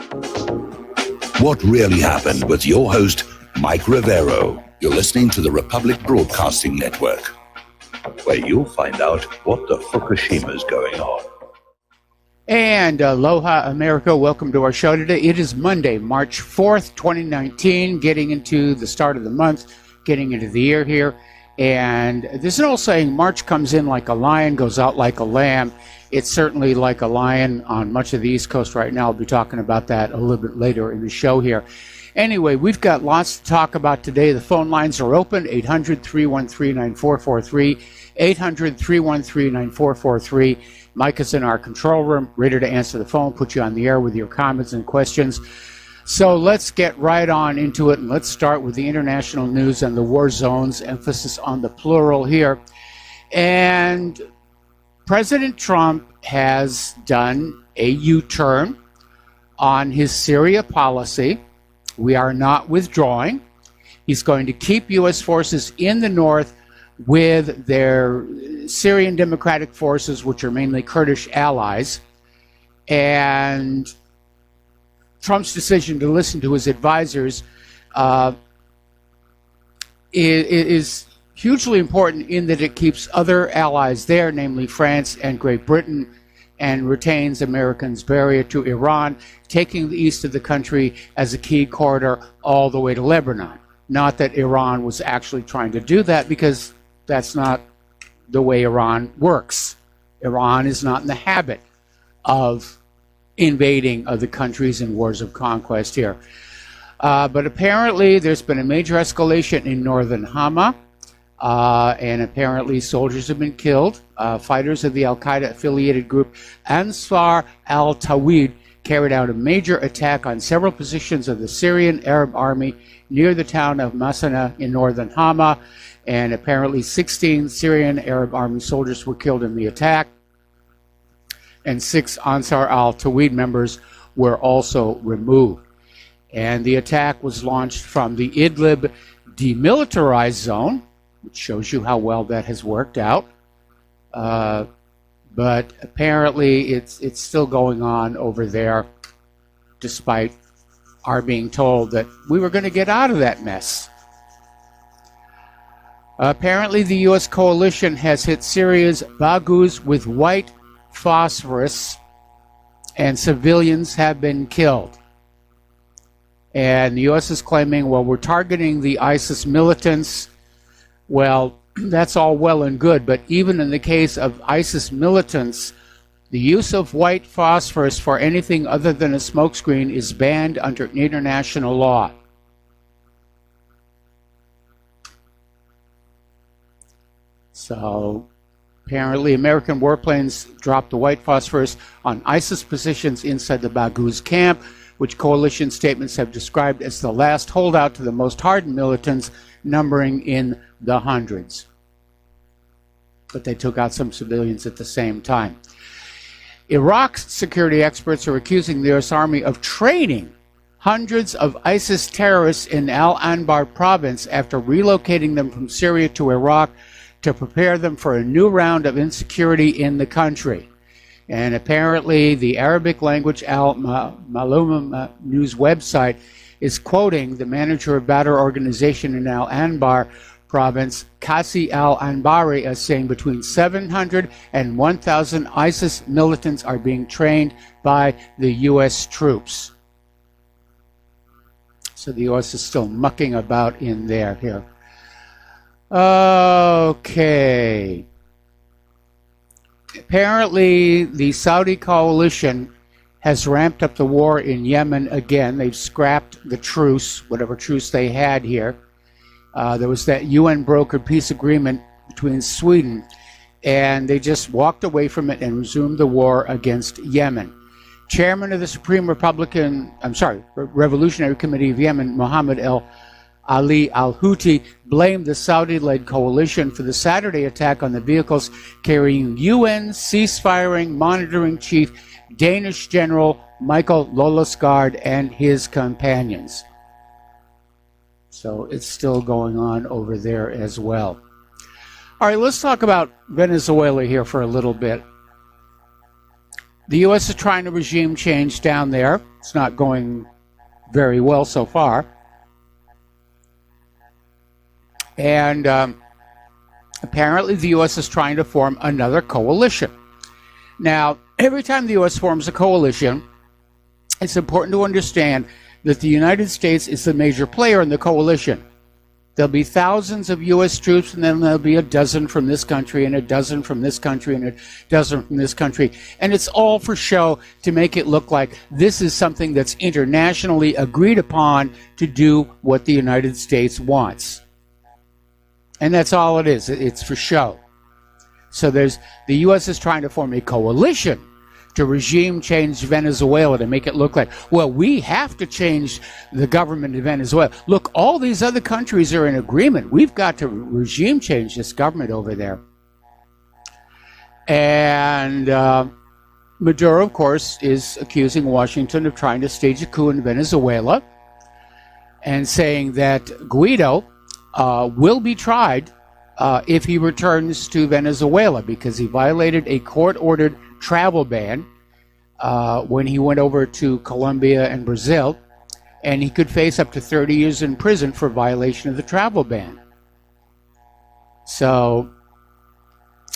What really happened with your host, Mike Rivero. You're listening to the Republic Broadcasting Network, where you'll find out what the Fukushima's going on. And aloha, America. Welcome to our show today. It is Monday, March 4th, 2019, getting into the start of the month, getting into the year here. And there's an old saying, March comes in like a lion, goes out like a lamb. It's certainly like a lion on much of the East Coast right now. I'll be talking about that a little bit later in the show here. Anyway, we've got lots to talk about today. The phone lines are open, 800-313-9443, 800-313-9443. Mike is in our control room, ready to answer the phone, put you on the air with your comments and questions. So let's get right on into it, and let's start with the international news and the war zones, emphasis on the plural here. And President Trump has done a U-turn on his Syria policy. We are not withdrawing. He's going to keep U.S. forces in the north with their Syrian Democratic Forces, which are mainly Kurdish allies. And Trump's decision to listen to his advisors is hugely important in that it keeps other allies there, namely France and Great Britain, and retains Americans' barrier to Iran, taking the east of the country as a key corridor all the way to Lebanon. Not that Iran was actually trying to do that, because that's not the way Iran works. Iran is not in the habit of invading other countries in wars of conquest here. But apparently there's been a major escalation in northern Hama. And apparently soldiers have been killed. Fighters of the al-Qaeda-affiliated group Ansar al-Tawhid carried out a major attack on several positions of the Syrian Arab army near the town of Masana in northern Hama. And apparently 16 Syrian Arab army soldiers were killed in the attack. And 6 Ansar al-Tawhid members were also removed. And the attack was launched from the Idlib demilitarized zone, which shows you how well that has worked out. But apparently it's still going on over there, despite our being told that we were going to get out of that mess. Apparently the U.S. coalition has hit Syria's Baghouz with white phosphorus, and civilians have been killed. And the U.S. is claiming, well, we're targeting the ISIS militants. Well, that's all well and good, but even in the case of ISIS militants, the use of white phosphorus for anything other than a smokescreen is banned under international law. So apparently American warplanes dropped the white phosphorus on ISIS positions inside the Baghouz camp, which coalition statements have described as the last holdout to the most hardened militants, numbering in the hundreds. But they took out some civilians at the same time. Iraq's security experts are accusing the U.S. Army of training hundreds of ISIS terrorists in Al-Anbar province after relocating them from Syria to Iraq to prepare them for a new round of insecurity in the country. And apparently the Arabic language Al-Maluma news website is quoting the manager of Badr organization in Al-Anbar province, Kasi al-Anbari, as saying between 700 and 1,000 ISIS militants are being trained by the U.S. troops. So the U.S. is still mucking about in there here. Okay. Apparently, the Saudi coalition has ramped up the war in Yemen again. They've scrapped the truce, whatever truce they had here. There was that UN-brokered peace agreement between Sweden, and they just walked away from it and resumed the war against Yemen. Chairman of the Revolutionary Committee of Yemen, Mohammed Ali al-Houthi, blamed the Saudi-led coalition for the Saturday attack on the vehicles carrying UN ceasefiring monitoring chief Danish General Michael Lolosgaard and his companions. So it's still going on over there as well. All right, let's talk about Venezuela here for a little bit. The U.S. is trying to regime change down there. It's not going very well so far. And apparently the U.S. is trying to form another coalition. Now, every time the U.S. forms a coalition, it's important to understand that the United States is the major player in the coalition. There'll be thousands of U.S. troops, and then there'll be a dozen from this country, and a dozen from this country, and a dozen from this country. And it's all for show to make it look like this is something that's internationally agreed upon to do what the United States wants. And that's all it is. It's for show. So the U.S. is trying to form a coalition to regime change Venezuela, to make it look like, well, we have to change the government in Venezuela. Look, all these other countries are in agreement. We've got to regime change this government over there. And Maduro, of course, is accusing Washington of trying to stage a coup in Venezuela and saying that Guaido will be tried if he returns to Venezuela, because he violated a court-ordered travel ban when he went over to Colombia and Brazil, and he could face up to 30 years in prison for violation of the travel ban. So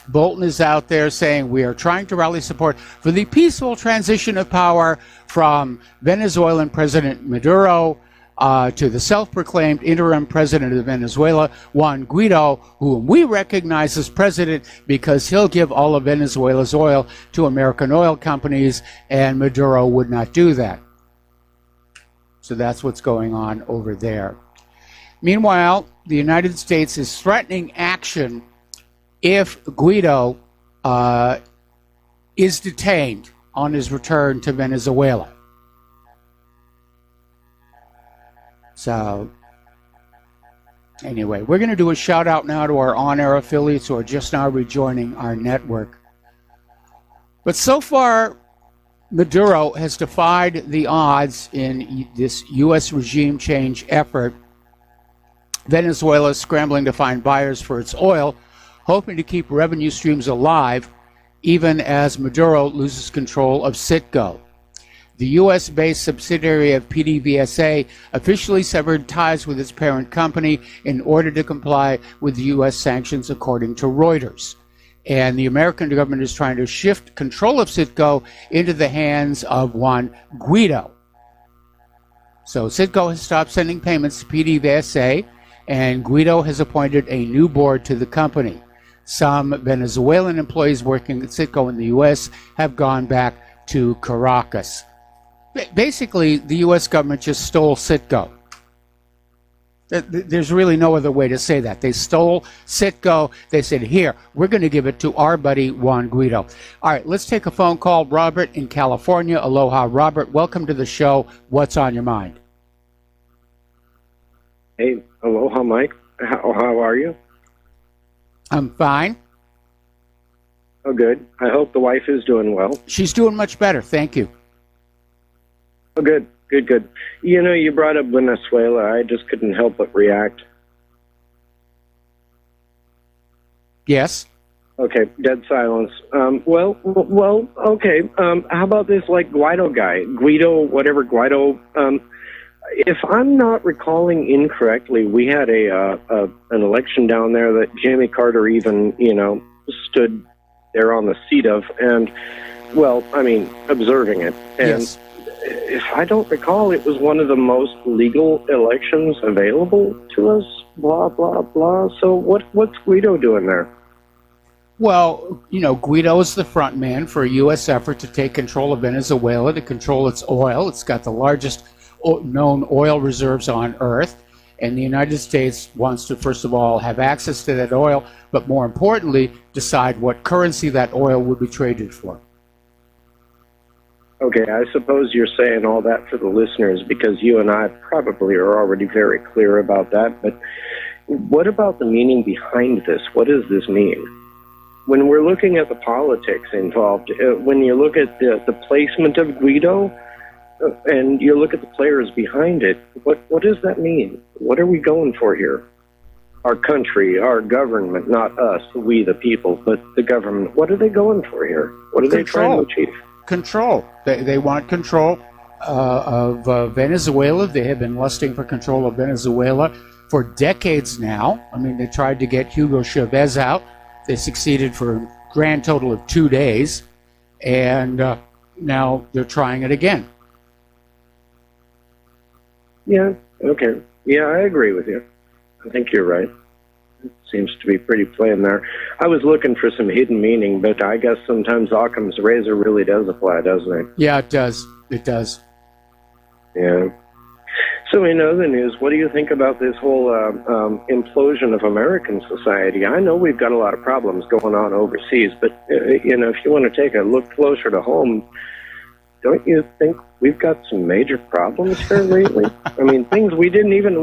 Bolton is out there saying, we are trying to rally support for the peaceful transition of power from Venezuelan President Maduro to the self-proclaimed interim president of Venezuela, Juan Guaido, whom we recognize as president because he'll give all of Venezuela's oil to American oil companies, and Maduro would not do that. So that's what's going on over there. Meanwhile, the United States is threatening action if Guaido is detained on his return to Venezuela. So, anyway, we're going to do a shout out now to our on-air affiliates who are just now rejoining our network. But so far, Maduro has defied the odds in this U.S. regime change effort. Venezuela is scrambling to find buyers for its oil, hoping to keep revenue streams alive, even as Maduro loses control of Citgo. The U.S.-based subsidiary of PDVSA officially severed ties with its parent company in order to comply with U.S. sanctions, according to Reuters. And the American government is trying to shift control of Citgo into the hands of Juan Guaido. So Citgo has stopped sending payments to PDVSA, and Guaido has appointed a new board to the company. Some Venezuelan employees working at Citgo in the U.S. have gone back to Caracas. Basically, the U.S. government just stole Citgo. There's really no other way to say that. They stole Citgo. They said, here, we're going to give it to our buddy Juan Guaido. All right, let's take a phone call. Robert in California. Aloha, Robert. Welcome to the show. What's on your mind? Hey, aloha, Mike. How are you? I'm fine. Oh, good. I hope the wife is doing well. She's doing much better. Thank you. Oh, good. Good. You know, you brought up Venezuela. I just couldn't help but react. Yes. Okay, dead silence. Well, okay. How about this, like, Guaido guy? Guaido. If I'm not recalling incorrectly, we had an election down there that Jimmy Carter even, stood there on the seat of, and, well, I mean, observing it. And yes. If I don't recall, it was one of the most legal elections available to us, blah, blah, blah. So what's Guaido doing there? Well, Guaido is the front man for a U.S. effort to take control of Venezuela, to control its oil. It's got the largest known oil reserves on Earth. And the United States wants to, first of all, have access to that oil, but more importantly, decide what currency that oil would be traded for. Okay, I suppose you're saying all that for the listeners because you and I probably are already very clear about that, but what about the meaning behind this? What does this mean? When we're looking at the politics involved, when you look at the placement of Guaido, and you look at the players behind it, what does that mean? What are we going for here? Our country, our government, not us, we the people, but the government. What are they going for here? What are they trying to achieve? control. They want control of Venezuela. They have been lusting for control of Venezuela for decades now. I mean, they tried to get Hugo Chavez out. They succeeded for a grand total of 2 days, and now they're trying it again. Yeah, okay. Yeah, I agree with you. I think you're right. It seems to be pretty plain there. I was looking for some hidden meaning, but I guess sometimes Occam's razor really does apply, doesn't it? Yeah, it does. It does. Yeah. So in other news, what do you think about this whole implosion of American society? I know we've got a lot of problems going on overseas, but if you want to take a look closer to home, don't you think we've got some major problems here lately? I mean, things we didn't even...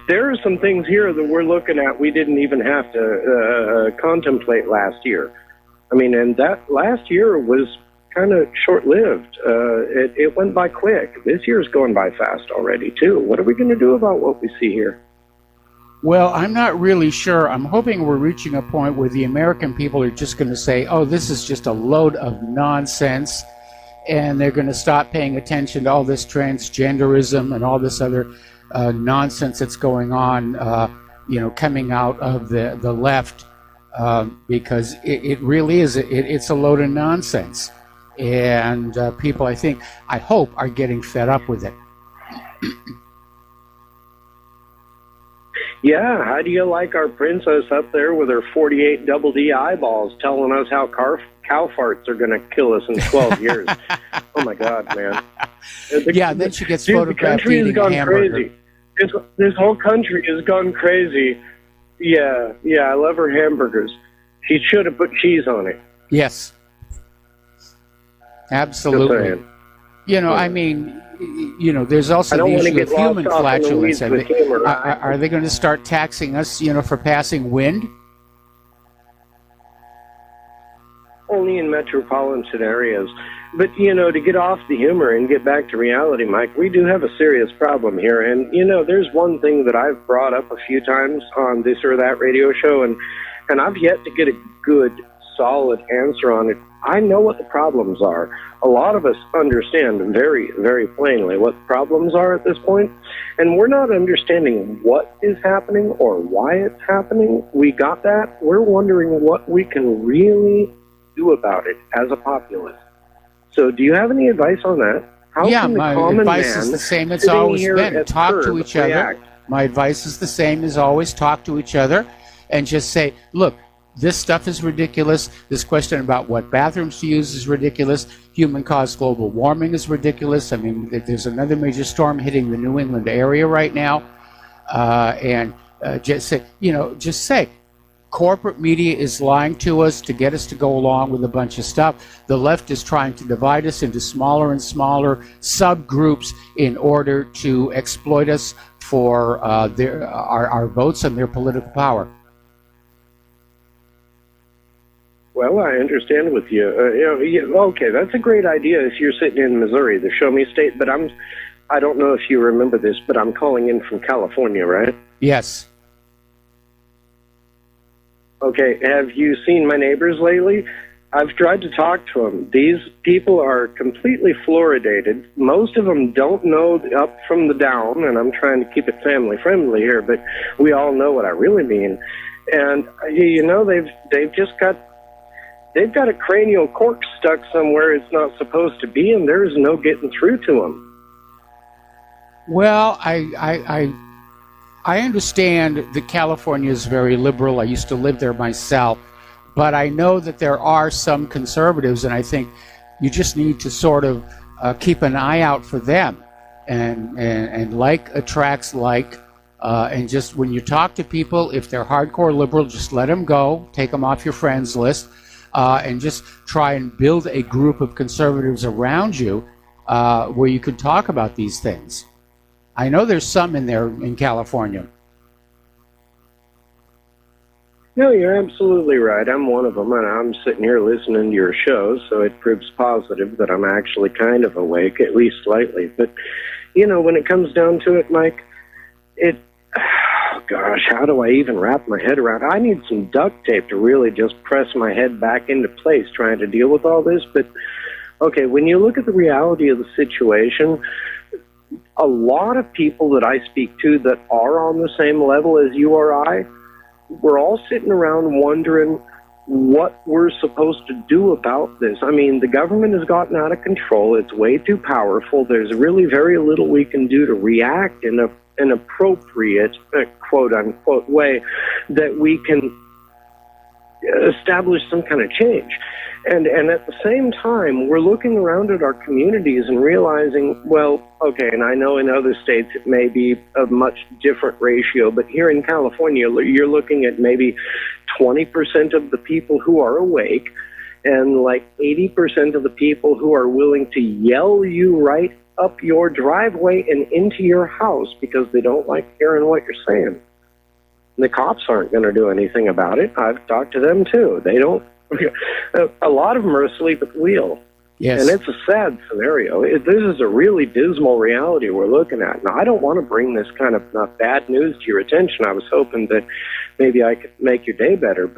there are some things here that we're looking at we didn't even have to contemplate last year. I mean, and that last year was kind of short-lived. It went by quick. This year's going by fast already, too. What are we going to do about what we see here? Well, I'm not really sure. I'm hoping we're reaching a point where the American people are just going to say, oh, this is just a load of nonsense, and they're going to stop paying attention to all this transgenderism and all this other nonsense that's going on, coming out of the left, because it really is, it's a load of nonsense. And people, I hope, are getting fed up with it. Yeah, how do you like our princess up there with her 48 double D eyeballs telling us how cow farts are going to kill us in 12 years? Oh, my God, man. Then she gets photographed eating a hamburger. Crazy. This whole country has gone crazy. Yeah, I love her hamburgers. She should have put cheese on it. Yes. Absolutely. I mean, there's also the issue of human flatulence. Are they going to start taxing us, for passing wind? Only in metropolitan areas. But, to get off the humor and get back to reality, Mike, we do have a serious problem here. And, there's one thing that I've brought up a few times on this or that radio show, and I've yet to get a good, solid answer on it. I know what the problems are. A lot of us understand very, very plainly what the problems are at this point, and we're not understanding what is happening or why it's happening. We got that. We're wondering what we can really do about it as a populace. So do you have any advice on that? How can the my common advice man is the same it's always been. Talk to each other. react? My advice is the same as always. Talk to each other and just say, look, this stuff is ridiculous. This question about what bathrooms to use is ridiculous. Human-caused global warming is ridiculous. I mean, there's another major storm hitting the New England area right now. Just say, corporate media is lying to us to get us to go along with a bunch of stuff. The left is trying to divide us into smaller and smaller subgroups in order to exploit us for our votes and their political power. Well, I understand with you. Okay, that's a great idea if you're sitting in Missouri, the Show Me State, but I don't know if you remember this, but I'm calling in from California, right? Yes. Okay, have you seen my neighbors lately? I've tried to talk to them. These people are completely fluoridated. Most of them don't know the up from the down, and I'm trying to keep it family-friendly here, but we all know what I really mean. And, they've got a cranial cork stuck somewhere it's not supposed to be, and there's no getting through to them. Well, I understand that California is very liberal. I used to live there myself, but I know that there are some conservatives, and I think you just need to sort of keep an eye out for them, and like attracts like. And just when you talk to people, if they're hardcore liberal, just let them go, take them off your friends list. And just try and build a group of conservatives around you where you can talk about these things. I know there's some in there in California. No, you're absolutely right. I'm one of them, and I'm sitting here listening to your show, so it proves positive that I'm actually kind of awake, at least slightly. But, when it comes down to it, Mike, gosh, how do I even wrap my head around? I need some duct tape to really just press my head back into place trying to deal with all this. But Okay, when you look at the reality of the situation, a lot of people that I speak to that are on the same level as you or I, we're all sitting around wondering what we're supposed to do about this. I mean, the government has gotten out of control. It's way too powerful. There's really very little we can do to react in an appropriate, quote-unquote, way that we can establish some kind of change. And at the same time, we're looking around at our communities and realizing, well, okay, and I know in other states it may be a much different ratio, but here in California, you're looking at maybe 20% of the people who are awake and like 80% of the people who are willing to yell you right up your driveway and into your house because they don't like hearing what you're saying. The cops aren't going to do anything about it. I've talked to them too. They don't. A lot of them are asleep at the wheel. Yes. And it's a sad scenario. This is a really dismal reality we're looking at. Now, I don't want to bring this kind of bad news to your attention. I was hoping that maybe I could make your day better,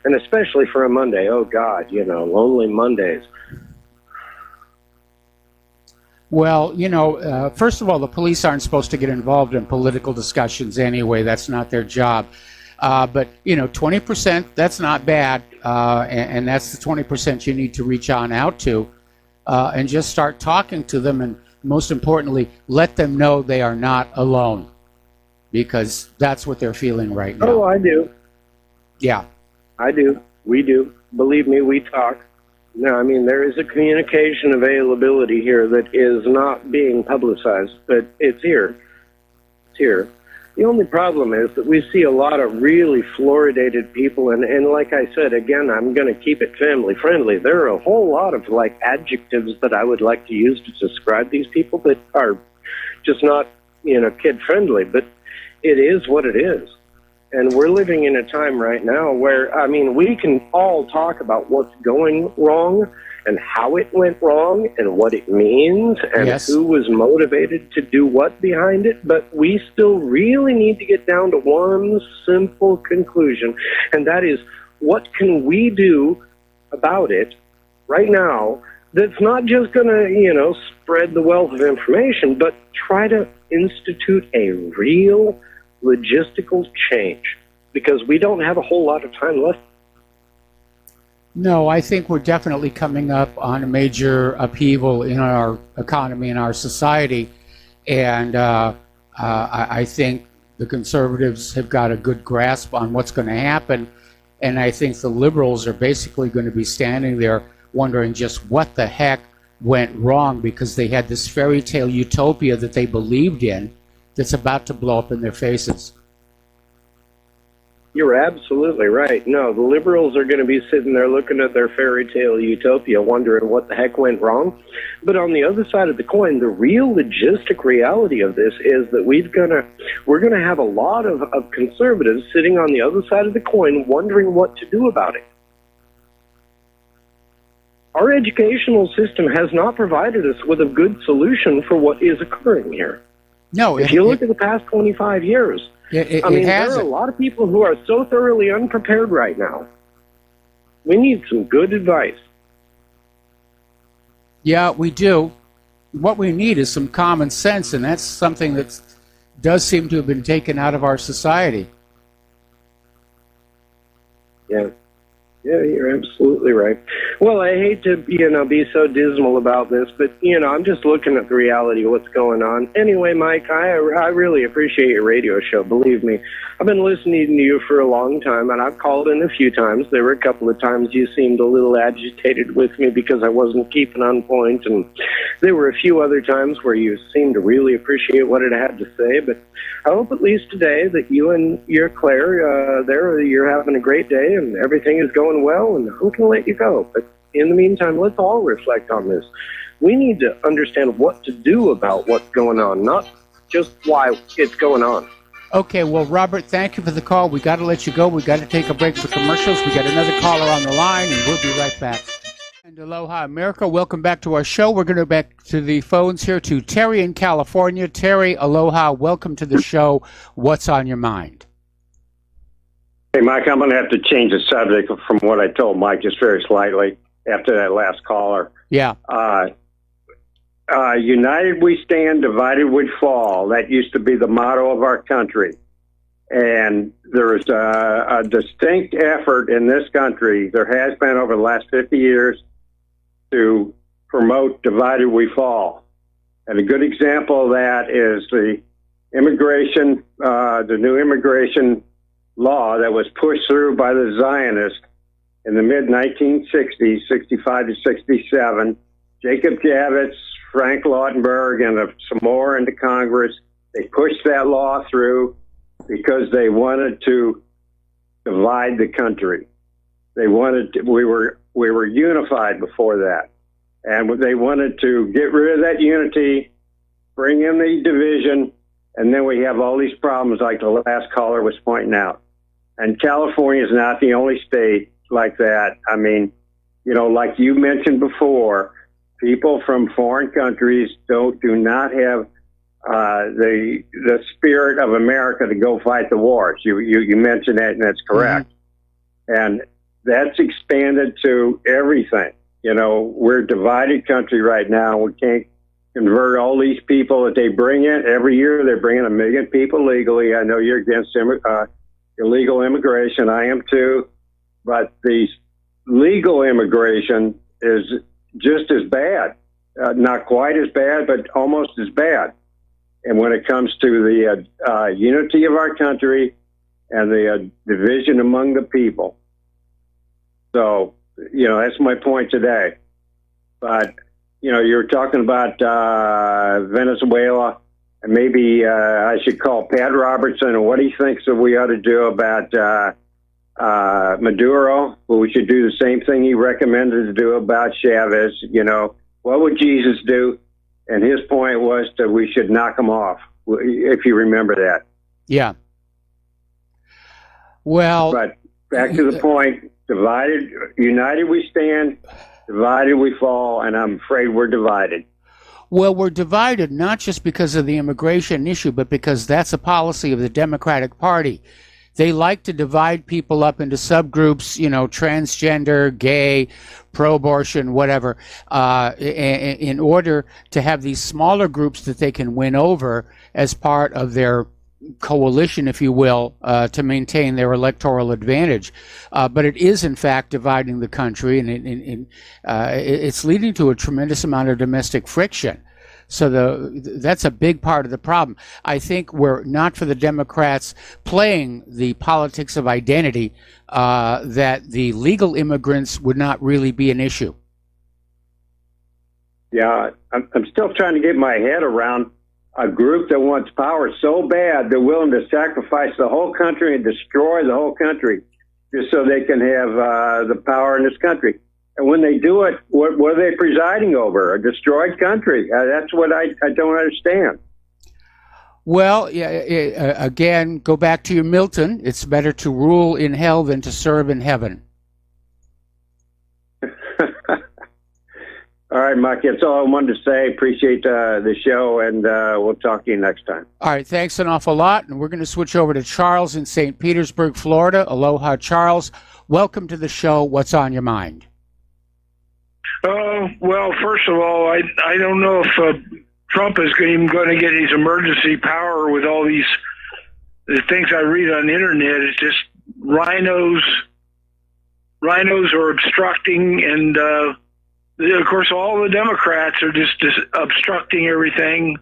and especially for a Monday. Oh, God, lonely Mondays. Well, first of all, the police aren't supposed to get involved in political discussions anyway. That's not their job. But 20%, that's not bad. And that's the 20% you need to reach on out to and just start talking to them. And most importantly, let them know they are not alone, because that's what they're feeling right now. Oh, I do. Yeah. I do. We do. Believe me, we talk. No, I mean, there is a communication availability here that is not being publicized, but it's here. It's here. The only problem is that we see a lot of really fluoridated people, and like I said, again, I'm going to keep it family friendly. There are a whole lot of adjectives that I would like to use to describe these people that are just not, kid friendly, but it is what it is. And we're living in a time right now where, I mean, we can all talk about what's going wrong and how it went wrong and what it means and Yes. who was motivated to do what behind it, but we still really need to get down to one simple conclusion, and that is, what can we do about it right now that's not just going to, spread the wealth of information, but try to institute a real logistical change, because we don't have a whole lot of time left. No, I think we're definitely coming up on a major upheaval in our economy and our society. And I think the conservatives have got a good grasp on what's going to happen. And I think the liberals are basically going to be standing there wondering just what the heck went wrong, because they had this fairy tale utopia that they believed in that's about to blow up in their faces. You're absolutely right. No, the liberals are going to be sitting there looking at their fairy tale utopia, wondering what the heck went wrong. But on the other side of the coin, the real logistic reality of this is that we're going to have a lot of conservatives sitting on the other side of the coin wondering what to do about it. Our educational system has not provided us with a good solution for what is occurring here. No, if you look at the past 25 years, there are a lot of people who are so thoroughly unprepared right now. We need some good advice. Yeah, we do. What we need is some common sense, and that's something that does seem to have been taken out of our society. Yeah. Yeah, you're absolutely right. Well, I hate to, be so dismal about this, but, I'm just looking at the reality of what's going on. Anyway, Mike, I really appreciate your radio show. Believe me, I've been listening to you for a long time, and I've called in a few times. There were a couple of times you seemed a little agitated with me because I wasn't keeping on point, and there were a few other times where you seemed to really appreciate what it had to say. But I hope at least today that you and your Claire, you're having a great day and everything is going well, and I'm going to let you go. But in the meantime, let's all reflect on this. We need to understand what to do about what's going on, not just why it's going on. Okay, well, Robert, thank you for the call. We got to let you go. We got to take a break for commercials. We got another caller on the line, and we'll be right back. And aloha, America. Welcome back to our show. We're going to go back to the phones here to Terry in California. Terry, aloha. Welcome to the show. What's on your mind? Hey, Mike, I'm going to have to change the subject from what I told Mike just very slightly. after that last caller. Yeah. United we stand, divided we fall. That used to be the motto of our country. And there is a distinct effort in this country, there has been over the last 50 years, to promote divided we fall. And a good example of that is the immigration, the new immigration law that was pushed through by the Zionists in the mid-1960s, 65 to 67. Jacob Javits, Frank Lautenberg, and some more into Congress. They pushed that law through because they wanted to divide the country. They wanted to, we were unified before that. And they wanted to get rid of that unity, bring in the division, and then we have all these problems like the last caller was pointing out. And California is not the only state like that. I mean, you know, like you mentioned before, people from foreign countries do not have the spirit of America to go fight the wars. You mentioned that, and that's correct. Mm-hmm. And that's expanded to everything. You know, we're a divided country right now. We can't convert all these people that they bring in. Every year they're bringing 1 million people legally. I know you're against illegal immigration. I am too. But the legal immigration is just as bad. Not quite as bad, but almost as bad. And when it comes to the unity of our country and the division among the people. So, you know, that's my point today. But, you know, you're talking about Venezuela, and maybe I should call Pat Robertson and what he thinks that we ought to do about Maduro. Well, we should do the same thing he recommended to do about Chavez. You know, what would Jesus do? And his point was that we should knock him off, if you remember that. Yeah. Well, but back to the point, united we stand, divided we fall, and I'm afraid we're divided. Well, we're divided not just because of the immigration issue, but because that's a policy of the Democratic Party. They like to divide people up into subgroups, you know, transgender, gay, pro-abortion, whatever, in order to have these smaller groups that they can win over as part of their coalition, if you will, to maintain their electoral advantage. But it is, in fact, dividing the country, and it's leading to a tremendous amount of domestic friction. So that's a big part of the problem. I think we're not for the Democrats playing the politics of identity, that the legal immigrants would not really be an issue. Yeah, I'm still trying to get my head around a group that wants power so bad they're willing to sacrifice the whole country and destroy the whole country just so they can have the power in this country. And when they do it, what are they presiding over? A destroyed country. That's what I don't understand. Well, yeah, again, go back to your Milton. It's better to rule in hell than to serve in heaven. All right, Mike, that's all I wanted to say. Appreciate the show, and we'll talk to you next time. All right, thanks an awful lot. And we're going to switch over to Charles in St. Petersburg, Florida. Aloha, Charles. Welcome to the show. What's on your mind? Well, first of all, I don't know if Trump is even going to get his emergency power with all the things I read on the internet. It's just rhinos are obstructing, and of course all the Democrats are just obstructing everything.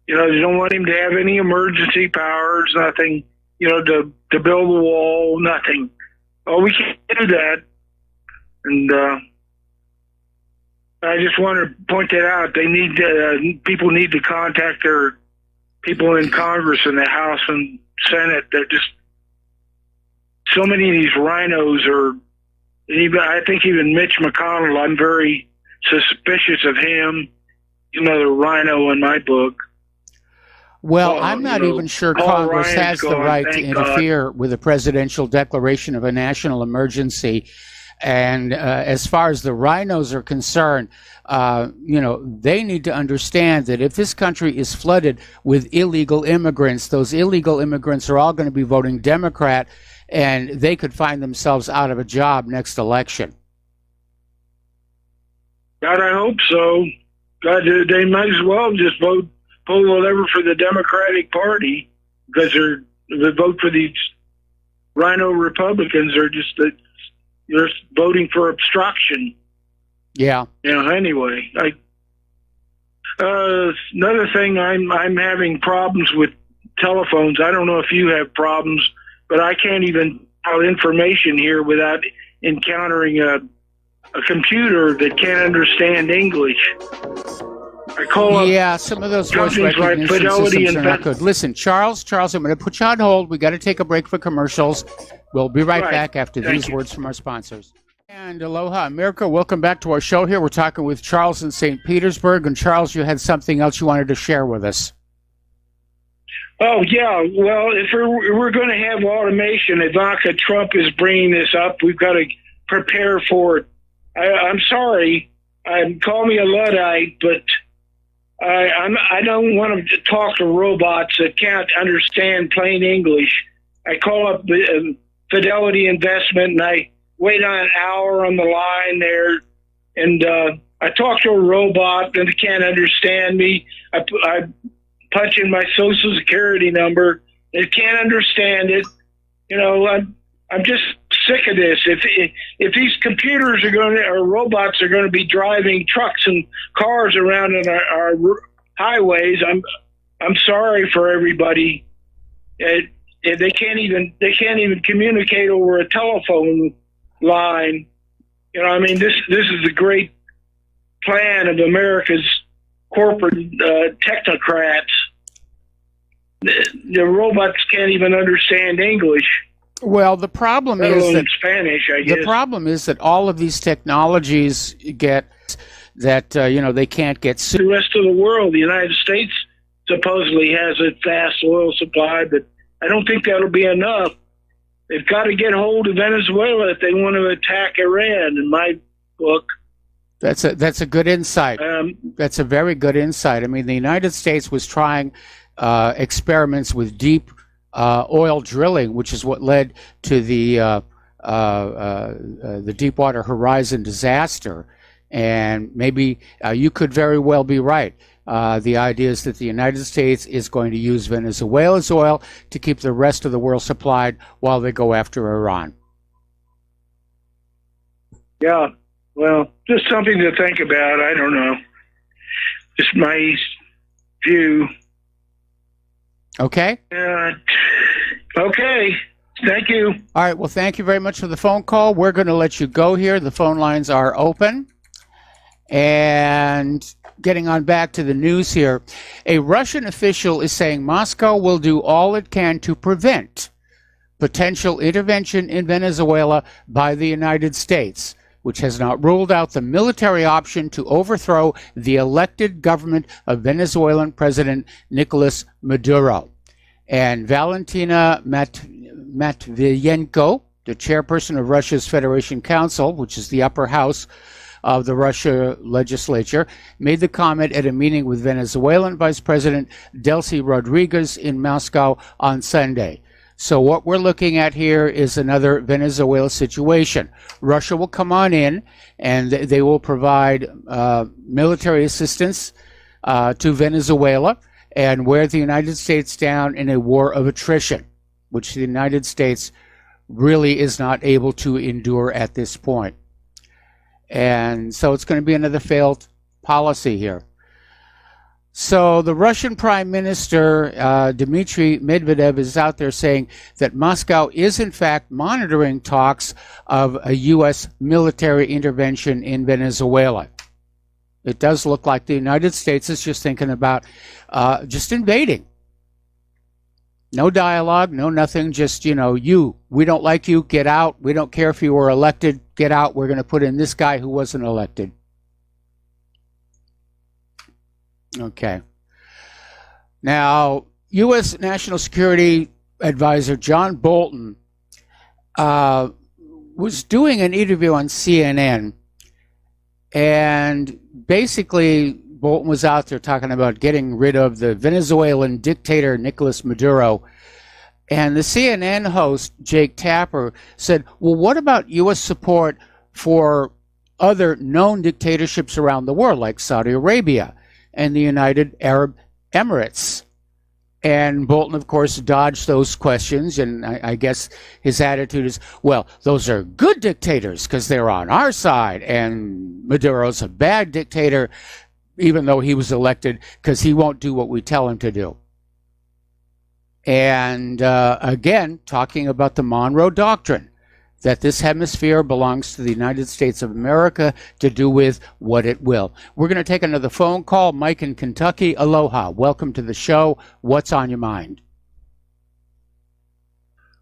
You know, they don't want him to have any emergency powers, nothing, you know, to build a wall, nothing. Oh, we can't do that. And I just want to point that out. They need people need to contact their people in Congress and the House and Senate. They're just so many of these rhinos are. I think even Mitch McConnell. I'm very suspicious of him. Another rhino in my book. Well, I'm not even sure Congress has the right to interfere with a presidential declaration of a national emergency. And as far as the rhinos are concerned, you know, they need to understand that if this country is flooded with illegal immigrants, those illegal immigrants are all going to be voting Democrat, and they could find themselves out of a job next election. God, I hope so. God, they might as well just pull whatever for the Democratic Party, because the vote for these rhino Republicans are just that they're voting for obstruction. Yeah. Anyway, another thing, I'm having problems with telephones. I don't know if you have problems, but I can't even out information here without encountering a computer that can't understand English. I call up some of those voice companies like recognition Fidelity systems are not good. Listen, Charles, I'm going to put you on hold. We got to take a break for commercials. We'll be right back after these words from our sponsors. And aloha, America. Welcome back to our show here. We're talking with Charles in St. Petersburg. And Charles, you had something else you wanted to share with us. Oh, yeah. Well, if we're going to have automation, Ivanka Trump is bringing this up. We've got to prepare for it. I'm sorry. Call me a Luddite, but I don't want to talk to robots that can't understand plain English. I call up Fidelity Investment, and I wait on an hour on the line there, and I talk to a robot and it can't understand me. I punch in my Social Security number. It can't understand it. I'm just sick of this. If these computers or robots are going to be driving trucks and cars around in our highways, I'm sorry for everybody. They can't even communicate over a telephone line. This is the great plan of America's corporate technocrats. The robots can't even understand English. Well, the problem is that Spanish, I guess. The problem is that all of these technologies get that they can't get the rest of the world. The United States supposedly has a vast oil supply, but I don't think that'll be enough. They've got to get hold of Venezuela if they want to attack Iran. In my book, that's a good insight. That's a very good insight. I mean, the United States was trying experiments with deep oil drilling, which is what led to the Deepwater Horizon disaster. And maybe you could very well be right. The idea is that the United States is going to use Venezuela's oil to keep the rest of the world supplied while they go after Iran. Yeah, well, just something to think about. I don't know. Just my view. Okay. Okay. Thank you. All right. Well, thank you very much for the phone call. We're going to let you go here. The phone lines are open. And getting on back to the news here, a Russian official is saying Moscow will do all it can to prevent potential intervention in Venezuela by the United States, which has not ruled out the military option to overthrow the elected government of Venezuelan President Nicolas Maduro. And Valentina Matviyenko, the chairperson of Russia's Federation Council, which is the upper house of the Russia legislature, made the comment at a meeting with Venezuelan Vice President Delcy Rodriguez in Moscow on Sunday. So what we're looking at here is another Venezuela situation. Russia will come on in and they will provide military assistance to Venezuela and wear the United States down in a war of attrition, which the United States really is not able to endure at this point. And so it's going to be another failed policy here. So the Russian Prime Minister, Dmitry Medvedev, is out there saying that Moscow is in fact monitoring talks of a U.S. military intervention in Venezuela. It does look like the United States is just thinking about just invading. No dialogue, no nothing, just, we don't like you, get out. We don't care if you were elected, get out. We're going to put in this guy who wasn't elected. Okay. Now, U.S. National Security Advisor John Bolton was doing an interview on CNN, and basically Bolton was out there talking about getting rid of the Venezuelan dictator Nicolas Maduro. And the CNN host, Jake Tapper, said, well, what about U.S. support for other known dictatorships around the world, like Saudi Arabia and the United Arab Emirates. And Bolton, of course, dodged those questions, and I guess his attitude is, well, those are good dictators because they're on our side, and Maduro's a bad dictator, even though he was elected, because he won't do what we tell him to do. And again, talking about the Monroe Doctrine, that this hemisphere belongs to the United States of America to do with what it will. We're going to take another phone call. Mike in Kentucky, aloha. Welcome to the show. What's on your mind?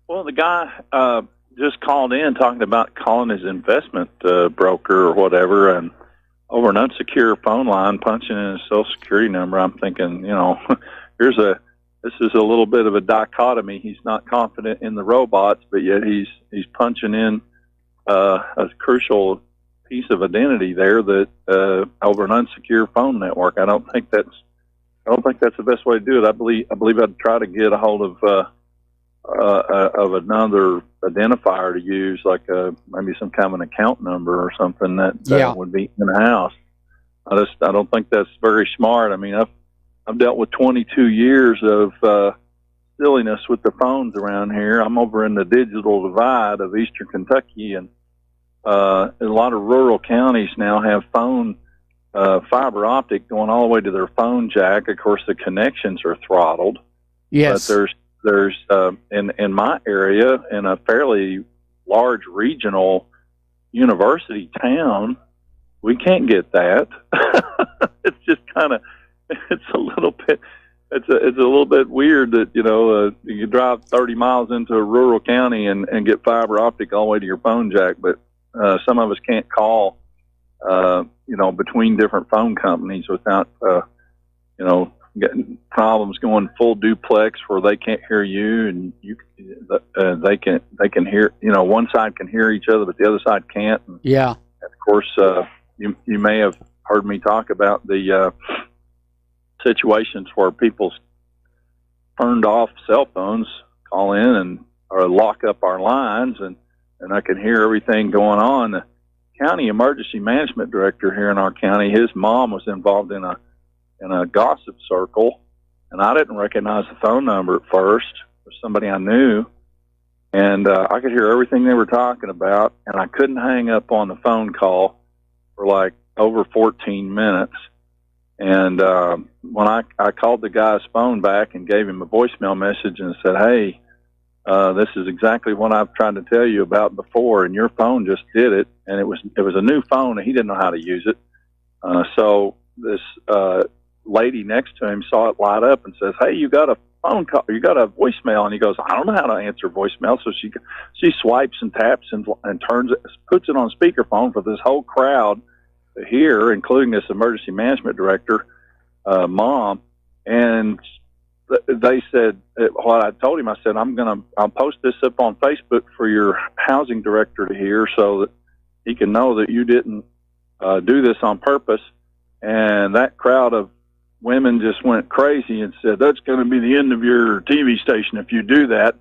Well, the guy just called in talking about calling his investment broker or whatever, and over an unsecure phone line, punching in his Social Security number. I'm thinking, this is a little bit of a dichotomy. He's not confident in the robots, but yet he's punching in a crucial piece of identity there that over an unsecure phone network. I don't think that's the best way to do it. I believe I'd try to get a hold of another identifier to use, like maybe some kind of an account number or something that would be in house. I don't think that's very smart. I mean, I've dealt with 22 years of silliness with the phones around here. I'm over in the digital divide of eastern Kentucky, and a lot of rural counties now have phone fiber optic going all the way to their phone jack. Of course, the connections are throttled. Yes. But there's in my area, in a fairly large regional university town, we can't get that. It's just kind of, it's a little bit weird that, you drive 30 miles into a rural county and get fiber optic all the way to your phone jack. But some of us can't call, between different phone companies without, getting problems going full duplex where they can't hear you, and they can hear, one side can hear each other, but the other side can't. And yeah. of course, you may have heard me talk about the situations where people turned off cell phones, call in or lock up our lines, and I can hear everything going on. The county emergency management director here in our county, his mom was involved in a gossip circle, and I didn't recognize the phone number at first. It was somebody I knew, and I could hear everything they were talking about, and I couldn't hang up on the phone call for like over 14 minutes. And when I called the guy's phone back and gave him a voicemail message and said, hey, this is exactly what I've tried to tell you about before, and your phone just did it. And it was a new phone, and he didn't know how to use it. So this lady next to him saw it light up and says, hey, you got a phone call, you got a voicemail. And he goes, I don't know how to answer voicemail. So she swipes and taps and turns it, puts it on speakerphone for this whole crowd to hear, including this emergency management director, mom. And they said, what I told him, I said, I'll post this up on Facebook for your housing director to hear so that he can know that you didn't do this on purpose. And that crowd of women just went crazy and said, that's going to be the end of your TV station if you do that.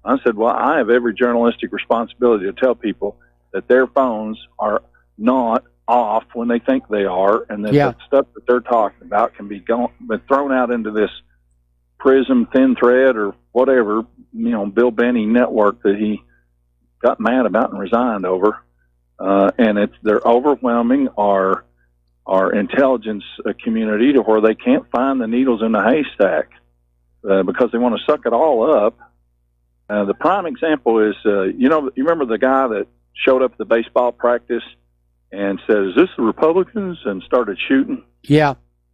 I said, well, I have every journalistic responsibility to tell people that their phones are not off when they think they are, and that the stuff that they're talking about can be thrown out into this Prism, Thin Thread, or whatever, Bill Benny network that he got mad about and resigned over. And they're overwhelming our intelligence community to where they can't find the needles in the haystack because they want to suck it all up. The prime example is, you remember the guy that showed up at the baseball practice and said, is this the Republicans? And started shooting? Yeah.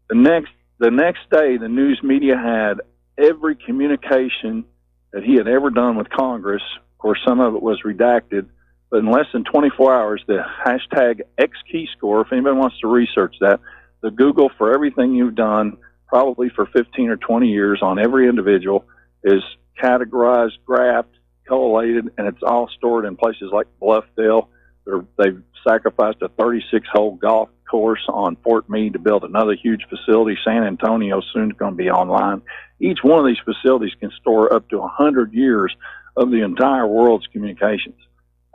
The next day, the news media had every communication that he had ever done with Congress. Of course, some of it was redacted. But in less than 24 hours, the hashtag XKeyscore, if anybody wants to research that, the Google for everything you've done, probably for 15 or 20 years on every individual, is categorized, graphed, collated, and it's all stored in places like Bluffdale. They've sacrificed a 36-hole golf course on Fort Meade to build another huge facility. San Antonio soon is going to be online. Each one of these facilities can store up to 100 years of the entire world's communications.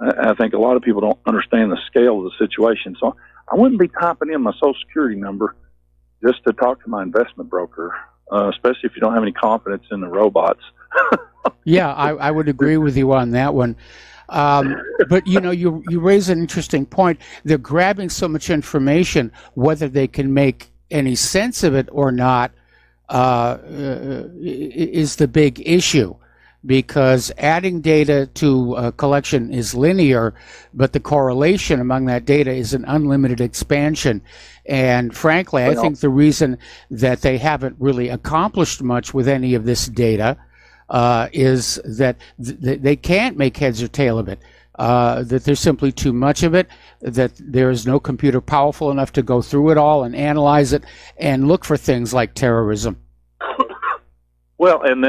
I think a lot of people don't understand the scale of the situation. So I wouldn't be typing in my Social Security number just to talk to my investment broker, especially if you don't have any confidence in the robots. Yeah, I would agree with you on that one. But you raise an interesting point. They're grabbing so much information, whether they can make any sense of it or not is the big issue. Because adding data to a collection is linear, but the correlation among that data is an unlimited expansion. And frankly, I think the reason that they haven't really accomplished much with any of this data is that they can't make heads or tail of it, that there's simply too much of it, that there is no computer powerful enough to go through it all and analyze it and look for things like terrorism. Well, and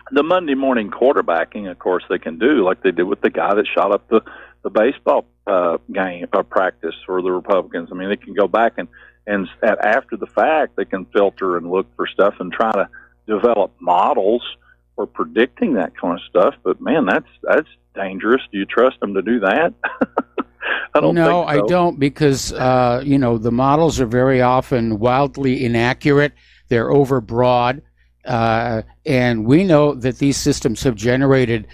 the Monday morning quarterbacking, of course, they can do like they did with the guy that shot up the baseball game or practice for the Republicans. I mean, they can go back and after the fact, they can filter and look for stuff and try to develop models for predicting that kind of stuff. But man, that's dangerous. Do you trust them to do that? I don't think so. I don't, because the models are very often wildly inaccurate. They're overbroad. And we know that these systems have generated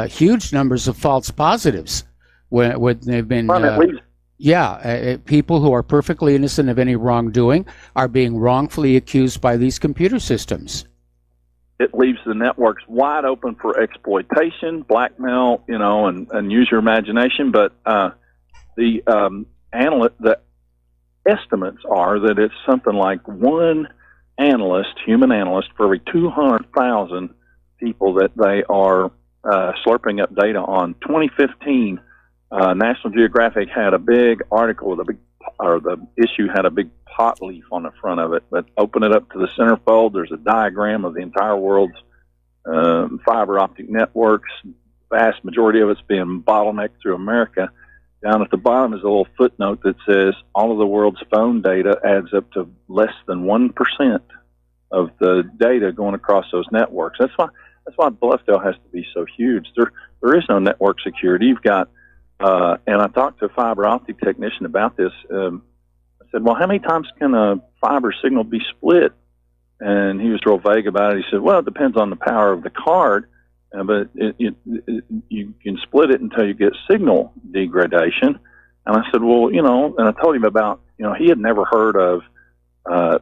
huge numbers of false positives when they've been, people who are perfectly innocent of any wrongdoing are being wrongfully accused by these computer systems. It leaves the networks wide open for exploitation, blackmail, and use your imagination. But the estimates are that it's something like one human analyst, for every 200,000 people that they are slurping up data on. 2015, National Geographic had a big article with the issue had a big pot leaf on the front of it. But open it up to the centerfold, there's a diagram of the entire world's fiber optic networks. Vast majority of it's being bottlenecked through America. Down at the bottom is a little footnote that says all of the world's phone data adds up to less than 1% of the data going across those networks. That's why Bluffdale has to be so huge. There is no network security. You've got, and I talked to a fiber optic technician about this. I said, well, how many times can a fiber signal be split? And he was real vague about it. He said, well, it depends on the power of the card. But you can split it until you get signal degradation. And I said, well, and I told him about, he had never heard of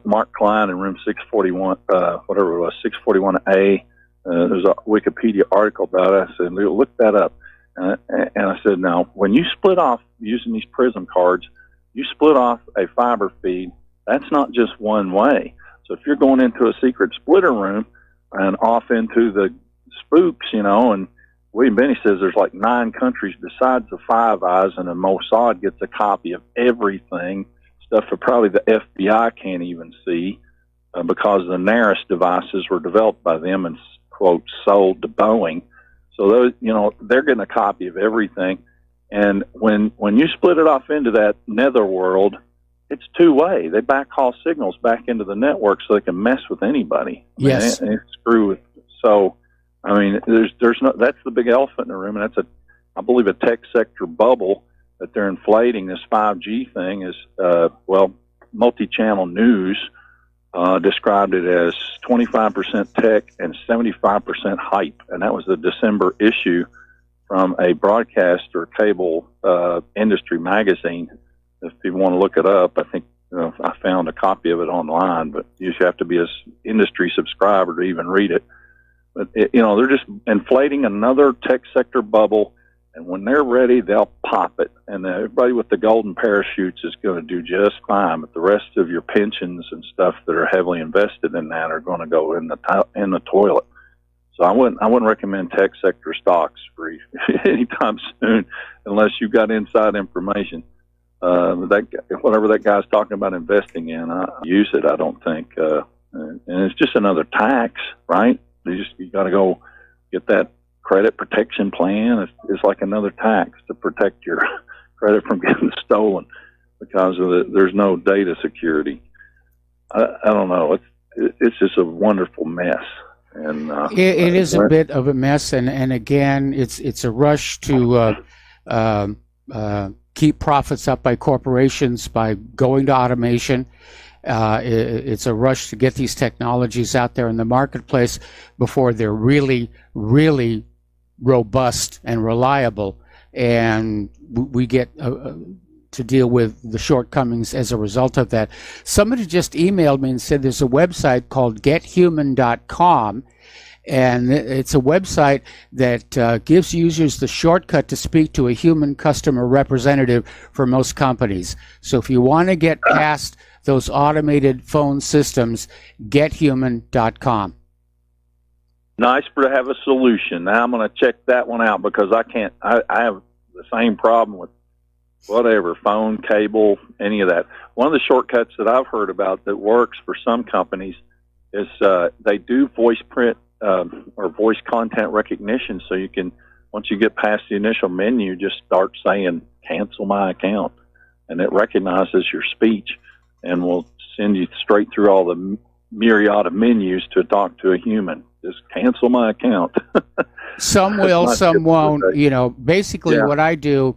Mark Klein in room 641, whatever it was, 641A. There's a Wikipedia article about it. I said, look that up. And I said, now, when you split off using these Prism cards, you split off a fiber feed, that's not just one way. So if you're going into a secret splitter room and off into the spooks, and William Benny says there's like 9 countries besides the Five Eyes, and the Mossad gets a copy of everything, stuff that probably the FBI can't even see, because the Naris devices were developed by them and, quote, sold to Boeing. So those, they're getting a copy of everything. And when you split it off into that netherworld, it's two-way. They backhaul signals back into the network so they can mess with anybody. Yes. And screw with. So, I mean, there's no. That's the big elephant in the room, and that's I believe a tech sector bubble that they're inflating. This 5G thing is, multi-channel news described it as 25% tech and 75% hype, and that was the December issue from a broadcast or cable industry magazine. If people want to look it up, I think I found a copy of it online, but you have to be an industry subscriber to even read it. But they're just inflating another tech sector bubble, and when they're ready, they'll pop it. And everybody with the golden parachutes is going to do just fine. But the rest of your pensions and stuff that are heavily invested in that are going to go in the toilet. So I wouldn't recommend tech sector stocks for anytime soon, unless you've got inside information. Whatever that guy's talking about investing in, I use it. I don't think, and it's just another tax, right? You got to go get that credit protection plan. It's like another tax to protect your credit from getting stolen because of there's no data security. I don't know. It's just a wonderful mess, And it is a bit of a mess, and again, it's a rush to keep profits up by corporations by going to automation. It's a rush to get these technologies out there in the marketplace before they're really, really robust and reliable, and we get to deal with the shortcomings as a result of that. Somebody just emailed me and said there's a website called gethuman.com, and it's a website that gives users the shortcut to speak to a human customer representative for most companies. So if you want to get past those automated phone systems, gethuman.com. Nice to have a solution. Now I'm going to check that one out because I have the same problem with whatever, phone, cable, any of that. One of the shortcuts that I've heard about that works for some companies is they do voice print or voice content recognition, so you can, once you get past the initial menu, just start saying, cancel my account, and it recognizes your speech and will send you straight through all the myriad of menus to talk to a human. Just cancel my account. Some will, some won't. You know, basically what I do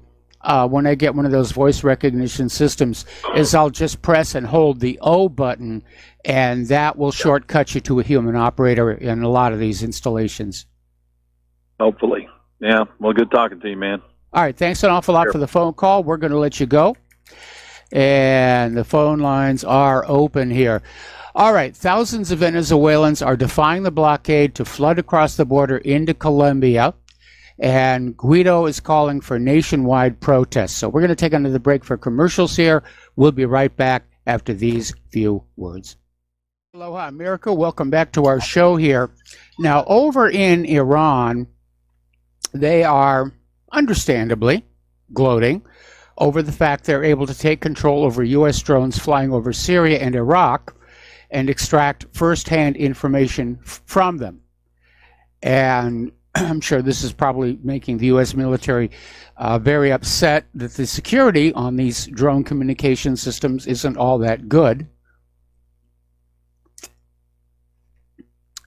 when I get one of those voice recognition systems is I'll just press and hold the O button, and that will shortcut you to a human operator in a lot of these installations. Hopefully. Yeah. Well, good talking to you, man. All right. Thanks an awful lot for the phone call. We're going to let you go. And the phone lines are open here. All right. Thousands of Venezuelans are defying the blockade to flood across the border into Colombia. And Guido is calling for nationwide protests. So we're going to take another break for commercials here. We'll be right back after these few words. Aloha, America. Welcome back to our show here. Now, over in Iran, they are understandably gloating over the fact they're able to take control over U.S. drones flying over Syria and Iraq and extract firsthand information from them. And I'm sure this is probably making the U.S. military very upset that the security on these drone communication systems isn't all that good.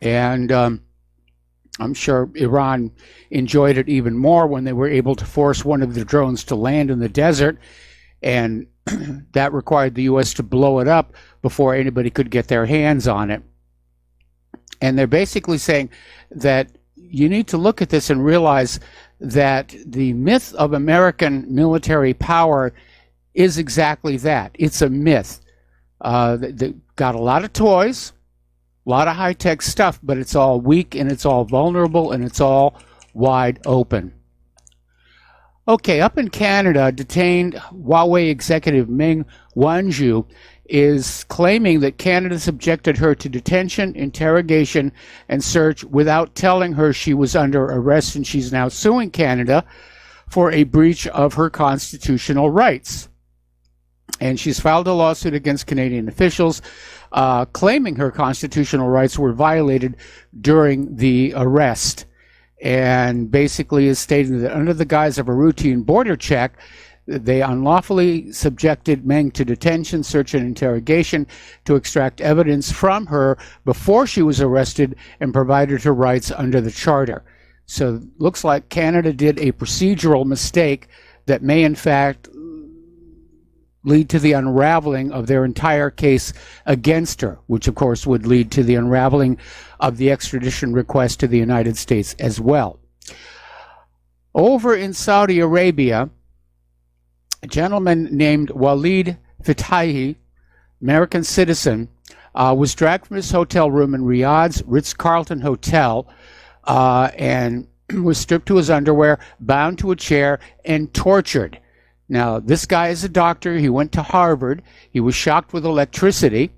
And I'm sure Iran enjoyed it even more when they were able to force one of the drones to land in the desert, and that required the U.S. to blow it up before anybody could get their hands on it. And they're basically saying that you need to look at this and realize that the myth of American military power is exactly that. It's a myth. They got a lot of toys, a lot of high-tech stuff, but it's all weak and it's all vulnerable and it's all wide open. Okay, up in Canada, detained Huawei executive Meng Wanzhou is claiming that Canada subjected her to detention, interrogation, and search without telling her she was under arrest, and she's now suing Canada for a breach of her constitutional rights. And she's filed a lawsuit against Canadian officials, claiming her constitutional rights were violated during the arrest, and basically is stating that under the guise of a routine border check, they unlawfully subjected Meng to detention, search, and interrogation to extract evidence from her before she was arrested and provided her rights under the charter. So it looks like Canada did a procedural mistake that may in fact lead to the unraveling of their entire case against her, which of course would lead to the unraveling of the extradition request to the United States as well. Over in Saudi Arabia, a gentleman named Walid Fitahi, American citizen, was dragged from his hotel room in Riyadh's Ritz-Carlton Hotel and was stripped to his underwear, bound to a chair, and tortured. Now, this guy is a doctor. He went to Harvard. He was shocked with electricity,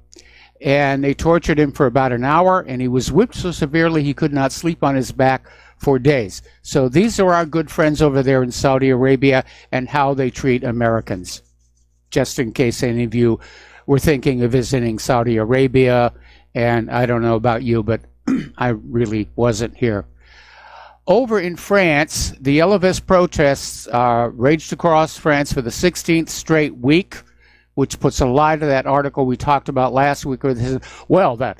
and they tortured him for about an hour, and he was whipped so severely he could not sleep on his back for days. So these are our good friends over there in Saudi Arabia and how they treat Americans. Just in case any of you were thinking of visiting Saudi Arabia, and I don't know about you, but I really wasn't here. Over in France, the Yellow Vest protests raged across France for the 16th straight week, which puts a lie to that article we talked about last week. Where they said, well, that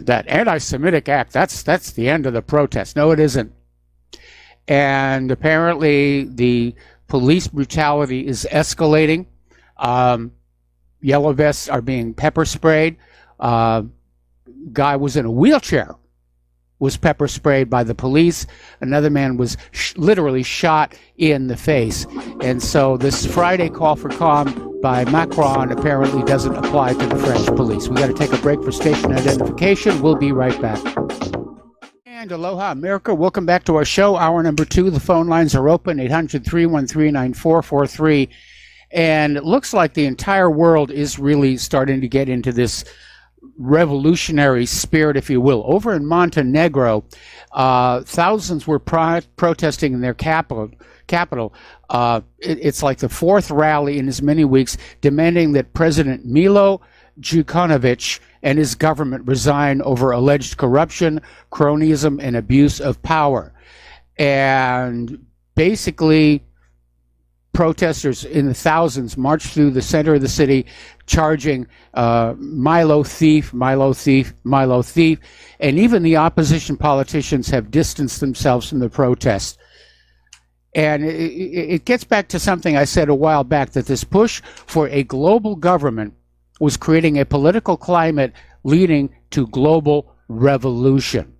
anti-Semitic act, that's the end of the protest. No, it isn't. And apparently the police brutality is escalating. Yellow vests are being pepper sprayed. Guy was in a wheelchair, was pepper sprayed by the police. Another man was literally shot in the face. And so this Friday call for calm by Macron apparently doesn't apply to the French police. We got to take a break for station identification. We'll be right back. And aloha, America. Welcome back to our show. Hour number 2. The phone lines are open, 800-313-9443. And it looks like the entire world is really starting to get into this revolutionary spirit, if you will. Over in Montenegro, thousands were protesting in their capital. It's like the fourth rally in as many weeks, demanding that President Milo Djukanovic and his government resign over alleged corruption, cronyism, and abuse of power. And basically, protesters in the thousands marched through the center of the city charging Milo thief, Milo thief, Milo thief. And even the opposition politicians have distanced themselves from the protest. And it gets back to something I said a while back, that this push for a global government was creating a political climate leading to global revolution.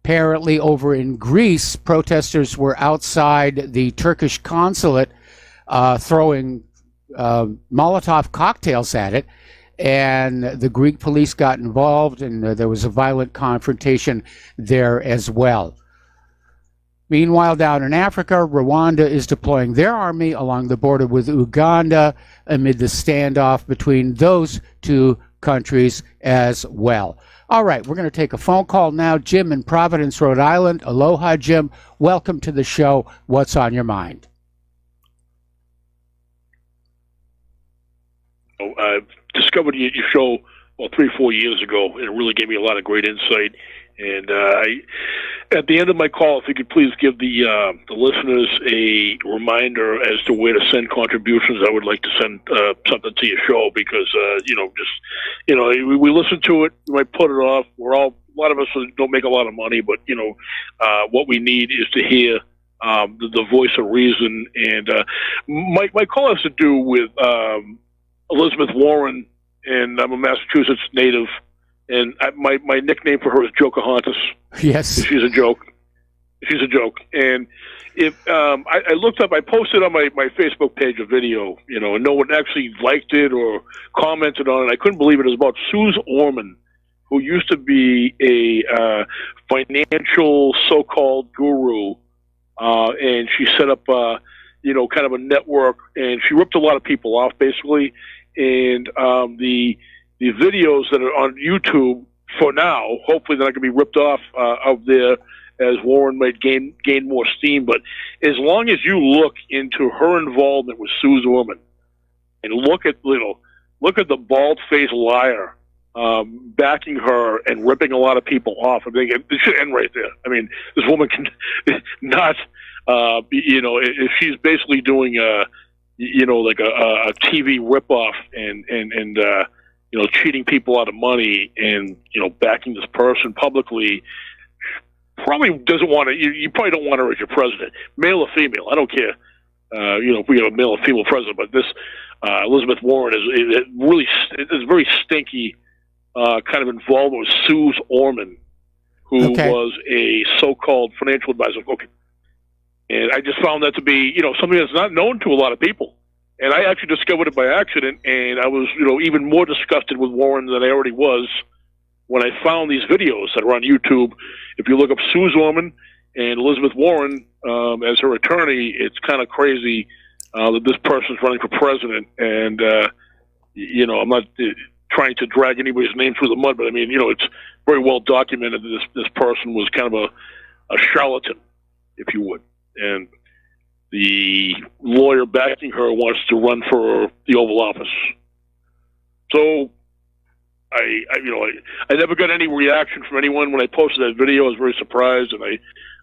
Apparently, over in Greece, protesters were outside the Turkish consulate throwing Molotov cocktails at it, and the Greek police got involved, and there was a violent confrontation there as well. Meanwhile, down in Africa, Rwanda is deploying their army along the border with Uganda amid the standoff between those two countries as well. All right, we're going to take a phone call now. Jim in Providence, Rhode Island. Aloha, Jim. Welcome to the show. What's on your mind? I discovered your show 3-4 years ago, and it really gave me a lot of great insight. And at the end of my call, if you could please give the listeners a reminder as to where to send contributions, I would like to send something to your show, because we listen to it, we might put it off. A lot of us don't make a lot of money, but what we need is to hear the voice of reason. And my call has to do with Elizabeth Warren, and I'm a Massachusetts native. And my nickname for her is Jokahontas. Yes. She's a joke. She's a joke. And if I looked up, I posted on my Facebook page a video, and no one actually liked it or commented on it. I couldn't believe it. It was about Suze Orman, who used to be a financial so-called guru, and she set up, kind of a network, and she ripped a lot of people off, basically. And the videos that are on YouTube for now, hopefully they're not going to be ripped off out there as Warren might gain more steam. But as long as you look into her involvement with Suze Orman and look at the bald-faced liar backing her and ripping a lot of people off, I think it should end right there. I mean, this woman can not, if she's basically doing like a TV ripoff and cheating people out of money and, backing this person publicly, probably doesn't want to, you probably don't want her as your president, male or female. I don't care, if we have a male or female president, but this, Elizabeth Warren is very stinky, kind of involvement with Suze Orman, who was a so-called financial advisor. Okay. And I just found that to be, something that's not known to a lot of people. And I actually discovered it by accident, and I was, even more disgusted with Warren than I already was when I found these videos that are on YouTube. If you look up Suze Orman and Elizabeth Warren as her attorney, it's kind of crazy that this person's running for president. And, I'm not trying to drag anybody's name through the mud, but I mean, it's very well documented that this person was kind of a charlatan, if you would. And the lawyer backing her wants to run for the Oval Office. So I never got any reaction from anyone when I posted that video. I was very surprised, and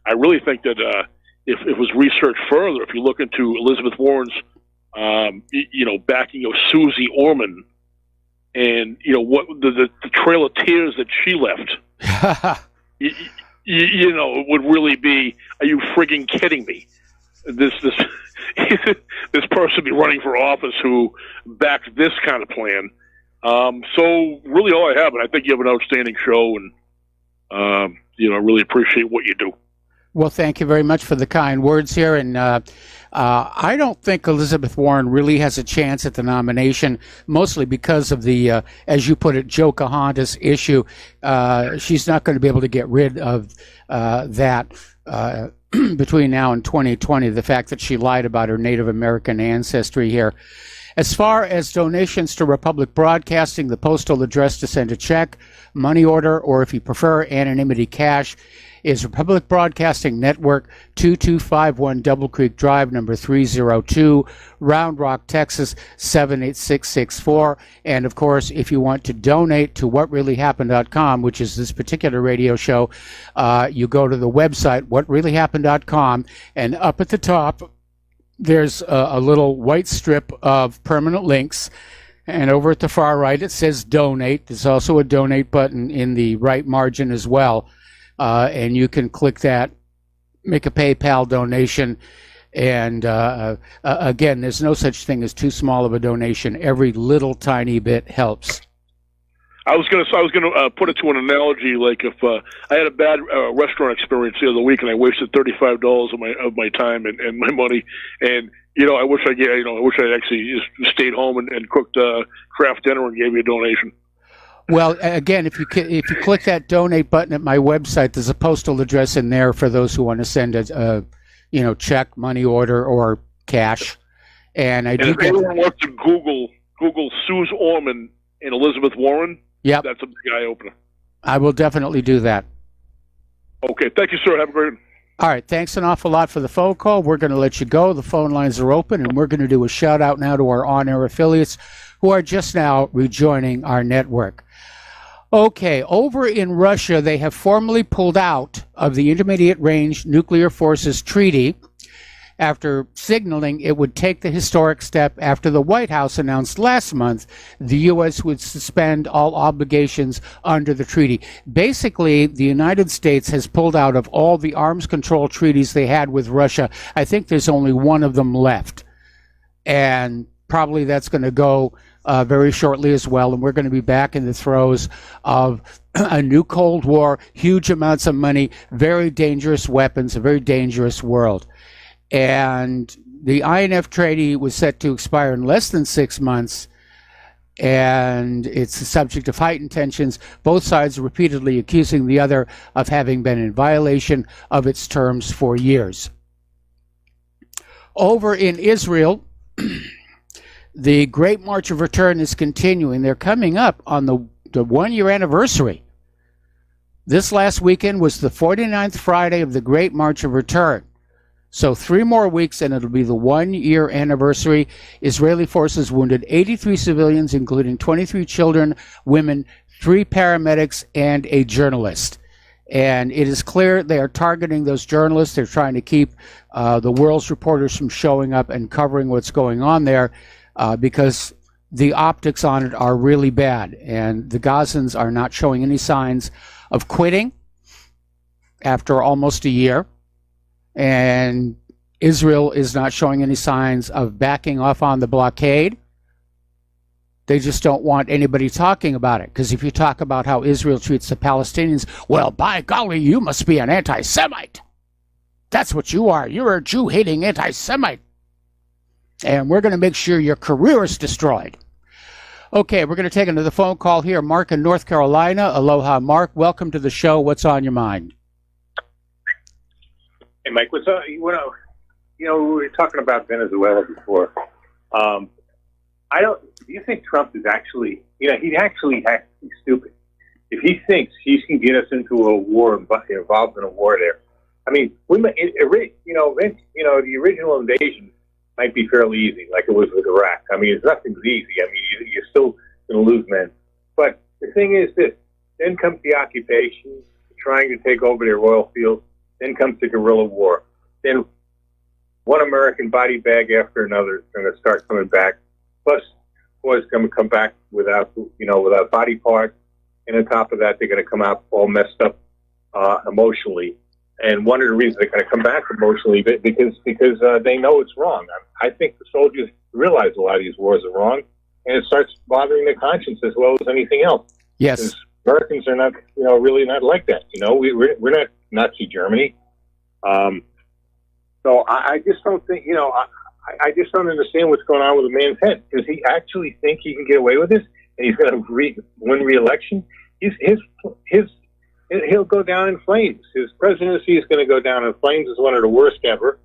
I really think that if it was researched further, if you look into Elizabeth Warren's backing of Susie Orman, and what the trail of tears that she left. It would really be, are you frigging kidding me? This this person be running for office who backs this kind of plan. So really all I have, and I think you have an outstanding show, and I really appreciate what you do. Well, thank you very much for the kind words here. And I don't think Elizabeth Warren really has a chance at the nomination, mostly because of the, as you put it, Pocahontas issue. She's not going to be able to get rid of that between now and 2020, the fact that she lied about her Native American ancestry here. As far as donations to Republic Broadcasting, the postal address to send a check, money order, or if you prefer, anonymity cash, is Republic Broadcasting Network, 2251 Double Creek Drive, number 302, Round Rock, Texas, 78664. And of course, if you want to donate to whatreallyhappened.com, which is this particular radio show, you go to the website, whatreallyhappened.com, and up at the top, there's a little white strip of permanent links. And over at the far right, it says donate. There's also a donate button in the right margin as well. And you can click that, make a PayPal donation. And again, there's no such thing as too small of a donation. Every little tiny bit helps. I was gonna put it to an analogy, like if I had a bad restaurant experience the other week and I wasted $35 of my time and my money, and I wish I'd actually just stayed home and cooked craft dinner and gave you a donation. Well, again, if you click that donate button at my website, there's a postal address in there for those who want to send a check, money order, or cash. And if anyone wants to Google Suze Orman and Elizabeth Warren, yep, that's a big eye opener. I will definitely do that. Okay, thank you, sir. Have a great one. All right, thanks an awful lot for the phone call. We're going to let you go. The phone lines are open, and we're going to do a shout out now to our on-air affiliates who are just now rejoining our network. Okay, over in Russia, they have formally pulled out of the Intermediate Range Nuclear Forces Treaty after signaling it would take the historic step after the White House announced last month the U.S. would suspend all obligations under the treaty. Basically, the United States has pulled out of all the arms control treaties they had with Russia. I think there's only one of them left. And probably that's going to go very shortly as well, and we're going to be back in the throes of a new Cold War, huge amounts of money, very dangerous weapons, a very dangerous world. And the INF treaty was set to expire in less than 6 months, and it's the subject of heightened tensions, both sides repeatedly accusing the other of having been in violation of its terms for years. Over in Israel, the Great March of Return is continuing. They're coming up on the 1-year anniversary. This last weekend was the 49th Friday of the Great March of Return. So 3 more weeks and it'll be the 1-year anniversary. Israeli forces wounded 83 civilians, including 23 children, women, 3 paramedics, and a journalist. And it is clear they are targeting those journalists. They're trying to keep the world's reporters from showing up and covering what's going on there. Because the optics on it are really bad, and the Gazans are not showing any signs of quitting after almost a year, and Israel is not showing any signs of backing off on the blockade. They just don't want anybody talking about it, because if you talk about how Israel treats the Palestinians, well, by golly, you must be an anti-Semite. That's what you are. You're a Jew-hating anti-Semite. And we're going to make sure your career is destroyed. Okay, we're going to take another phone call here. Mark in North Carolina. Aloha, Mark. Welcome to the show. What's on your mind? Hey, Mike. What's up? We were talking about Venezuela before. Do you think Trump is actually, he actually has to be stupid. If he thinks he can get us into a war, involved in a war there, I mean, the original invasion might be fairly easy, like it was with Iraq. I mean, nothing's easy. I mean, you're still going to lose men. But the thing is this, then comes the occupation, trying to take over their oil fields, then comes the guerrilla war. Then one American body bag after another is going to start coming back. Plus, boys going to come back without body parts, and on top of that, they're going to come out all messed up emotionally. And one of the reasons they're going to come back emotionally because they know it's wrong. I think the soldiers realize a lot of these wars are wrong, and it starts bothering their conscience as well as anything else. Yes, because Americans are not, really not like that. We're not Nazi Germany. So I just don't think, I just don't understand what's going on with the man's head. Does he actually think he can get away with this, and he's going to win re-election? He'll go down in flames. His presidency is going to go down in flames as one of the worst ever.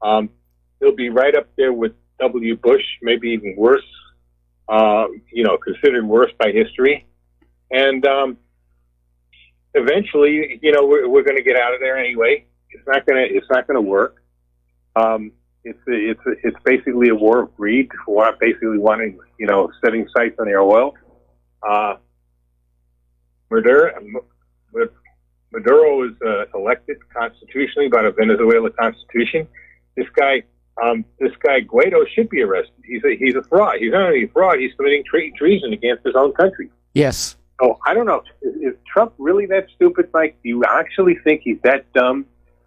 He'll be right up there with W. Bush, maybe even worse, considered worse by history. And eventually, we're going to get out of there anyway. It's not going to work. It's basically a war of greed, basically wanting, setting sights on their oil. Maduro is elected constitutionally by the Venezuela Constitution. This guy Guaido should be arrested. He's a fraud. He's not only a fraud; he's committing treason against his own country. Yes. Oh, I don't know. Is Trump really that stupid, Mike? Do you actually think he's that dumb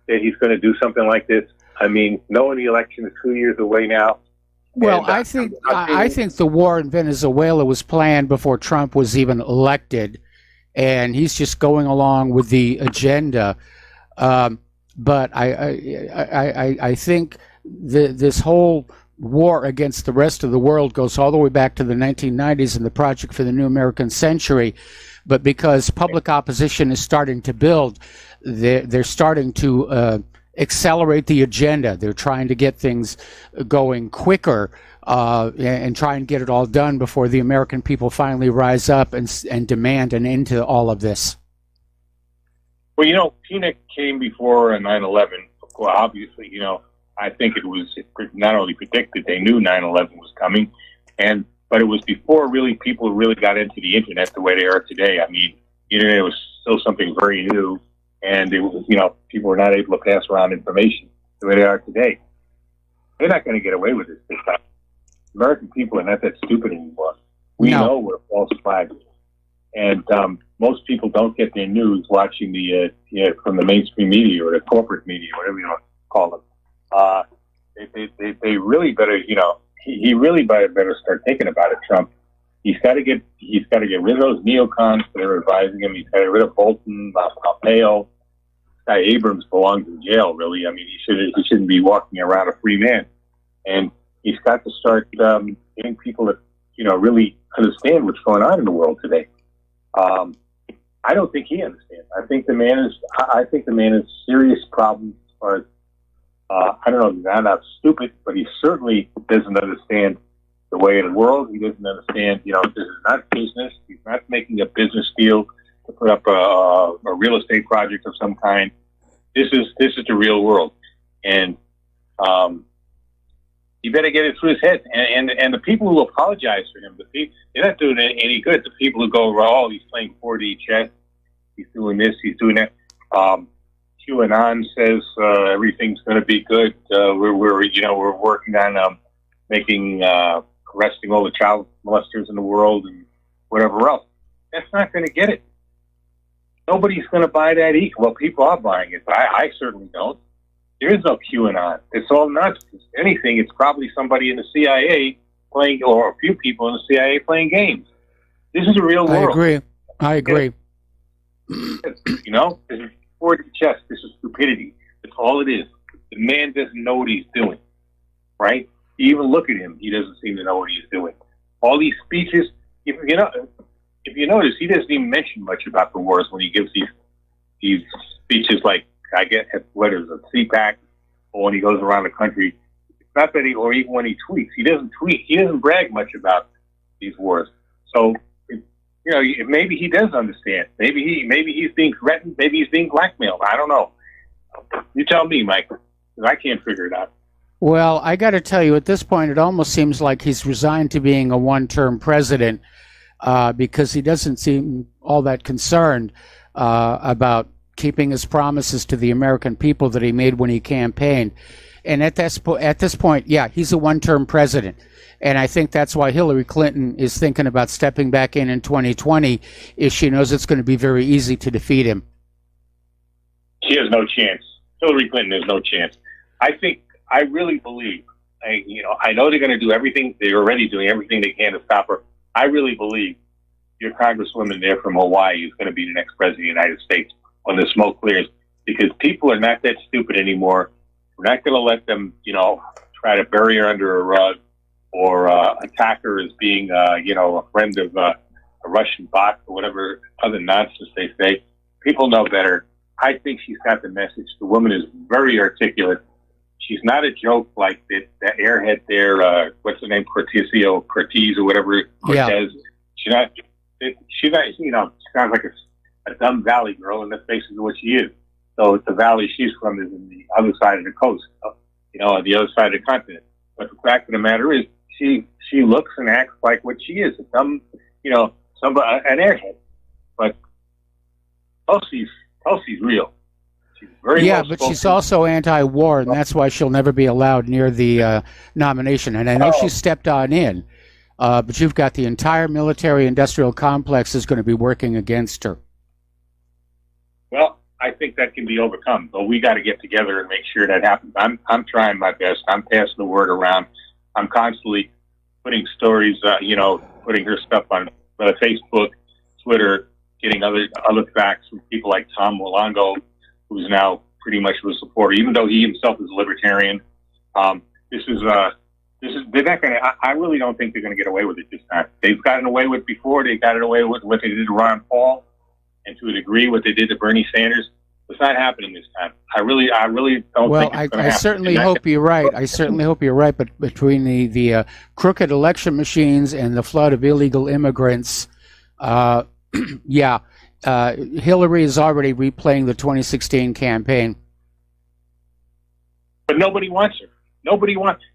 that he's going to do something like this? I mean, knowing the election is 2 years away now. Well, and, I think the war in Venezuela was planned before Trump was even elected, and he's just going along with the agenda. But I think this whole war against the rest of the world goes all the way back to the 1990s and the Project for the New American Century. But because public opposition is starting to build, they're starting to accelerate the agenda. They're trying to get things going quicker and try and get it all done before the American people finally rise up and demand an end to all of this. Well, Tina came before 9/11. Well, obviously, I think it was not only predicted, they knew 9/11 was coming, but it was before people really got into the internet the way they are today. I mean, the internet was still something very new, and it was, people were not able to pass around information the way they are today. They're not going to get away with this time. American people are not that stupid anymore. We know we're false flags, and most people don't get their news watching from the mainstream media or the corporate media, whatever you want to call them. They really better, he really better start thinking about it. Trump, he's got to get rid of those neocons that are advising him. He's got to get rid of Bolton, Pompeo. Guy Abrams belongs in jail. Really, I mean, he shouldn't be walking around a free man. And he's got to start getting people that really understand what's going on in the world today. I don't think he understands. I think the man is serious problems as far as. I don't know, he's not stupid, but he certainly doesn't understand the way of the world. He doesn't understand, this is not business. He's not making a business deal to put up a real estate project of some kind. This is the real world. And you better get it through his head. And the people who apologize for him, they're not doing any good. The people who go, oh, he's playing 4D chess, he's doing this, he's doing that. QAnon says everything's going to be good. We're working on arresting all the child molesters in the world and whatever else. That's not going to get it. Nobody's going to buy that either. Well, people are buying it, but I certainly don't. There is no QAnon. It's all nonsense. If anything, it's probably somebody in the CIA playing, or a few people in the CIA playing games. This is a real world. I agree. This is 4D chess. This is stupidity. That's all it is. The man doesn't know what he's doing, right? You even look at him; he doesn't seem to know what he's doing. All these speeches, if you notice, he doesn't even mention much about the wars when he gives these speeches. Like I get what is a CPAC, or when he goes around the country. It's not that or even when he tweets, he doesn't tweet. He doesn't brag much about these wars. So. Maybe he does understand. Maybe he's being threatened. Maybe he's being blackmailed. I don't know. You tell me, Mike, 'cause I can't figure it out. Well, I got to tell you, at this point, it almost seems like he's resigned to being a one-term president because he doesn't seem all that concerned about keeping his promises to the American people that he made when he campaigned. And at this point, yeah, he's a one-term president. And I think that's why Hillary Clinton is thinking about stepping back in 2020, is she knows it's going to be very easy to defeat him. She has no chance. Hillary Clinton has no chance. I really believe, I know they're going to do everything. They're already doing everything they can to stop her. I really believe your congresswoman there from Hawaii is going to be the next president of the United States when the smoke clears, because people are not that stupid anymore. We're not going to let them, try to bury her under a rug or attack her as being, a friend of a Russian bot or whatever other nonsense they say. People know better. I think she's got the message. The woman is very articulate. She's not a joke like the airhead there. What's her name? Cortez or whatever. Cortez. Yeah. She's not. She sounds like a dumb valley girl, and that's basically what she is. So the valley she's from is in the other side of the coast, on the other side of the continent. But the fact of the matter is, she looks and acts like what she is, a dumb, an airhead. But Tulsi's real. She's very well but spoken. she's also anti-war, and that's why she'll never be allowed near the nomination. And I know she stepped on in, but you've got the entire military-industrial complex is going to be working against her. Well, I think that can be overcome, but we got to get together and make sure that happens. I'm trying my best. I'm passing the word around. I'm constantly putting stories, putting her stuff on Facebook, Twitter, getting other facts from people like Tom Walongo, who's now pretty much a supporter, even though he himself is a libertarian. They're not going to. I really don't think they're going to get away with it this time. They've gotten away with it before. They got away with what they did to Ron Paul, and to a degree, what they did to Bernie Sanders. It's not happening this time. I really don't think it's going to happen. I certainly hope you're right. I certainly hope you're right. But between the crooked election machines and the flood of illegal immigrants, Hillary is already replaying the 2016 campaign. But nobody wants her.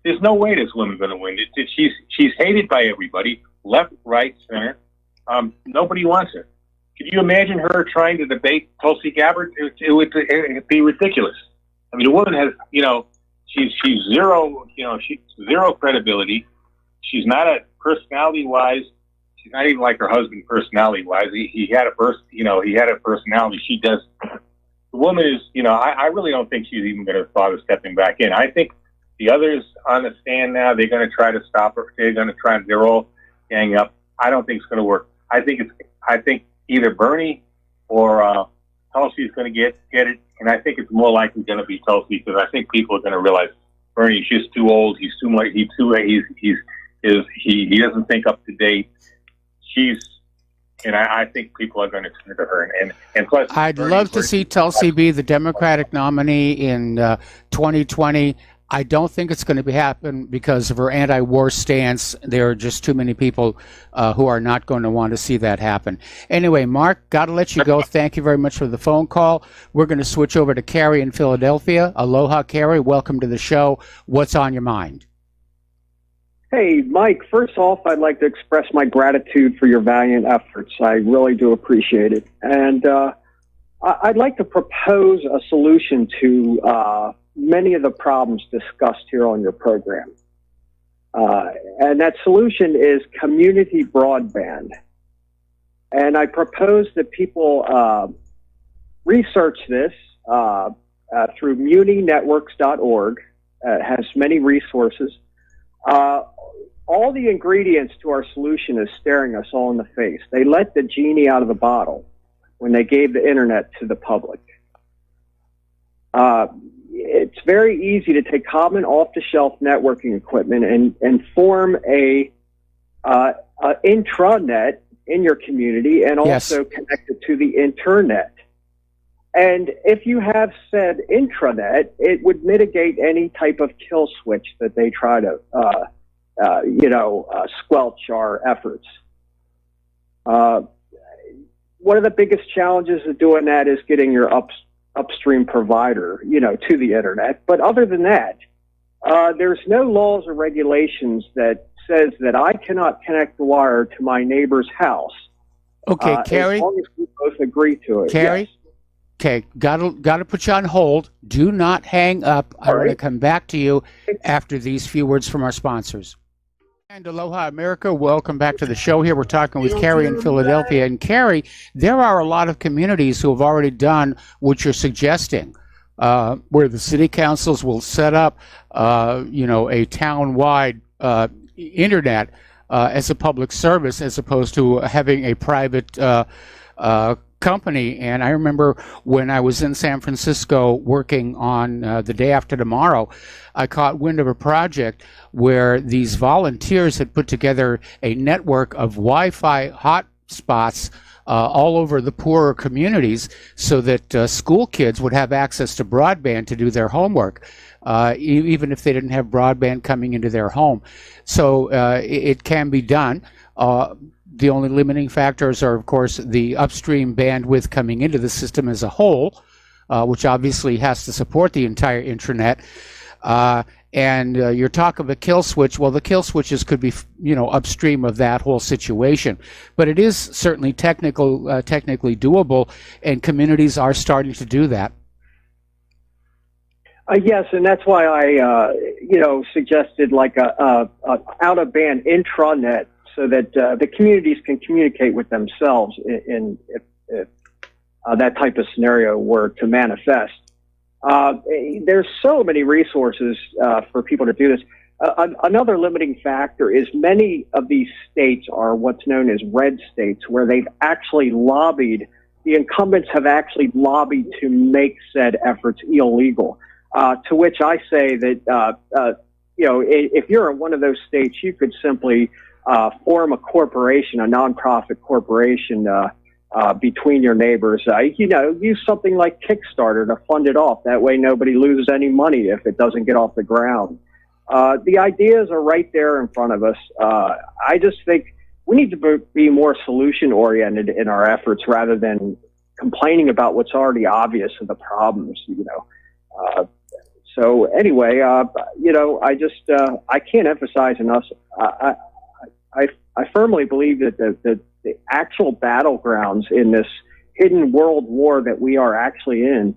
There's no way this woman's going to win. She's hated by everybody, left, right, center. Nobody wants her. Could you imagine her trying to debate Tulsi Gabbard? It would be ridiculous. I mean, the woman has, she's zero, she's zero credibility. She's not a personality-wise. She's not even like her husband personality-wise. He had a personality. She does. The woman is, I really don't think she's even going to bother stepping back in. I think the others on the stand now, they're going to try to stop her. They're all gang up. I don't think it's going to work. I think either Bernie or Tulsi is going to get it, and I think it's more likely going to be Tulsi, because I think people are going to realize Bernie's just too old. He's too much. He doesn't think up to date. I think people are going to turn to her. And plus, I'd love to see Tulsi be the Democratic nominee in 2020. I don't think it's going to happen because of her anti-war stance. There are just too many people who are not going to want to see that happen. Anyway, Mark, got to let you go. Thank you very much for the phone call. We're going to switch over to Carrie in Philadelphia. Aloha, Carrie. Welcome to the show. What's on your mind? Hey, Mike, first off, I'd like to express my gratitude for your valiant efforts. I really do appreciate it. And I'd like to propose a solution to many of the problems discussed here on your program. And that solution is community broadband. And I propose that people research this through muninetworks.org. It has many resources. All the ingredients to our solution is staring us all in the face. They let the genie out of the bottle when they gave the internet to the public. It's very easy to take common off-the-shelf networking equipment and form a intranet in your community and also connect it to the internet. And if you have said intranet, it would mitigate any type of kill switch that they try to, squelch our efforts. One of the biggest challenges of doing that is getting your upstream provider, to the internet. But other than that, there's no laws or regulations that says that I cannot connect the wire to my neighbor's house. Okay, Carrie. As long as we both agree to it. Carrie? Yes. Okay, gotta put you on hold. Do not hang up. I want to come back to you after these few words from our sponsors. And aloha, America. Welcome back to the show here. We're talking with Carrie in Philadelphia. And Carrie, there are a lot of communities who have already done what you're suggesting, where the city councils will set up, a town-wide internet as a public service as opposed to having a private company. And I remember when I was in San Francisco working on The Day After Tomorrow, I caught wind of a project where these volunteers had put together a network of Wi-Fi hotspots all over the poorer communities so that school kids would have access to broadband to do their homework, even if they didn't have broadband coming into their home. So it can be done. The only limiting factors are, of course, the upstream bandwidth coming into the system as a whole, which obviously has to support the entire intranet. And your talk of a kill switch, well, the kill switches could be, upstream of that whole situation. But it is certainly technically doable, and communities are starting to do that. Yes, and that's why I, suggested like a out-of-band intranet, so that the communities can communicate with themselves if that type of scenario were to manifest. There's so many resources for people to do this. Another limiting factor is many of these states are what's known as red states, where they've actually lobbied, the incumbents have actually lobbied to make said efforts illegal. To which I say that, if you're in one of those states, you could simply form a corporation, a nonprofit corporation, between your neighbors. Use something like Kickstarter to fund it off. That way nobody loses any money if it doesn't get off the ground. The ideas are right there in front of us. I just think we need to be more solution-oriented in our efforts rather than complaining about what's already obvious of the problems, So anyway, I can't emphasize enough. I firmly believe that the actual battlegrounds in this hidden world war that we are actually in,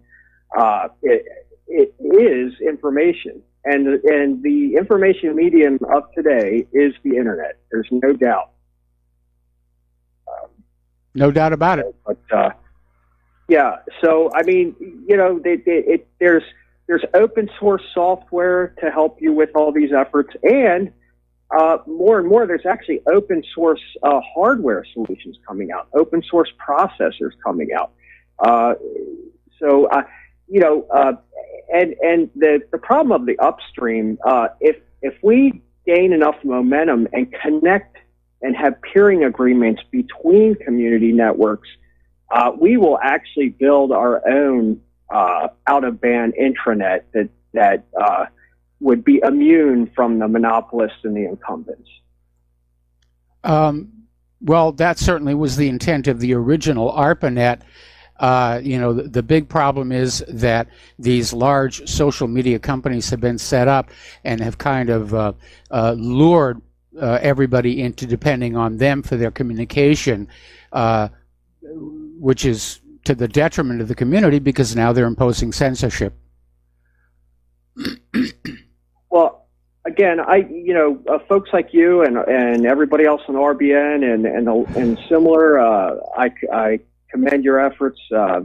it is information, and the information medium of today is the internet. There's no doubt. No doubt about it. But yeah, so I mean, there's open source software to help you with all these efforts, and more and more, there's actually open source hardware solutions coming out, open source processors coming out. And the problem of the upstream, if we gain enough momentum and connect and have peering agreements between community networks, we will actually build our own out-of-band intranet that would be immune from the monopolists and the incumbents. Well, that certainly was the intent of the original ARPANET. The big problem is that these large social media companies have been set up and have kind of lured everybody into depending on them for their communication, which is to the detriment of the community because now they're imposing censorship. Well, again, folks like you and everybody else on RBN and similar, I commend your efforts.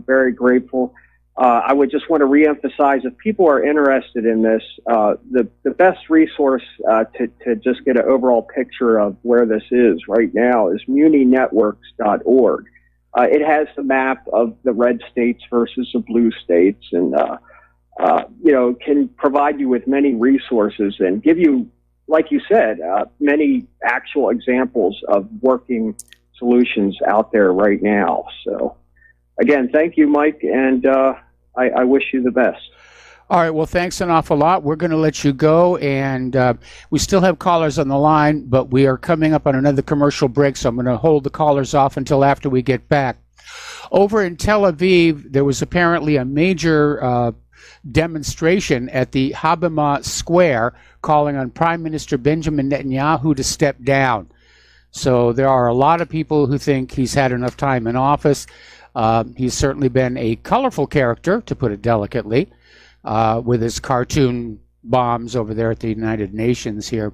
Very grateful. I would just want to reemphasize, if people are interested in this, the best resource to just get an overall picture of where this is right now is muninetworks.org. It has the map of the red states versus the blue states, and can provide you with many resources and give you, like you said, many actual examples of working solutions out there right now. So, again, thank you, Mike, and I wish you the best. All right, well, thanks an awful lot. We're going to let you go, and we still have callers on the line, but we are coming up on another commercial break, so I'm going to hold the callers off until after we get back. Over in Tel Aviv, there was apparently a major demonstration at the Habima Square calling on Prime Minister Benjamin Netanyahu to step down. So there are a lot of people who think he's had enough time in office. He's certainly been a colorful character, to put it delicately, with his cartoon bombs over there at the United Nations here.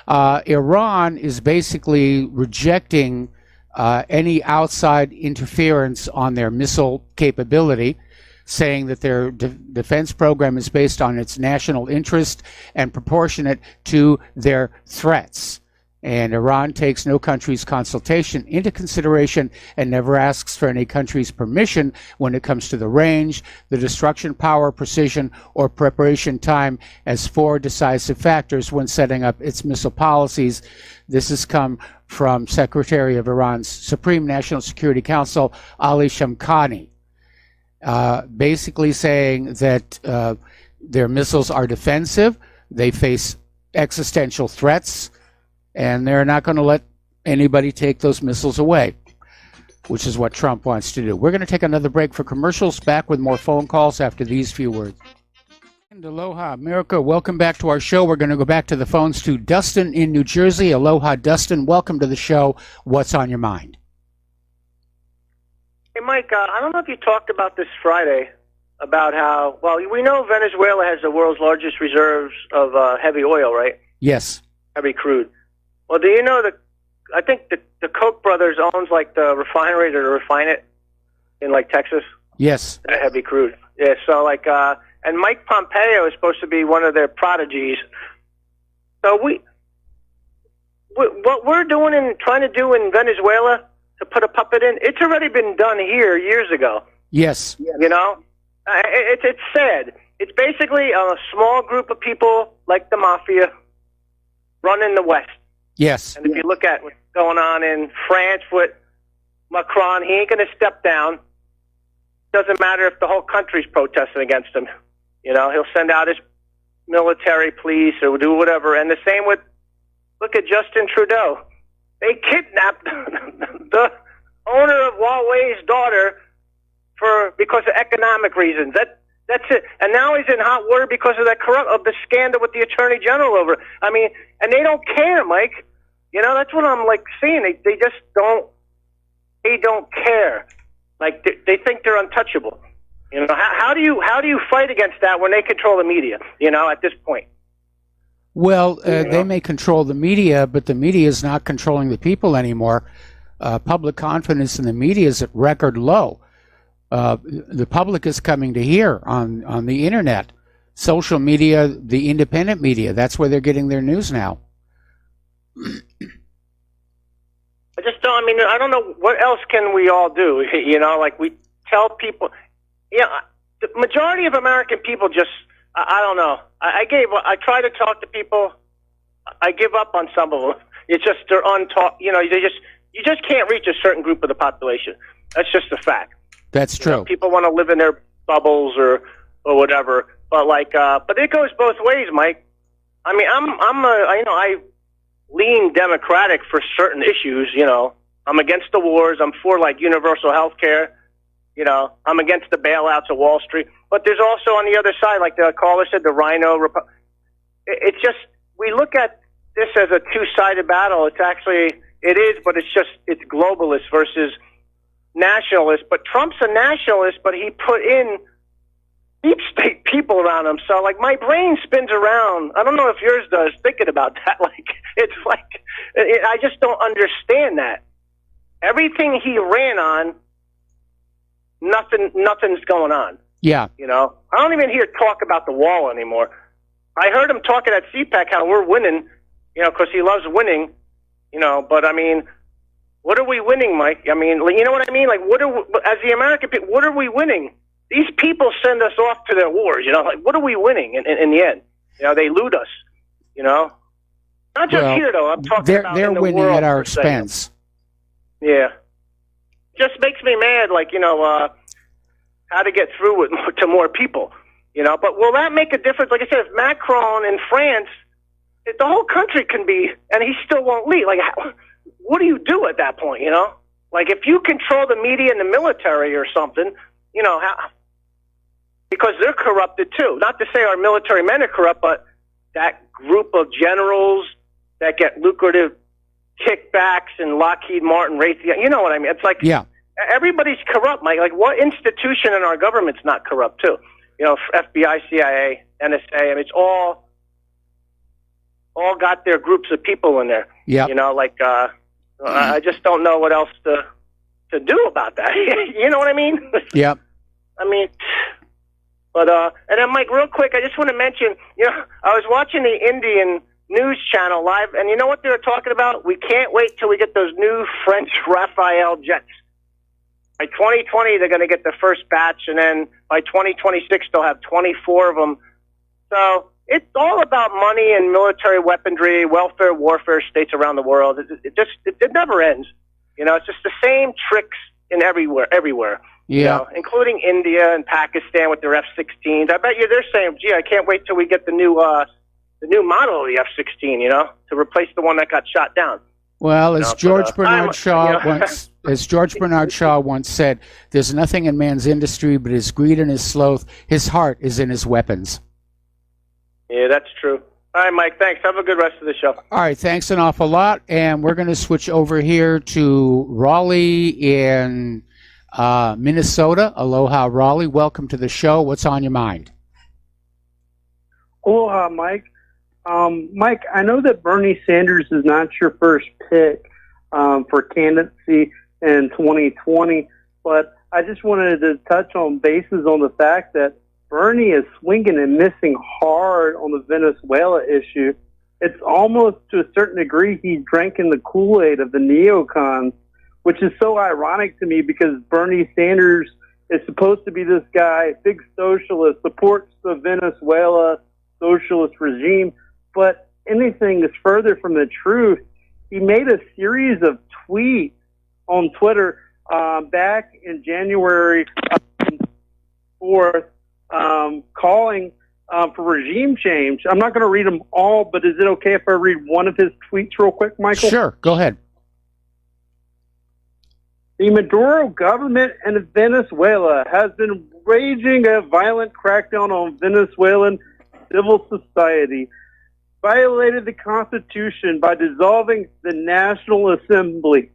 Iran is basically rejecting any outside interference on their missile capability, saying that their defense program is based on its national interest and proportionate to their threats. And Iran takes no country's consultation into consideration and never asks for any country's permission when it comes to the range, the destruction power, precision, or preparation time as four decisive factors when setting up its missile policies. This has come from Secretary of Iran's Supreme National Security Council, Ali Shamkhani, basically saying that their missiles are defensive, they face existential threats, and they're not going to let anybody take those missiles away, which is what Trump wants to do. We're going to take another break for commercials, back with more phone calls after these few words. And aloha, America. Welcome back to our show. We're going to go back to the phones to Dustin in New Jersey. Aloha, Dustin. Welcome to the show. What's on your mind? Hey, Mike, I don't know if you talked about this Friday, about how, well, we know Venezuela has the world's largest reserves of heavy oil, right? Yes. Heavy crude. Well, do you know that I think the Koch brothers owns like the refinery to refine it in like Texas? Yes. That heavy crude. Yeah, so like, and Mike Pompeo is supposed to be one of their prodigies. So what we're doing and trying to do in Venezuela to put a puppet in, it's already been done here years ago. Yes. You know, it's sad. It's basically a small group of people like the mafia running the West. Yes. And if you look at what's going on in France with Macron, he ain't going to step down. Doesn't matter if the whole country's protesting against him. You know, he'll send out his military police or do whatever. And the same with, look at Justin Trudeau. They kidnapped the owner of Huawei's daughter because of economic reasons. That's it. And now he's in hot water because of the scandal with the attorney general over. I mean, and they don't care, Mike. You know, that's what I'm like seeing. They just don't. They don't care. Like they think they're untouchable. You know, how do you fight against that when they control the media? You know, at this point. Well, they may control the media, but the media is not controlling the people anymore. Public confidence in the media is at record low. The public is coming to hear on the internet, social media, the independent media. That's where they're getting their news now. I just don't. I mean, I don't know what else can we all do. You know, like we tell people. Yeah, the majority of American people just. I don't know. I try to talk to people. I give up on some of them. It's just they're untaught. You know, you just can't reach a certain group of the population. That's just a fact. That's true. You know, people want to live in their bubbles or whatever. But but it goes both ways, Mike. I mean, I lean Democratic for certain issues. You know, I'm against the wars. I'm for like universal health care. You know, I'm against the bailouts of Wall Street. But there's also on the other side, like the caller said, the Rhino. It's just, we look at this as a two-sided battle. It is, but it's globalist versus nationalist. But Trump's a nationalist, but he put in deep state people around him. So, like, my brain spins around. I don't know if yours does, thinking about that. I just don't understand that. Everything he ran on, nothing's going on. Yeah. You know, I don't even hear talk about the wall anymore. I heard him talking at CPAC how we're winning, you know, because he loves winning, you know, but I mean, what are we winning, Mike? I mean, you know what I mean? Like, as the American people, what are we winning? These people send us off to their wars, you know, like, what are we winning in the end? You know, they loot us, you know? Not just here, though. I'm talking about they're in the winning world, at our expense. Yeah. Just makes me mad, like, you know, how to get through to more people, you know. But will that make a difference? Like I said, if Macron in France, if the whole country can be, and he still won't leave, like, what do you do at that point, you know? Like, if you control the media and the military or something, you know, because they're corrupted too. Not to say our military men are corrupt, but that group of generals that get lucrative kickbacks and Lockheed Martin, Raytheon, you know what I mean? It's like, yeah. everybody's corrupt, Mike. Like, what institution in our government's not corrupt too? You know, FBI, CIA, NSA. I mean, it's all got their groups of people in there. Yeah. You know, like I just don't know what else to do about that. You know what I mean? Yep. I mean, but and then Mike, real quick, I just want to mention, you know, I was watching the Indian news channel live, and you know what they were talking about? We can't wait till we get those new French Rafale jets. By 2020, they're going to get the first batch, and then by 2026, they'll have 24 of them. So it's all about money and military weaponry, welfare, warfare states around the world. It never ends. You know, it's just the same tricks in everywhere. Yeah. You know, including India and Pakistan with their F-16s. I bet you they're saying, "Gee, I can't wait till we get the new model of the F-16." You know, to replace the one that got shot down. Well, as George Bernard Shaw once said, "There's nothing in man's industry but his greed and his sloth. His heart is in his weapons." Yeah, that's true. All right, Mike, thanks. Have a good rest of the show. All right, thanks an awful lot. And we're going to switch over here to Raleigh in Minnesota. Aloha, Raleigh. Welcome to the show. What's on your mind? Aloha, Mike. Mike, I know that Bernie Sanders is not your first pick for candidacy in 2020, but I just wanted to touch on bases on the fact that Bernie is swinging and missing hard on the Venezuela issue. It's almost to a certain degree he's drinking the Kool-Aid of the neocons, which is so ironic to me because Bernie Sanders is supposed to be this guy, big socialist, supports the Venezuela socialist regime, but anything is further from the truth. He made a series of tweets on Twitter back in January 4th calling for regime change. I'm not going to read them all, but is it okay if I read one of his tweets real quick, Michael? Sure, go ahead. The Maduro government in Venezuela has been waging a violent crackdown on Venezuelan civil society, violated the Constitution by dissolving the National Assembly,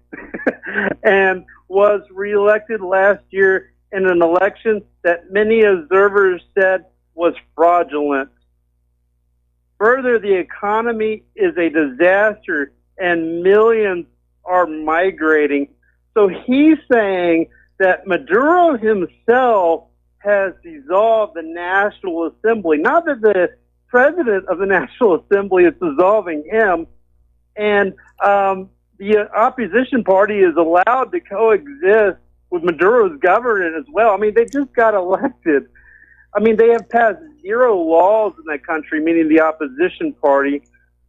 and was reelected last year in an election that many observers said was fraudulent. Further, the economy is a disaster and millions are migrating. So he's saying that Maduro himself has dissolved the National Assembly, not that the president of the National Assembly is dissolving him, and the opposition party is allowed to coexist with Maduro's government as well. I mean, they just got elected. I mean, they have passed 0 laws in that country, meaning the opposition party,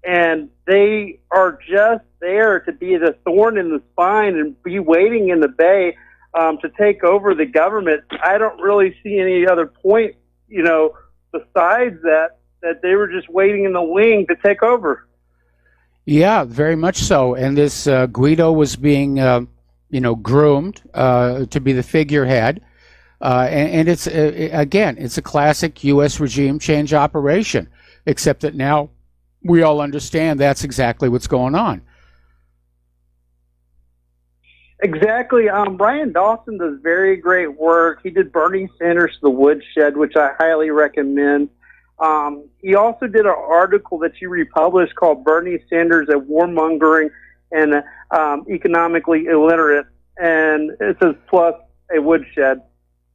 and they are just there to be the thorn in the spine and be waiting in the bay to take over the government. I don't really see any other point, you know, besides that they were just waiting in the wing to take over. Yeah, very much so. And this Guido was being, groomed to be the figurehead. And it's, again, it's a classic U.S. regime change operation, except that now we all understand that's exactly what's going on. Exactly. Brian Dawson does very great work. He did Bernie Sanders' The Woodshed, which I highly recommend. He also did an article that you republished called Bernie Sanders a Warmongering and Economically Illiterate, and it says plus a woodshed.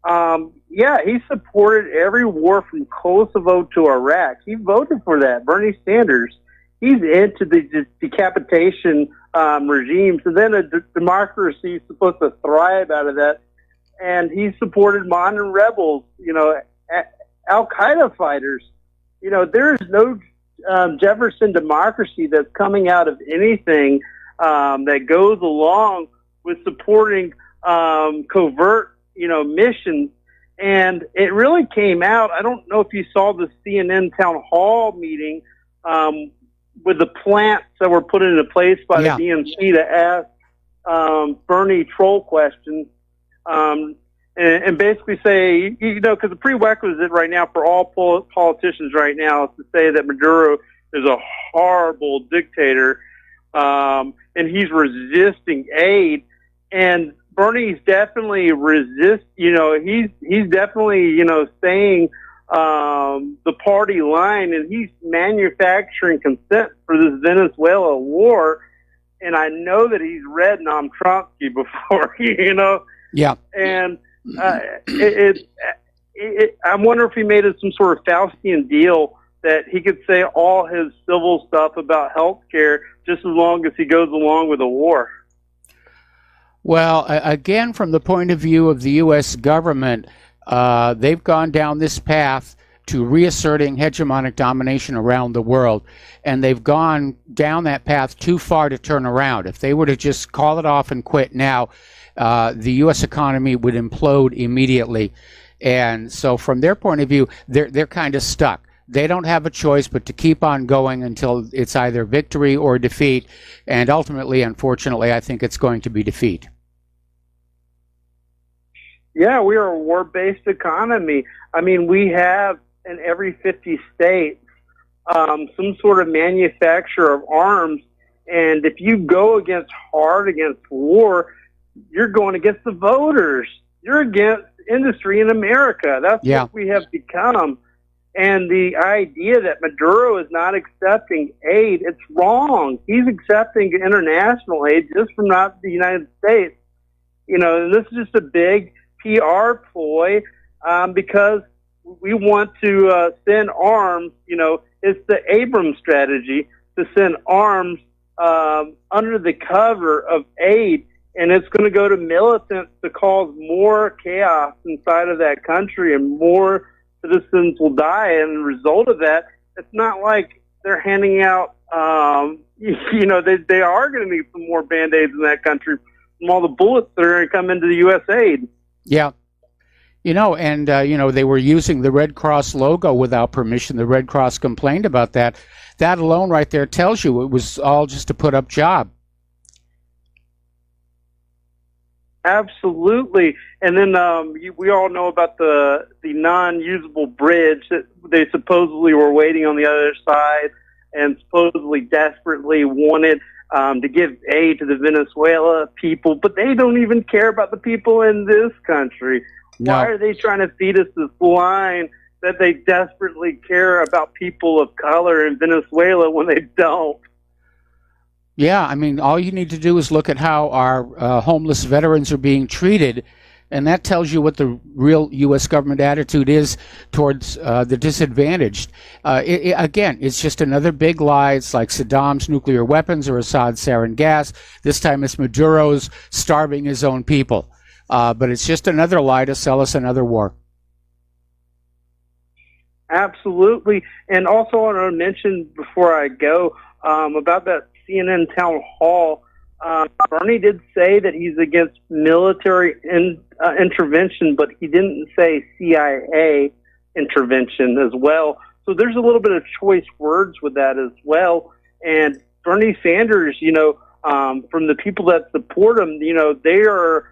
He supported every war from Kosovo to Iraq. He voted for that, Bernie Sanders. He's into the decapitation regimes, and then a democracy is supposed to thrive out of that. And he supported modern rebels, Al-Qaeda fighters. There is no Jefferson democracy that's coming out of anything that goes along with supporting covert, missions. And it really came out. I don't know if you saw the CNN town hall meeting with the plants that were put into place by the DNC to ask Bernie troll questions. And basically say, because the prerequisite right now for all politicians right now is to say that Maduro is a horrible dictator, and he's resisting aid. And Bernie's definitely he's definitely, saying the party line, and he's manufacturing consent for this Venezuela war. And I know that he's read Noam Chomsky before, Yeah. And I wonder if he made it some sort of Faustian deal that he could say all his civil stuff about health care just as long as he goes along with the war. Well, again, from the point of view of the U.S. government, they've gone down this path to reasserting hegemonic domination around the world, and they've gone down that path too far to turn around. If they were to just call it off and quit now, the U.S. economy would implode immediately. And so from their point of view, they're kind of stuck. They don't have a choice but to keep on going until it's either victory or defeat. And ultimately, unfortunately, I think it's going to be defeat. Yeah, we are a war-based economy. I mean, we have in every 50 states some sort of manufacturer of arms. And if you go hard against war, you're going against the voters. You're against industry in America. That's what we have become. And the idea that Maduro is not accepting aid, it's wrong. He's accepting international aid just from not the United States. And this is just a big PR ploy because we want to send arms. It's the Abrams strategy to send arms under the cover of aid, and it's going to go to militants to cause more chaos inside of that country, and more citizens will die. And the result of that, it's not like they're handing out, they are going to need some more Band-Aids in that country from all the bullets that are going to come into the U.S. aid. Yeah. They were using the Red Cross logo without permission. The Red Cross complained about that. That alone right there tells you it was all just a put-up job. Absolutely. And then we all know about the non-usable bridge that they supposedly were waiting on the other side and supposedly desperately wanted to give aid to the Venezuela people, but they don't even care about the people in this country. No. Why are they trying to feed us this line that they desperately care about people of color in Venezuela when they don't? Yeah, I mean, all you need to do is look at how our homeless veterans are being treated, and that tells you what the real U.S. government attitude is towards the disadvantaged. Again, it's just another big lie. It's like Saddam's nuclear weapons or Assad's sarin gas. This time it's Maduro's starving his own people. But it's just another lie to sell us another war. Absolutely. And also I want to mention before I go about that CNN town hall. Bernie did say that he's against military intervention, but he didn't say CIA intervention as well. So there's a little bit of choice words with that as well. And Bernie Sanders, from the people that support him, they are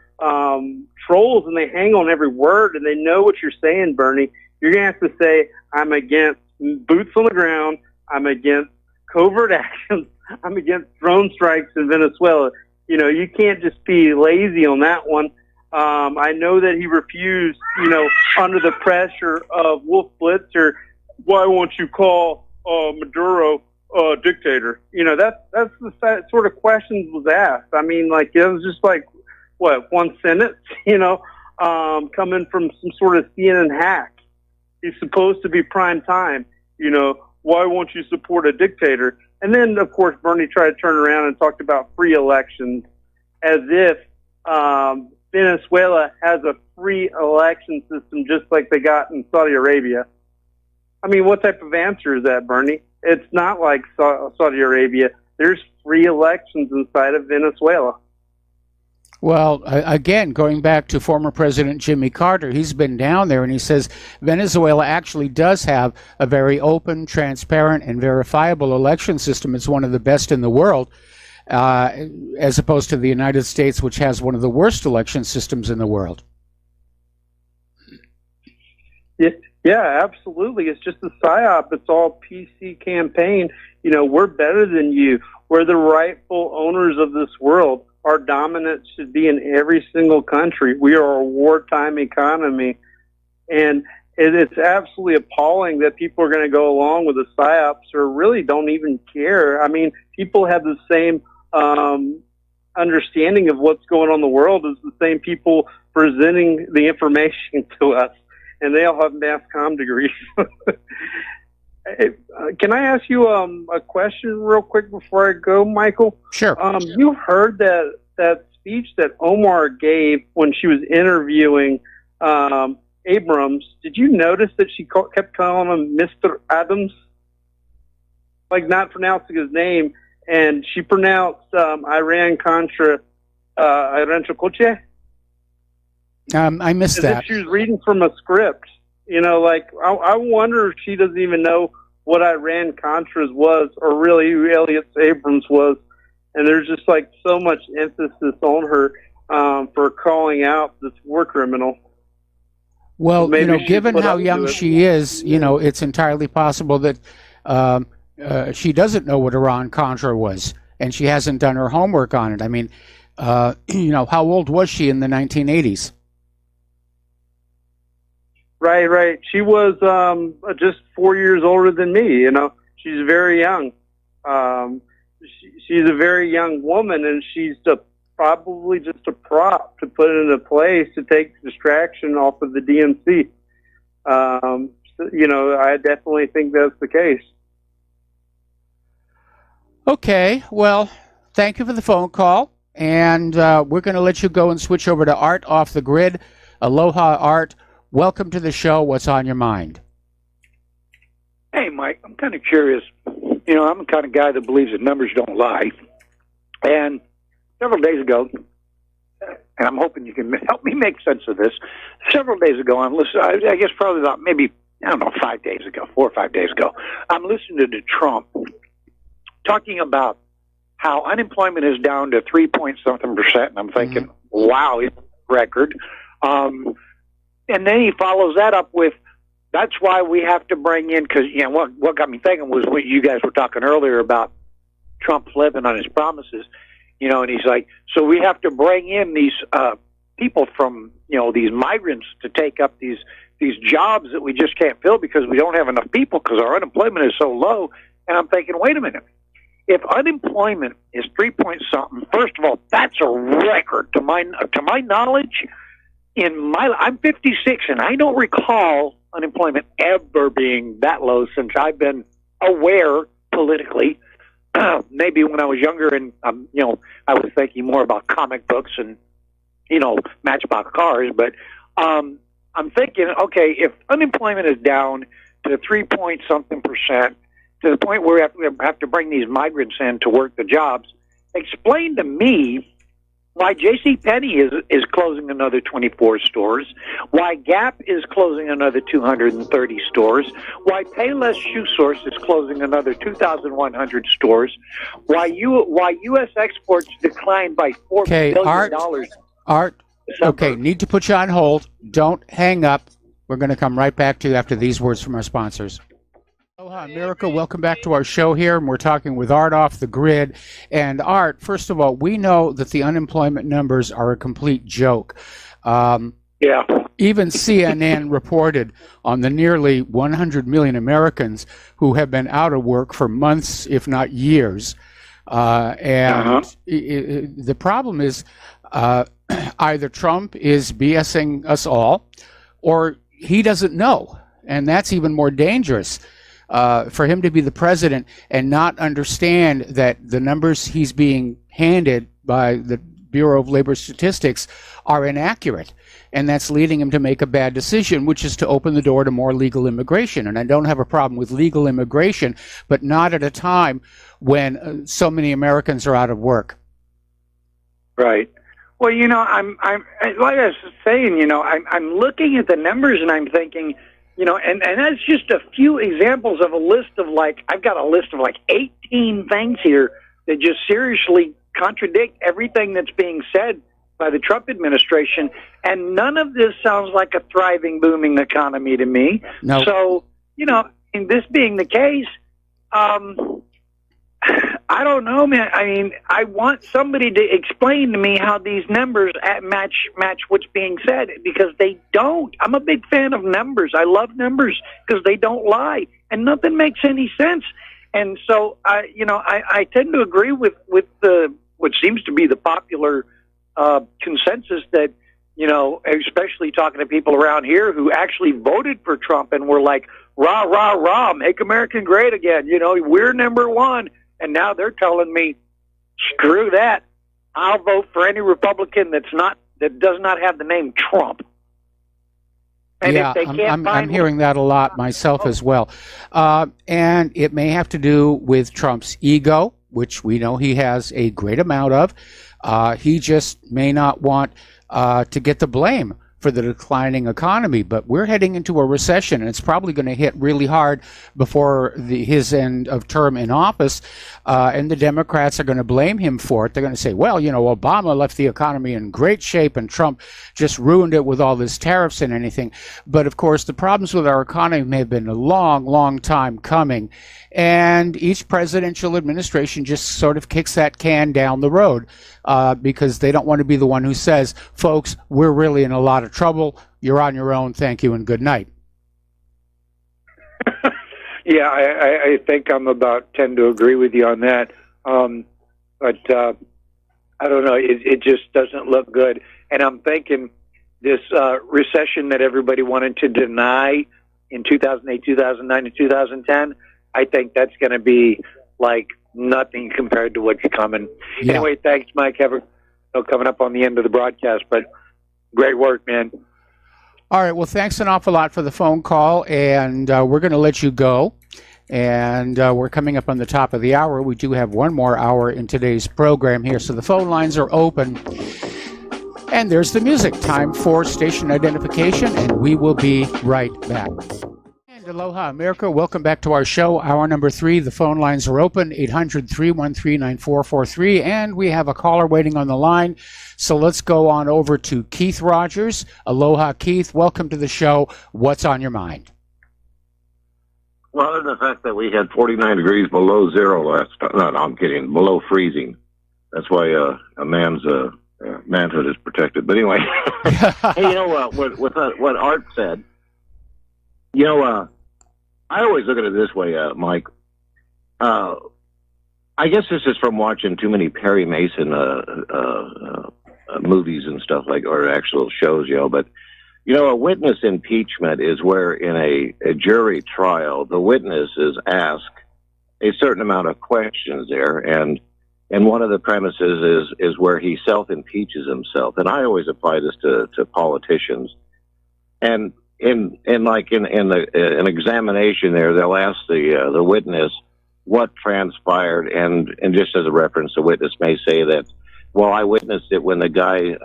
trolls, and they hang on every word, and they know what you're saying, Bernie. You're going to have to say, I'm against boots on the ground, I'm against covert actions, I'm against drone strikes in Venezuela. You can't just be lazy on that one. I know that he refused, under the pressure of Wolf Blitzer, why won't you call Maduro a dictator? That's the sort of questions was asked. I mean, it was just one sentence, coming from some sort of CNN hack. He's supposed to be prime time. Why won't you support a dictator? And then, of course, Bernie tried to turn around and talked about free elections as if Venezuela has a free election system just like they got in Saudi Arabia. I mean, what type of answer is that, Bernie? It's not like Saudi Arabia. There's free elections inside of Venezuela. Well, again, going back to former President Jimmy Carter, he's been down there, and he says Venezuela actually does have a very open, transparent, and verifiable election system. It's one of the best in the world, as opposed to the United States, which has one of the worst election systems in the world. Yeah, absolutely. It's just a psyop. It's all PC campaign. We're better than you. We're the rightful owners of this world. our dominance should be in every single country. We are a wartime economy, and it's absolutely appalling that people are going to go along with the psyops or really don't even care. I mean, people have the same understanding of what's going on in the world as the same people presenting the information to us, and they all have mass comm degrees. Can I ask you a question real quick before I go, Michael? Sure. You heard that speech that Omar gave when she was interviewing Abrams. Did you notice that she kept calling him Mr. Adams? Like not pronouncing his name, and she pronounced Iran-Contra Iran-Chokoche? I missed As that. if she was reading from a script. You know, like, I wonder if she doesn't even know what Iran-Contras was or really who Elliot Abrams was. And there's just, like, so much emphasis on her for calling out this war criminal. Well, Maybe you know, she given put how up to young it. she is, you know, it's entirely possible that she doesn't know what Iran-Contra was, and she hasn't done her homework on it. I mean, you know, how old was she in the 1980s? Right. She was just 4 years older than me. You know, she's very young. She's a very young woman, and she's probably just a prop to put into place to take distraction off of the DNC. You know, I definitely think that's the case. Okay, well, thank you for the phone call, and we're going to let you go and switch over to Art off the grid. Aloha, Art. Welcome to the show. What's on your mind? Hey, Mike, I'm kind of curious. You know, I'm the kind of guy that believes that numbers don't lie. And several days ago, and I'm hoping you can help me make sense of this. Several days ago, I'm listening, I guess probably about maybe, I don't know, 5 days ago, 4 or 5 days ago, I'm listening to Trump talking about how unemployment is down to 3-point-something%. And I'm thinking, wow, it's a record. And then he follows that up with, that's why we have to bring in, because, you know, what got me thinking was what you guys were talking earlier about Trump living on his promises, you know, and he's like, so we have to bring in these people from, you know, these migrants to take up these jobs that we just can't fill because we don't have enough people because our unemployment is so low. And I'm thinking, wait a minute. If unemployment is 3-point-something, first of all, that's a record to my knowledge. I'm 56, and I don't recall unemployment ever being that low since I've been aware politically. Maybe when I was younger, and you know, I was thinking more about comic books and, you know, Matchbox cars. But I'm thinking, okay, if unemployment is down to 3-point-something%, to the point where we have to bring these migrants in to work the jobs, explain to me why JCPenney is closing another 24 stores, why Gap is closing another 230 stores, why Payless Shoe Source is closing another 2,100 stores, why U.S. exports declined by $4 billion. Art, okay, need to put you on hold. Don't hang up. We're going to come right back to you after these words from our sponsors. Aloha, America. Welcome back to our show here, and we're talking with Art off the grid. And Art, first of all, we know that the unemployment numbers are a complete joke. Yeah. Even CNN reported on the nearly 100 million Americans who have been out of work for months, if not years. The problem is either Trump is BSing us all, or he doesn't know, and that's even more dangerous. For him to be the president and not understand that the numbers he's being handed by the Bureau of Labor Statistics are inaccurate. And that's leading him to make a bad decision, which is to open the door to more legal immigration. And I don't have a problem with legal immigration, but not at a time when so many Americans are out of work. Right. Well, you know, I'm like I was saying, you know, I'm looking at the numbers and I'm thinking, you know, and that's just a few examples of a list of I've got a list of 18 things here that just seriously contradict everything that's being said by the Trump administration. And none of this sounds like a thriving, booming economy to me. No. So, you know, in this being the case, I don't know, man. I mean, I want somebody to explain to me how these numbers match what's being said, because they don't. I'm a big fan of numbers. I love numbers because they don't lie, and nothing makes any sense. And so, I tend to agree with the what seems to be the popular consensus that, especially talking to people around here who actually voted for Trump and were like, rah, rah, rah, make America great again. We're number one. And now they're telling me, screw that. I'll vote for any Republican that does not have the name Trump. And yeah, if they can't I'm hearing that a lot myself as well. And it may have to do with Trump's ego, which we know he has a great amount of. He just may not want to get the blame for the declining economy, but we're heading into a recession, and it's probably going to hit really hard before his end of term in office, and the Democrats are going to blame him for it. They're going to say, well, Obama left the economy in great shape, and Trump just ruined it with all his tariffs and anything. But, of course, the problems with our economy have been a long, long time coming, and each presidential administration just sort of kicks that can down the road because they don't want to be the one who says, folks, we're really in a lot of trouble. You're on your own. Thank you and good night. Yeah, I think I'm tend to agree with you on that. But I don't know. It just doesn't look good. And I'm thinking this recession that everybody wanted to deny in 2008, 2009, and 2010, I think that's going to be like nothing compared to what's coming. Yeah. Anyway, thanks, Mike. Coming up on the end of the broadcast, but great work, man. All right. Well, thanks an awful lot for the phone call, and we're going to let you go. And we're coming up on the top of the hour. We do have one more hour in today's program here, so the phone lines are open. And there's the music. Time for station identification, and we will be right back. And aloha, America. Welcome back to our show. Hour number 3. The phone lines are open, 800-313-9443. And we have a caller waiting on the line. So let's go on over to Keith Rogers. Aloha, Keith. Welcome to the show. What's on your mind? Well, other than the fact that we had 49 degrees below zero last time. No, I'm kidding. Below freezing. That's why a man's manhood is protected. But anyway, hey, what Art said, I always look at it this way, Mike. I guess this is from watching too many Perry Mason movies and stuff or actual shows, but a witness impeachment is where in a jury trial, the witness is asked a certain amount of questions there, and one of the premises is where he self-impeaches himself. And I always apply this to politicians. And in an examination there, they'll ask the witness what transpired, and just as a reference, the witness may say that, well, I witnessed it when the guy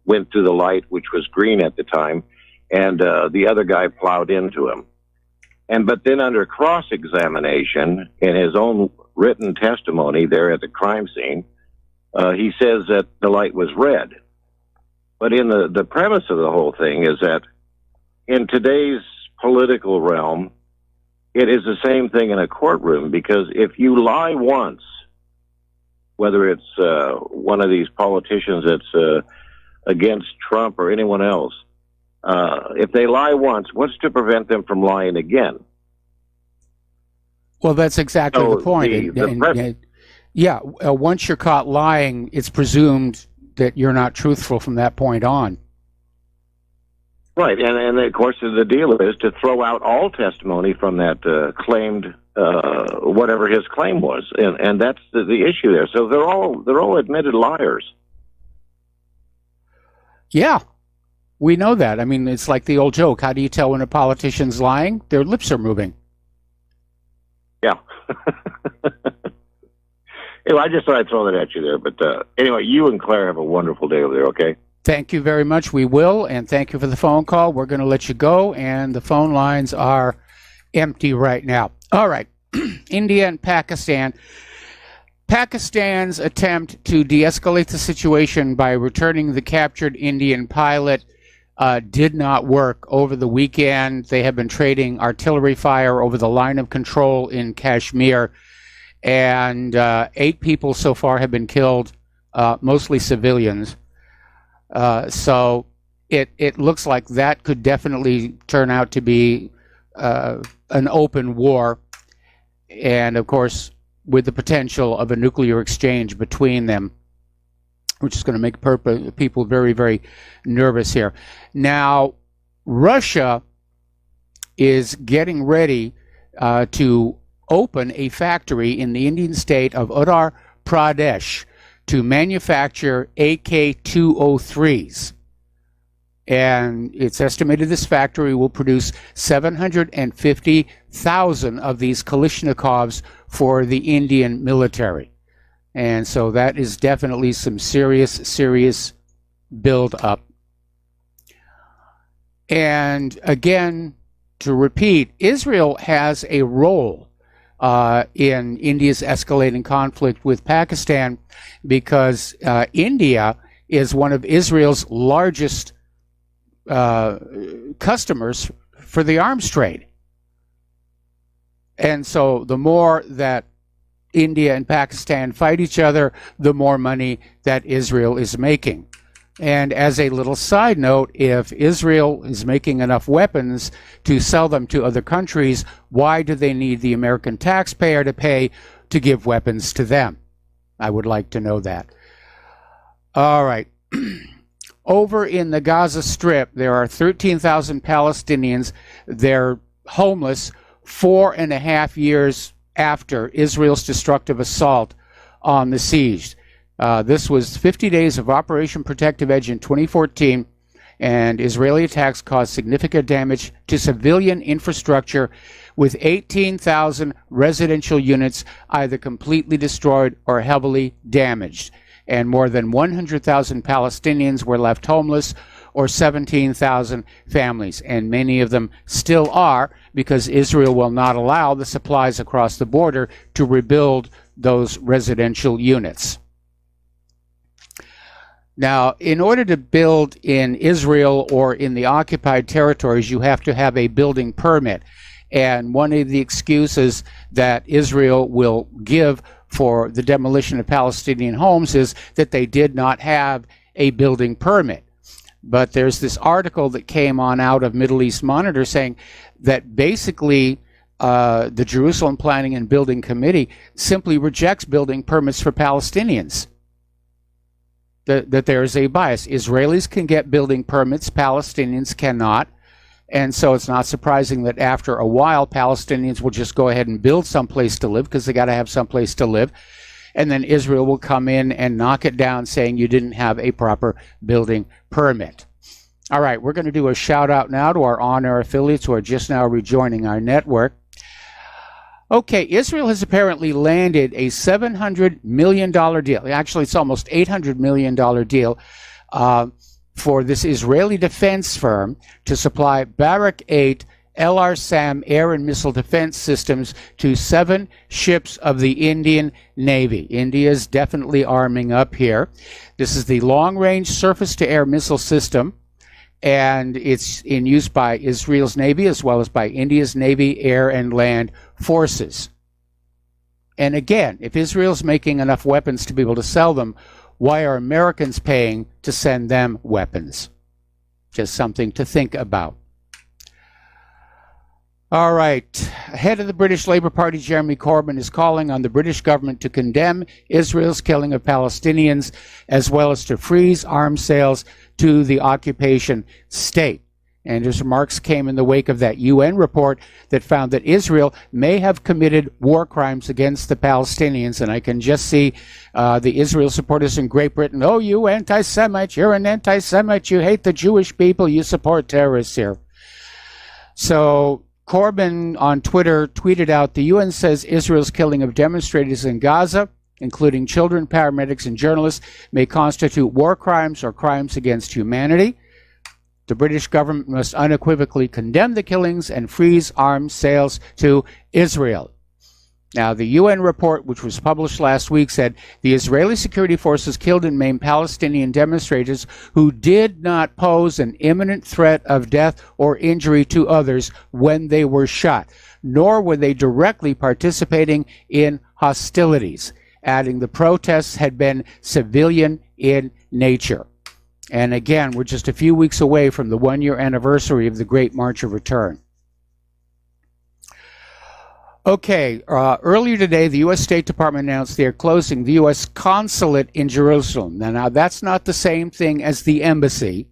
went through the light, which was green at the time, and the other guy plowed into him. But then under cross-examination, in his own written testimony there at the crime scene, he says that the light was red. But in the premise of the whole thing is that in today's political realm, it is the same thing in a courtroom, because if you lie once, whether it's one of these politicians that's against Trump or anyone else, if they lie once, what's to prevent them from lying again? Well, that's exactly the point. Once you're caught lying, it's presumed that you're not truthful from that point on. Right, and of course the deal is to throw out all testimony from that claimed whatever his claim was, and that's the issue there. So they're all admitted liars. Yeah, we know that. I mean, it's like the old joke. How do you tell when a politician's lying? Their lips are moving. Yeah. Anyway, I just thought I'd throw that at you there. But anyway, you and Claire have a wonderful day over there, okay? Thank you very much. We will, and thank you for the phone call. We're going to let you go, and the phone lines are empty right now. All right, India and Pakistan. Pakistan's attempt to de-escalate the situation by returning the captured Indian pilot did not work over the weekend. They have been trading artillery fire over the line of control in Kashmir. and 8 people so far have been killed, mostly civilians. So it looks like that could definitely turn out to be an open war, and of course with the potential of a nuclear exchange between them, which is going to make people very, very nervous here. Now, Russia is getting ready to open a factory in the Indian state of Uttar Pradesh to manufacture AK-203s. And it's estimated this factory will produce 750,000 of these Kalashnikovs for the Indian military. And so that is definitely some serious build up. And again, to repeat, Israel has a role in India's escalating conflict with Pakistan, because India is one of Israel's largest customers for the arms trade. And so the more that India and Pakistan fight each other, the more money that Israel is making. And as a little side note, if Israel is making enough weapons to sell them to other countries, why do they need the American taxpayer to pay to give weapons to them? I would like to know that. All right. Over in the Gaza Strip, there are 13,000 Palestinians. They're homeless 4.5 years after Israel's destructive assault on the siege. This was 50 days of Operation Protective Edge in 2014, and Israeli attacks caused significant damage to civilian infrastructure, with 18,000 residential units either completely destroyed or heavily damaged. And more than 100,000 Palestinians were left homeless, or 17,000 families. And many of them still are, because Israel will not allow the supplies across the border to rebuild those residential units. Now, in order to build in Israel or in the occupied territories, you have to have a building permit. And one of the excuses that Israel will give for the demolition of Palestinian homes is that they did not have a building permit. But there's this article that came on out of Middle East Monitor saying that basically the Jerusalem Planning and Building Committee simply rejects building permits for Palestinians. That there is a bias. Israelis can get building permits, Palestinians cannot. And so it's not surprising that after a while, Palestinians will just go ahead and build someplace to live, because they got to have someplace to live. And then Israel will come in and knock it down, saying you didn't have a proper building permit. All right, we're going to do a shout out now to our on-air affiliates who are just now rejoining our network. Okay, Israel has apparently landed a $700 million deal. Actually, it's almost $800 million deal for this Israeli defense firm to supply Barak 8 LRSAM air and missile defense systems to 7 ships of the Indian Navy. India is definitely arming up here. This is the long-range surface-to-air missile system, and it's in use by Israel's Navy as well as by India's Navy, Air, and Land forces. And again, if Israel's making enough weapons to be able to sell them, why are Americans paying to send them weapons? Just something to think about. All right. Head of the British Labour Party, Jeremy Corbyn, is calling on the British government to condemn Israel's killing of Palestinians, as well as to freeze arms sales to the occupation state. And his remarks came in the wake of that UN report that found that Israel may have committed war crimes against the Palestinians. And I can just see the Israel supporters in Great Britain. Oh, you anti-Semite, you're an anti-Semite, you hate the Jewish people, you support terrorists here. So Corbyn on Twitter tweeted out, the UN says Israel's killing of demonstrators in Gaza, including children, paramedics, and journalists, may constitute war crimes or crimes against humanity. The British government must unequivocally condemn the killings and freeze arms sales to Israel. Now, the UN report, which was published last week, said the Israeli security forces killed and maimed Palestinian demonstrators who did not pose an imminent threat of death or injury to others when they were shot, nor were they directly participating in hostilities, adding the protests had been civilian in nature. And again, we're just a few weeks away from the one-year anniversary of the Great March of Return. Okay, earlier today, the U.S. State Department announced they are closing the U.S. consulate in Jerusalem. Now, that's not the same thing as the embassy,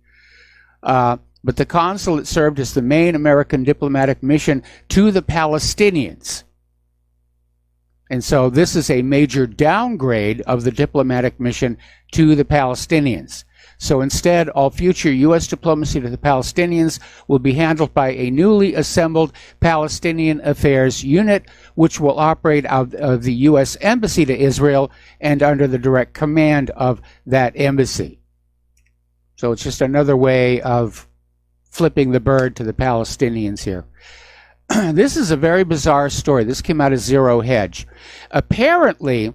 but the consulate served as the main American diplomatic mission to the Palestinians. And so this is a major downgrade of the diplomatic mission to the Palestinians. So instead, all future U.S. diplomacy to the Palestinians will be handled by a newly assembled Palestinian Affairs Unit, which will operate out of the U.S. Embassy to Israel and under the direct command of that embassy. So it's just another way of flipping the bird to the Palestinians here. This is a very bizarre story. This came out of Zero Hedge. Apparently,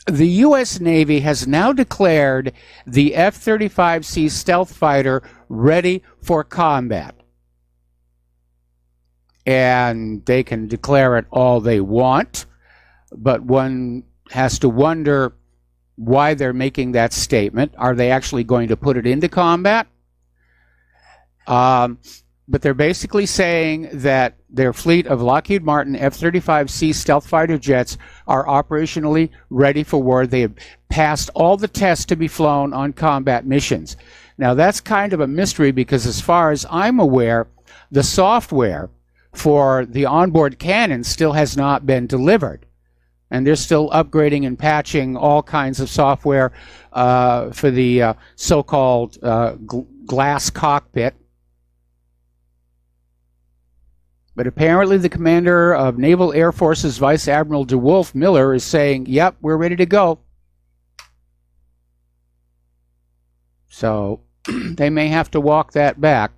the U.S. Navy has now declared the F-35C stealth fighter ready for combat. And they can declare it all they want, but one has to wonder why they're making that statement. Are they actually going to put it into combat? But they're basically saying that their fleet of Lockheed Martin F-35C stealth fighter jets are operationally ready for war. They have passed all the tests to be flown on combat missions. Now, that's kind of a mystery because as far as I'm aware, the software for the onboard cannon still has not been delivered. And they're still upgrading and patching all kinds of software for the so-called glass cockpit. But apparently the commander of Naval Air Forces Vice Admiral DeWolf Miller is saying, yep, we're ready to go. So they may have to walk that back.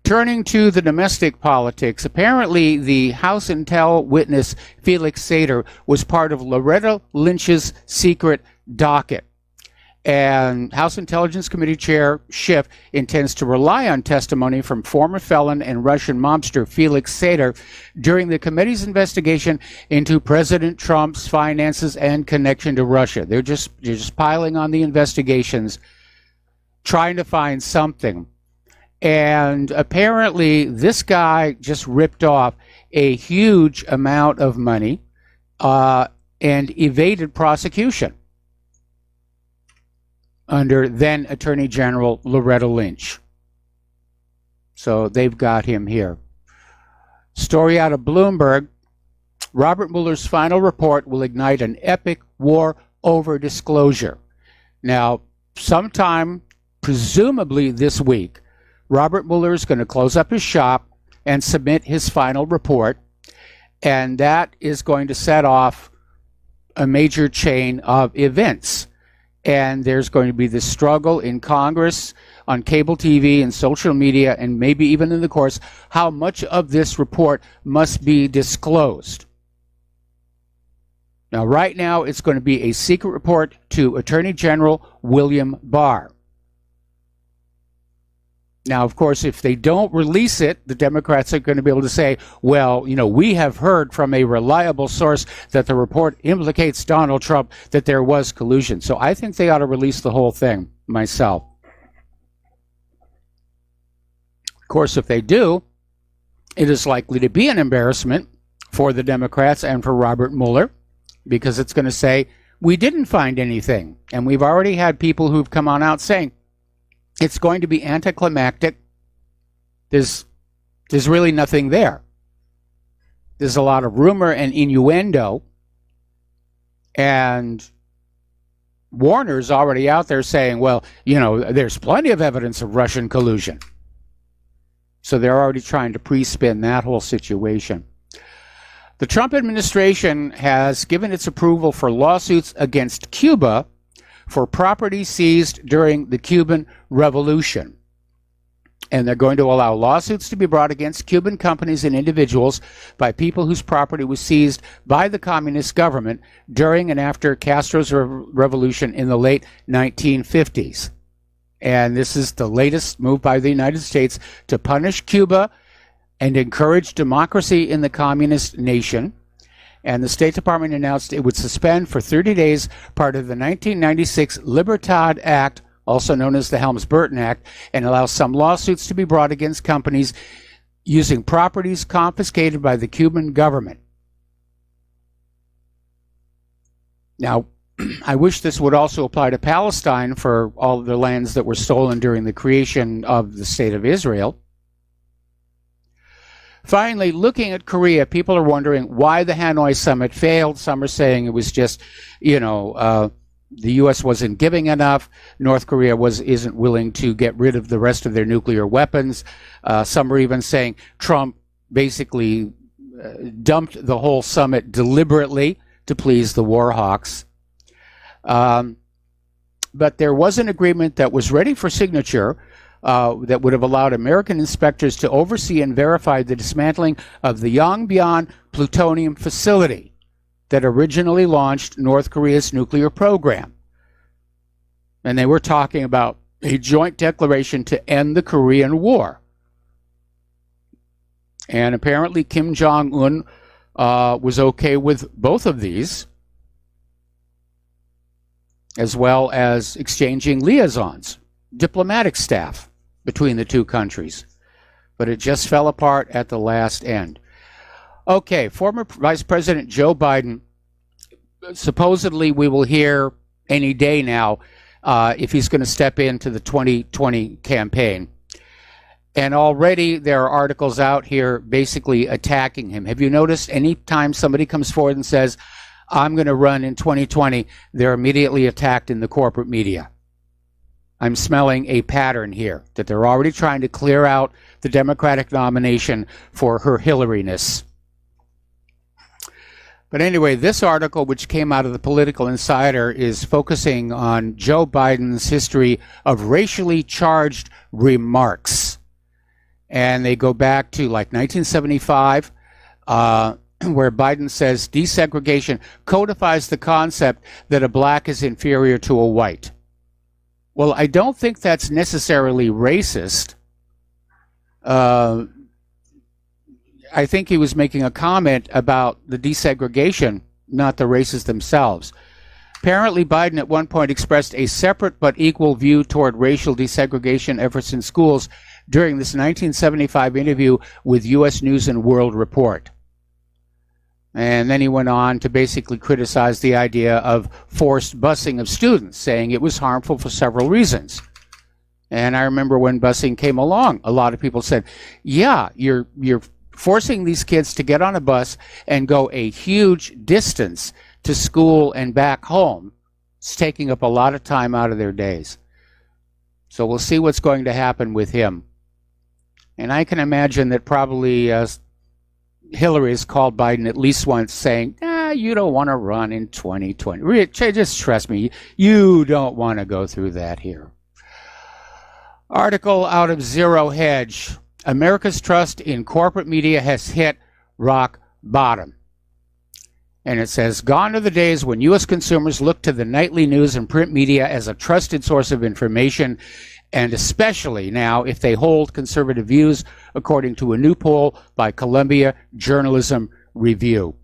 Turning to the domestic politics, apparently the House Intel witness Felix Sater was part of Loretta Lynch's secret docket. And House Intelligence Committee Chair Schiff intends to rely on testimony from former felon and Russian mobster Felix Sater during the committee's investigation into President Trump's finances and connection to Russia. They're just piling on the investigations, trying to find something. And apparently this guy just ripped off a huge amount of money and evaded prosecution under then Attorney General Loretta Lynch. So they've got him here. Story out of Bloomberg. Robert Mueller's final report will ignite an epic war over disclosure. Now, sometime, presumably this week, Robert Mueller is going to close up his shop and submit his final report, and that is going to set off a major chain of events. And there's going to be this struggle in Congress, on cable TV and social media, and maybe even in the courts, how much of this report must be disclosed. Now, right now, it's going to be a secret report to Attorney General William Barr. Now, of course, if they don't release it, the Democrats are going to be able to say, well, you know, we have heard from a reliable source that the report implicates Donald Trump, that there was collusion. So I think they ought to release the whole thing myself. Of course, if they do, it is likely to be an embarrassment for the Democrats and for Robert Mueller, because it's going to say, we didn't find anything. And we've already had people who've come on out saying, it's going to be anticlimactic. There's really nothing there. There's a lot of rumor and innuendo. And Warner's already out there saying, well, you know, there's plenty of evidence of Russian collusion. So they're already trying to pre-spin that whole situation. The Trump administration has given its approval for lawsuits against Cuba for property seized during the Cuban Revolution. And they're going to allow lawsuits to be brought against Cuban companies and individuals by people whose property was seized by the communist government during and after Castro's revolution in the late 1950s. And this is the latest move by the United States to punish Cuba and encourage democracy in the communist nation. And the State Department announced it would suspend for 30 days part of the 1996 Libertad Act, also known as the Helms-Burton Act, and allow some lawsuits to be brought against companies using properties confiscated by the Cuban government. Now, I wish this would also apply to Palestine for all of the lands that were stolen during the creation of the State of Israel. Finally, looking at Korea, people are wondering why the Hanoi summit failed. Some are saying it was just, the U.S. wasn't giving enough. North Korea isn't willing to get rid of the rest of their nuclear weapons. Some are even saying Trump basically dumped the whole summit deliberately to please the war hawks. But there was an agreement that was ready for signature that would have allowed American inspectors to oversee and verify the dismantling of the Yongbyon plutonium facility that originally launched North Korea's nuclear program. And they were talking about a joint declaration to end the Korean War. And apparently Kim Jong-un was okay with both of these, as well as exchanging liaisons, diplomatic staff between the two countries. But it just fell apart at the last end. Okay, former Vice President Joe Biden, supposedly we will hear any day now if he's going to step into the 2020 campaign. And already there are articles out here basically attacking him. Have you noticed any time somebody comes forward and says, I'm going to run in 2020, they're immediately attacked in the corporate media? I'm smelling a pattern here, that they're already trying to clear out the Democratic nomination for her Hillary-ness. But anyway, this article, which came out of the Political Insider, is focusing on Joe Biden's history of racially charged remarks. And they go back to like 1975, where Biden says desegregation codifies the concept that a black is inferior to a white. Well, I don't think that's necessarily racist. I think he was making a comment about the desegregation, not the races themselves. Apparently, Biden at one point expressed a separate but equal view toward racial desegregation efforts in schools during this 1975 interview with U.S. News and World Report. And then he went on to basically criticize the idea of forced busing of students, saying it was harmful for several reasons. And I remember when busing came along, a lot of people said, yeah, you're forcing these kids to get on a bus and go a huge distance to school and back home. It's taking up a lot of time out of their days. So we'll see what's going to happen with him. And I can imagine that probably Hillary has called Biden at least once saying, you don't want to run in 2020. Just trust me, you don't want to go through that here. Article out of Zero Hedge. America's trust in corporate media has hit rock bottom. And it says, gone are the days when U.S. consumers look to the nightly news and print media as a trusted source of information, and especially now if they hold conservative views, according to a new poll by Columbia Journalism Review.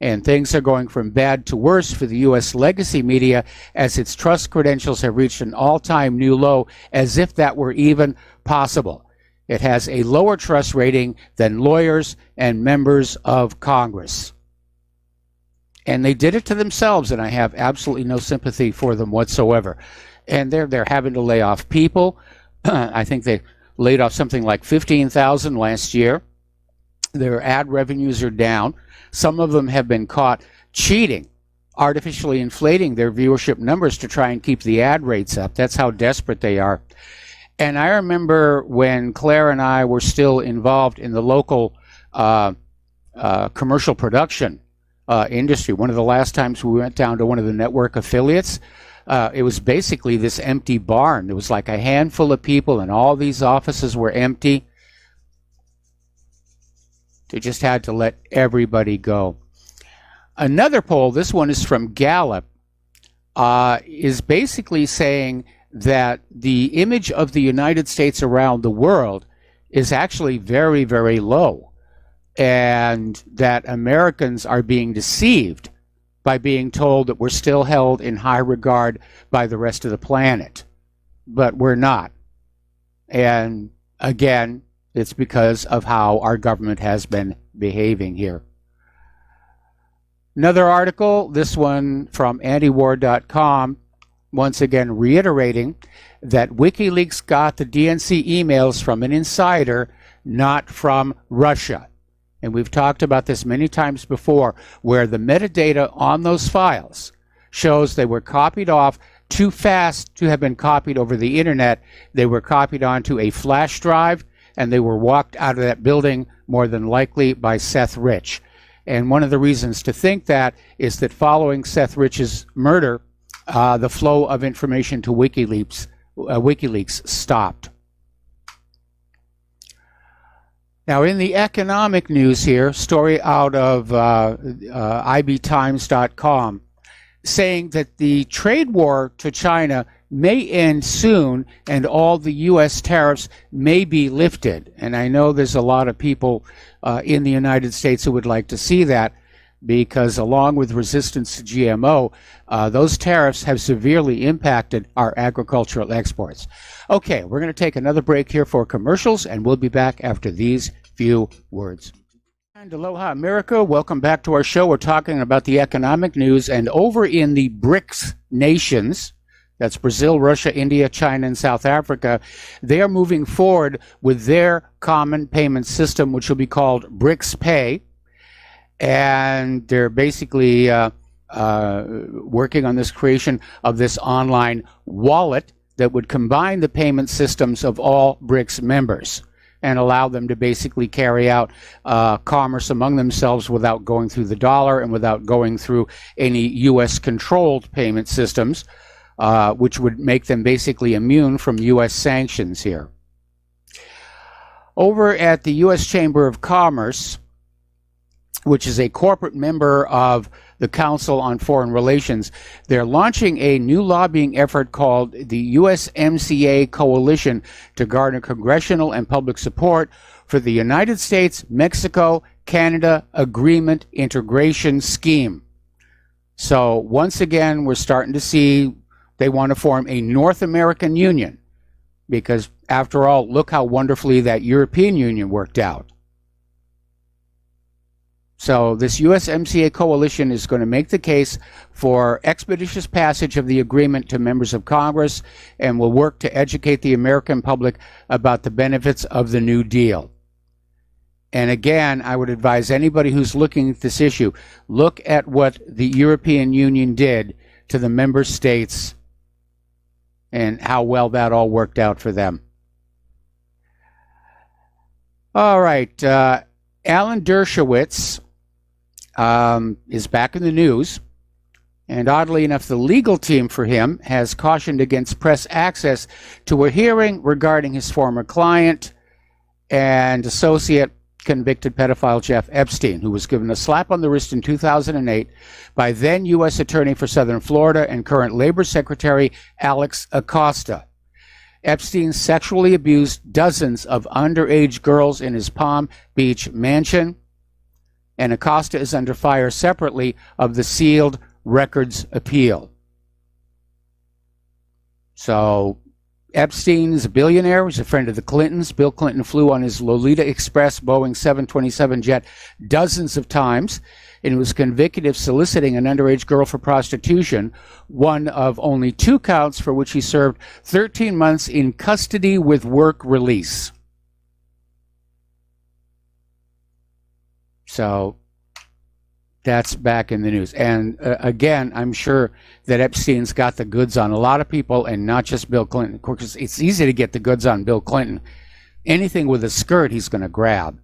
And things are going from bad to worse for the U.S. legacy media as its trust credentials have reached an all-time new low, as if that were even possible. It has a lower trust rating than lawyers and members of Congress. And they did it to themselves, and I have absolutely no sympathy for them whatsoever. And they're having to lay off people. I think they laid off something like 15,000 last year. Their ad revenues are down. Some of them have been caught cheating, artificially inflating their viewership numbers to try and keep the ad rates up. That's how desperate they are. And I remember when Claire and I were still involved in the local commercial production industry, one of the last times we went down to one of the network affiliates, it was basically this empty barn. There was like a handful of people, and all these offices were empty. They just had to let everybody go. Another poll, this one is from Gallup, is basically saying that the image of the United States around the world is actually very, very low, and that Americans are being deceived by being told that we're still held in high regard by the rest of the planet. But we're not. And again, it's because of how our government has been behaving here. Another article, this one from antiwar.com, once again reiterating that WikiLeaks got the DNC emails from an insider, not from Russia. And we've talked about this many times before, where the metadata on those files shows they were copied off too fast to have been copied over the internet. They were copied onto a flash drive, and they were walked out of that building more than likely by Seth Rich. And one of the reasons to think that is that following Seth Rich's murder, the flow of information to WikiLeaks stopped. Now, in the economic news here, story out of ibtimes.com, saying that the trade war to China may end soon and all the U.S. tariffs may be lifted. And I know there's a lot of people in the United States who would like to see that, because along with resistance to GMO, those tariffs have severely impacted our agricultural exports. Okay, we're going to take another break here for commercials, and we'll be back after these few words. And aloha, America. Welcome back to our show. We're talking about the economic news, and over in the BRICS nations, that's Brazil, Russia, India, China, and South Africa, they are moving forward with their common payment system, which will be called BRICS Pay. And they're basically working on this creation of this online wallet that would combine the payment systems of all BRICS members and allow them to basically carry out commerce among themselves without going through the dollar and without going through any U.S.-controlled payment systems, which would make them basically immune from U.S. sanctions here. Over at the U.S. Chamber of Commerce, which is a corporate member of the Council on Foreign Relations, they're launching a new lobbying effort called the USMCA Coalition to garner congressional and public support for the United States-Mexico-Canada Agreement Integration Scheme. So once again, we're starting to see they want to form a North American Union, because after all, look how wonderfully that European Union worked out. So this USMCA coalition is going to make the case for expeditious passage of the agreement to members of Congress, and will work to educate the American public about the benefits of the New Deal. And again, I would advise anybody who's looking at this issue, look at what the European Union did to the member states and how well that all worked out for them. All right, Alan Dershowitz is back in the news, and oddly enough, the legal team for him has cautioned against press access to a hearing regarding his former client and associate convicted pedophile Jeff Epstein, who was given a slap on the wrist in 2008 by then U.S. Attorney for Southern Florida and current Labor Secretary Alex Acosta. Epstein sexually abused dozens of underage girls in his Palm Beach mansion, and Acosta is under fire separately of the sealed records appeal. So Epstein is a billionaire. He's a friend of the Clintons. Bill Clinton flew on his Lolita Express Boeing 727 jet dozens of times, and was convicted of soliciting an underage girl for prostitution, one of only 2 counts for which he served 13 months in custody with work release. So that's back in the news. And again, I'm sure that Epstein's got the goods on a lot of people, and not just Bill Clinton. Of course, it's easy to get the goods on Bill Clinton. Anything with a skirt, he's going to grab.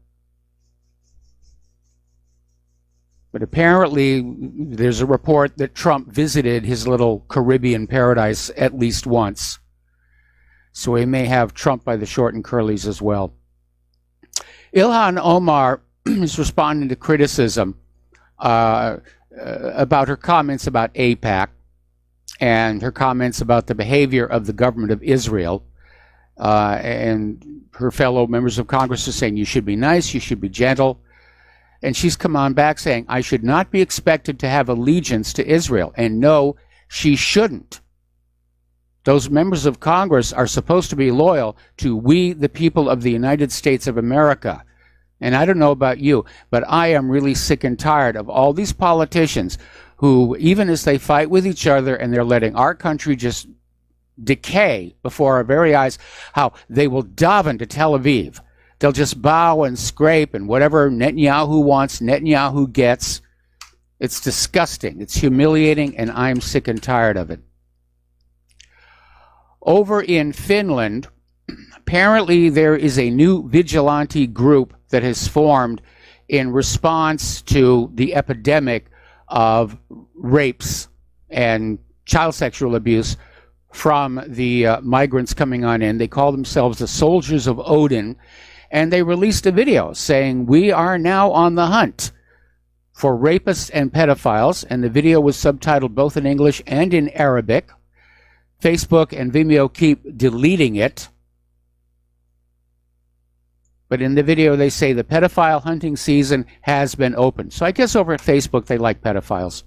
But apparently, there's a report that Trump visited his little Caribbean paradise at least once. So we may have Trump by the short and curlies as well. Ilhan Omar is responding to criticism about her comments about AIPAC and her comments about the behavior of the government of Israel. And her fellow members of Congress are saying, you should be nice, you should be gentle. And she's come on back saying, I should not be expected to have allegiance to Israel. And no, she shouldn't. Those members of Congress are supposed to be loyal to we, the people of the United States of America. And I don't know about you, but I am really sick and tired of all these politicians who, even as they fight with each other and they're letting our country just decay before our very eyes, how they will daven to Tel Aviv. They'll just bow and scrape, and whatever Netanyahu wants, Netanyahu gets. It's disgusting. It's humiliating, and I'm sick and tired of it. Over in Finland, apparently there is a new vigilante group that has formed in response to the epidemic of rapes and child sexual abuse from the migrants coming on in. They call themselves the Soldiers of Odin, and they released a video saying, we are now on the hunt for rapists and pedophiles, and the video was subtitled both in English and in Arabic. Facebook and Vimeo keep deleting it. But in the video, they say the pedophile hunting season has been opened. So I guess over at Facebook, they like pedophiles.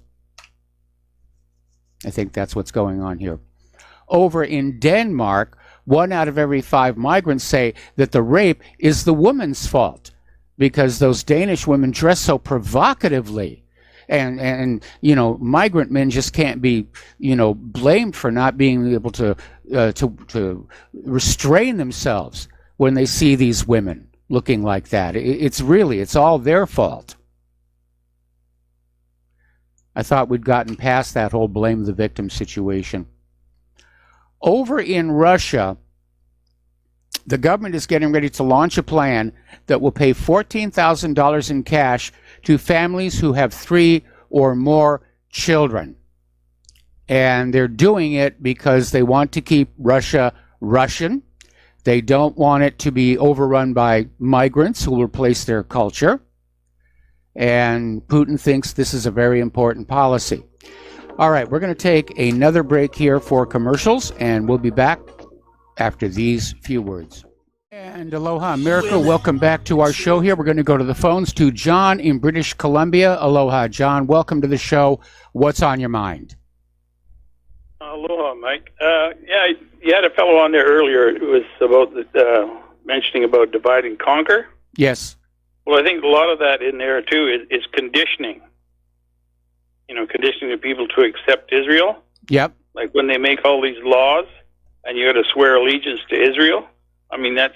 I think that's what's going on here. Over in Denmark, 1 out of every 5 migrants say that the rape is the woman's fault because those Danish women dress so provocatively. And you know, migrant men just can't be, you know, blamed for not being able to restrain themselves when they see these women looking like that. It's all their fault. I thought we'd gotten past that whole blame the victim situation. Over in Russia, the government is getting ready to launch a plan that will pay $14,000 in cash to families who have 3 or more children. And they're doing it because they want to keep Russia Russian. They don't want it to be overrun by migrants who will replace their culture. And Putin thinks this is a very important policy. All right, we're going to take another break here for commercials, and we'll be back after these few words. And aloha, America. Welcome back to our show here. We're going to go to the phones to John in British Columbia. Aloha, John. Welcome to the show. What's on your mind? Aloha, Mike. Yeah, you had a fellow on there earlier. It was about mentioning about divide and conquer. Yes. Well, I think a lot of that in there, too, is conditioning. You know, conditioning the people to accept Israel. Yep. Like when they make all these laws and you got to swear allegiance to Israel. I mean, that's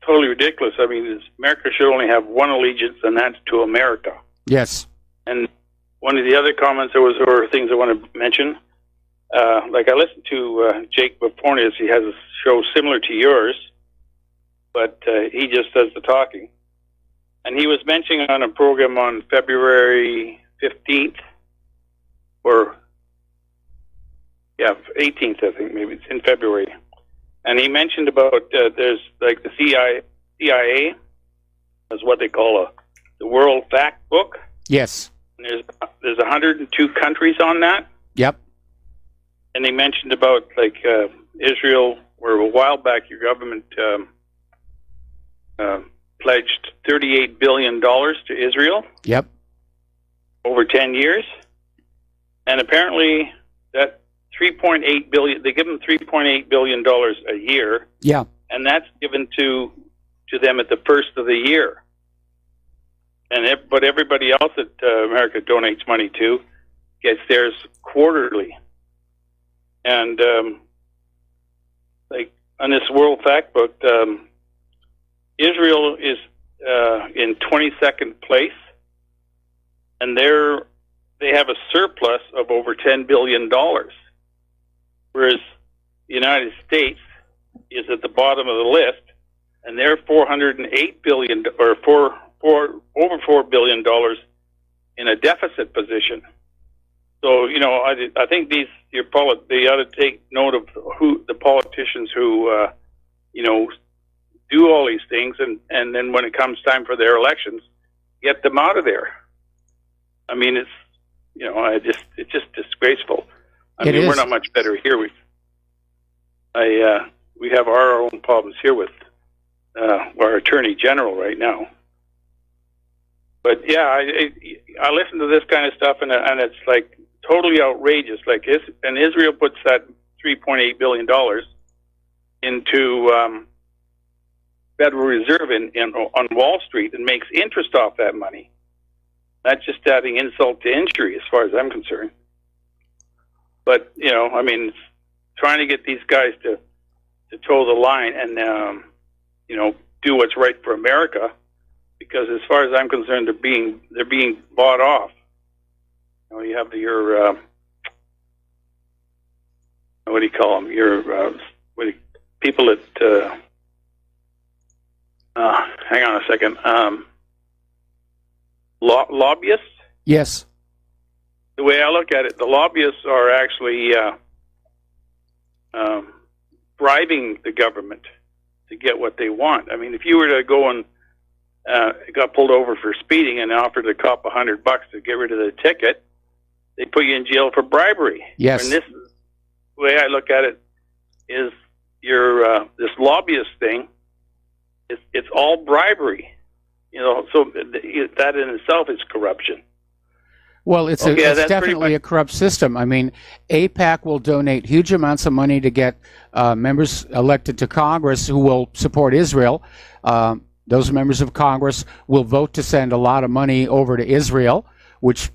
totally ridiculous. I mean, America should only have one allegiance, and that's to America. Yes. And one of the other comments or things I want to mention, like I listened to Jake Bafornius. He has a show similar to yours, but he just does the talking. And he was mentioning on a program on February 15th, or 18th, I think, maybe it's in February. And he mentioned about there's like the CIA is what they call the World Fact Book. Yes. And there's 102 countries on that. Yep. And he mentioned about like Israel, where a while back your government pledged $38 billion to Israel. Yep. Over 10 years. And apparently that 3.8 billion, they give them $3.8 billion a year. Yeah. And that's given to them at the first of the year. But everybody else that America donates money to gets theirs quarterly. And like on this World Fact Book, Israel is in 22nd place, and they have a surplus of over $10 billion, whereas the United States is at the bottom of the list, and they're $408 billion, or over $4 billion in a deficit position. So, you know, I think they ought to take note of who the politicians who, you know, do all these things, and then when it comes time for their elections, get them out of there. I mean, it's, you know, it's just disgraceful. We're not much better here. We have our own problems here with our Attorney General right now. But yeah, I listen to this kind of stuff, and it's like totally outrageous. Like, and Israel puts that $3.8 billion into Federal Reserve on Wall Street and makes interest off that money. That's just adding insult to injury, as far as I'm concerned. But, you know, I mean, trying to get these guys to toe the line and, you know, do what's right for America, because as far as I'm concerned, they're being bought off. You know, you have your, what do you call them? Your, people that, hang on a second, lobbyists? Yes. The way I look at it, the lobbyists are actually bribing the government to get what they want. I mean, if you were to go and got pulled over for speeding and offered a cop $100 to get rid of the ticket, they put you in jail for bribery. Yes. And the way I look at it is this lobbyist thing, it's all bribery. You know, so that in itself is corruption. Well, it's definitely a corrupt system. I mean, AIPAC will donate huge amounts of money to get members elected to Congress who will support Israel. Those members of Congress will vote to send a lot of money over to Israel,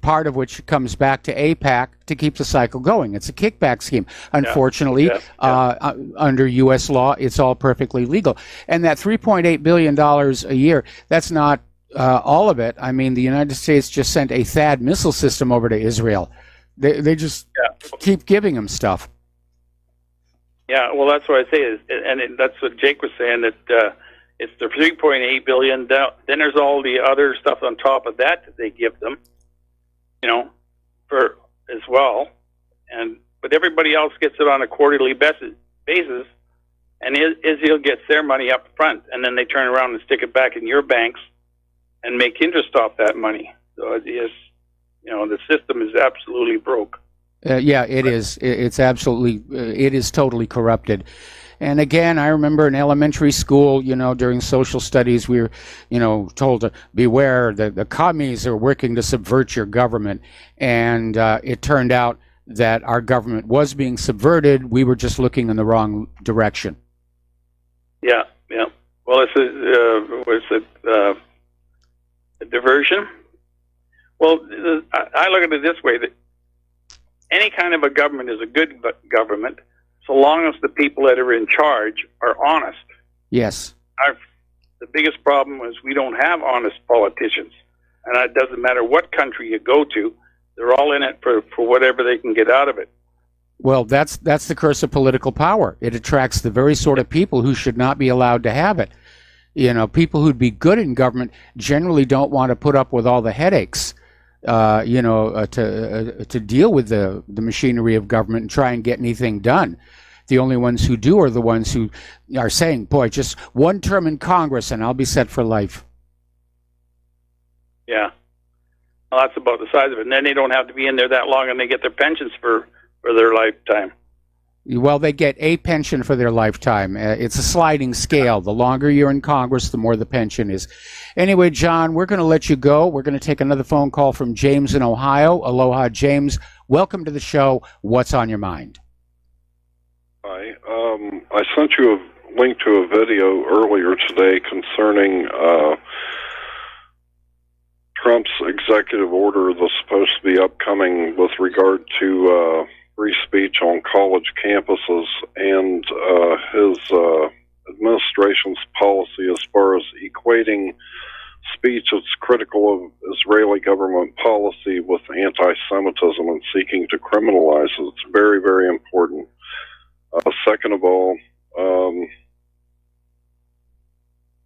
part of which comes back to AIPAC to keep the cycle going. It's a kickback scheme. Unfortunately, under U.S. law, it's all perfectly legal. And that $3.8 billion a year, that's not all of it. I mean, the United States just sent a THAAD missile system over to Israel. They just keep giving them stuff. Yeah, well, that's what I say, that's what Jake was saying, that it's the $3.8 billion. Then there's all the other stuff on top of that they give them, you know, for as well. But everybody else gets it on a quarterly basis, and Israel gets their money up front, and then they turn around and stick it back in your banks and make interest off that money. So it is, you know, the system is absolutely broke. Yeah, it is. It's absolutely, it is totally corrupted. And again, I remember in elementary school, you know, during social studies, we were, you know, told to beware, the commies are working to subvert your government. And it turned out that our government was being subverted. We were just looking in the wrong direction. Yeah, yeah. Well, a diversion? Well, I look at it this way, that any kind of a government is a good government so long as the people that are in charge are honest. Yes. The biggest problem is we don't have honest politicians. And it doesn't matter what country you go to, they're all in it for whatever they can get out of it. Well, that's the curse of political power. It attracts the very sort of people who should not be allowed to have it. You know, people who'd be good in government generally don't want to put up with all the headaches, you know, to deal with the machinery of government and try and get anything done. The only ones who do are the ones who are saying, boy, just one term in Congress and I'll be set for life. Yeah. Well, that's about the size of it. And then they don't have to be in there that long and they get their pensions for their lifetime. Well, they get a pension for their lifetime. It's a sliding scale. The longer you're in Congress, the more the pension is. Anyway, John, we're going to let you go. We're going to take another phone call from James in Ohio. Aloha, James. Welcome to the show. What's on your mind? Hi. I sent you a link to a video earlier today concerning Trump's executive order that's supposed to be upcoming with regard to free speech on college campuses and his administration's policy as far as equating speech that's critical of Israeli government policy with anti-Semitism and seeking to criminalize it. It's very, very important. Second of all,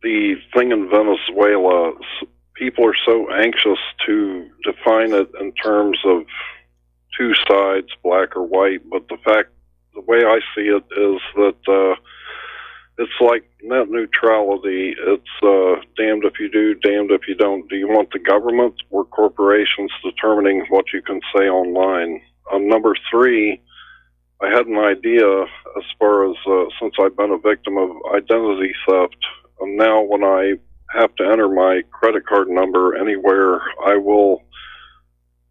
the thing in Venezuela people are so anxious to define it in terms of two sides, black or white. But the way I see it is that it's like net neutrality. It's damned if you do, damned if you don't. Do you want the government or corporations determining what you can say online? Number three, I had an idea as far as since I've been a victim of identity theft. Now when I have to enter my credit card number anywhere, I will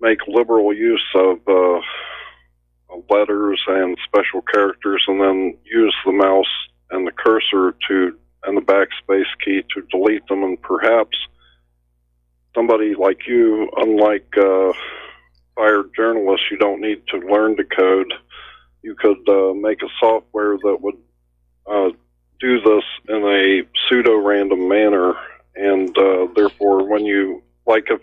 make liberal use of letters and special characters, and then use the mouse and the cursor and the backspace key to delete them. And perhaps somebody like you, unlike fired journalists, you don't need to learn to code. You could make a software that would do this in a pseudo-random manner, and therefore when you, like if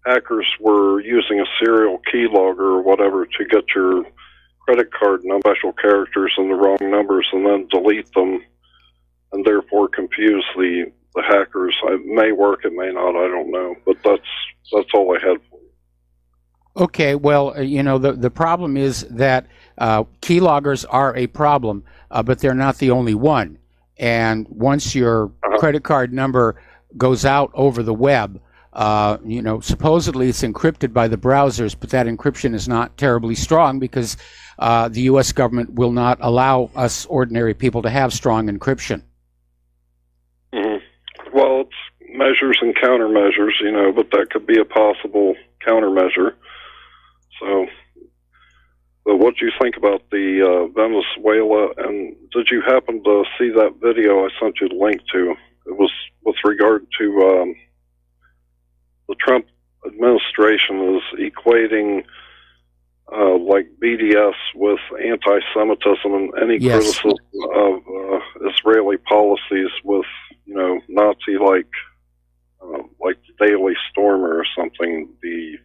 hackers were using a serial keylogger or whatever to get your credit card number, special characters and the wrong numbers, and then delete them, and therefore confuse the hackers. It may work, it may not, I don't know, but that's all I had for you. Okay, well, the problem is that keyloggers are a problem, but they're not the only one. And once your credit card number goes out over the web, supposedly it's encrypted by the browsers, but that encryption is not terribly strong because the U.S. government will not allow us ordinary people to have strong encryption. Mm-hmm. Well, it's measures and countermeasures, but that could be a possible countermeasure. So, what do you think about the Venezuela? And did you happen to see that video I sent you the link to? It was with regard to the Trump administration is equating like BDS with anti-Semitism, and any criticism of Israeli policies with Nazi-like like the Daily Stormer or something, the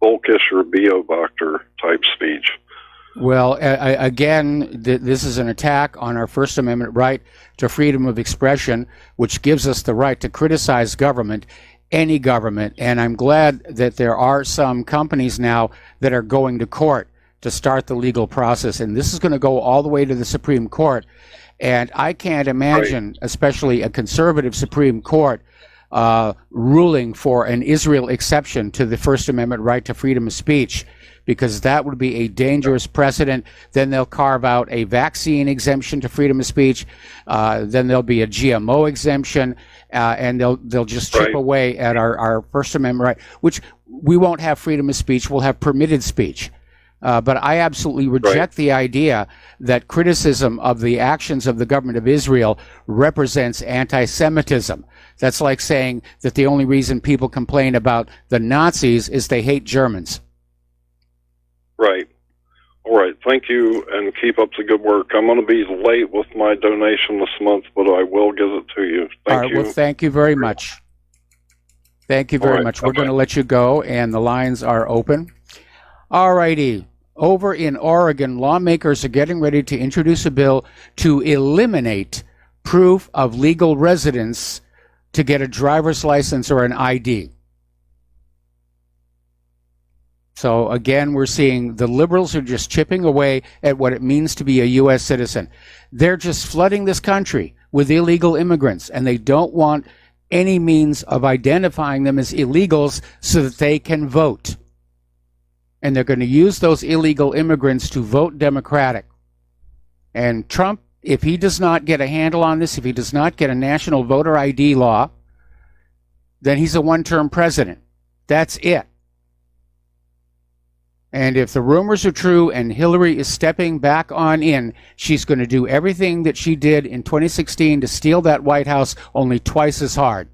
Volkisch or Beobachter type speech. Well, again, this is an attack on our First Amendment right to freedom of expression, which gives us the right to criticize government, any government. And I'm glad that there are some companies now that are going to court to start the legal process. And this is going to go all the way to the Supreme Court. And I can't imagine, especially a conservative Supreme Court, ruling for an Israel exception to the First Amendment right to freedom of speech, because that would be a dangerous precedent. Then they'll carve out a vaccine exemption to freedom of speech. Then there'll be a GMO exemption, and they'll just chip away at our First Amendment right, which we won't have freedom of speech. We'll have permitted speech. But I absolutely reject the idea that criticism of the actions of the government of Israel represents anti-Semitism. That's like saying that the only reason people complain about the Nazis is they hate Germans. Right. All right. Thank you, and keep up the good work. I'm going to be late with my donation this month, but I will give it to you. Thank you. Well, thank you very much. Thank you very much. We're going to let you go, and the lines are open. All righty. Over in Oregon, lawmakers are getting ready to introduce a bill to eliminate proof of legal residence to get a driver's license or an ID. So again, we're seeing the liberals are just chipping away at what it means to be a U.S. citizen. They're just flooding this country with illegal immigrants, and they don't want any means of identifying them as illegals so that they can vote. And they're going to use those illegal immigrants to vote Democratic. And Trump, if he does not get a handle on this, if he does not get a national voter ID law, then he's a one-term president. That's it. And if the rumors are true and Hillary is stepping back on in, she's going to do everything that she did in 2016 to steal that White House, only twice as hard.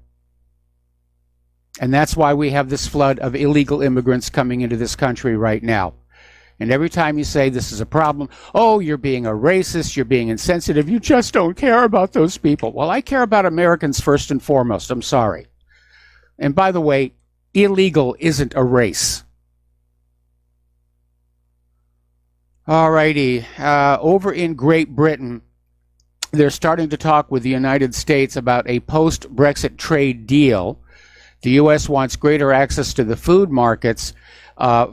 And that's why we have this flood of illegal immigrants coming into this country right now. And every time you say this is a problem, oh, you're being a racist, you're being insensitive, you just don't care about those people. Well, I care about Americans first and foremost. I'm sorry. And by the way, illegal isn't a race. All righty. Over in Great Britain, they're starting to talk with the United States about a post-Brexit trade deal. The U.S. wants greater access to the food markets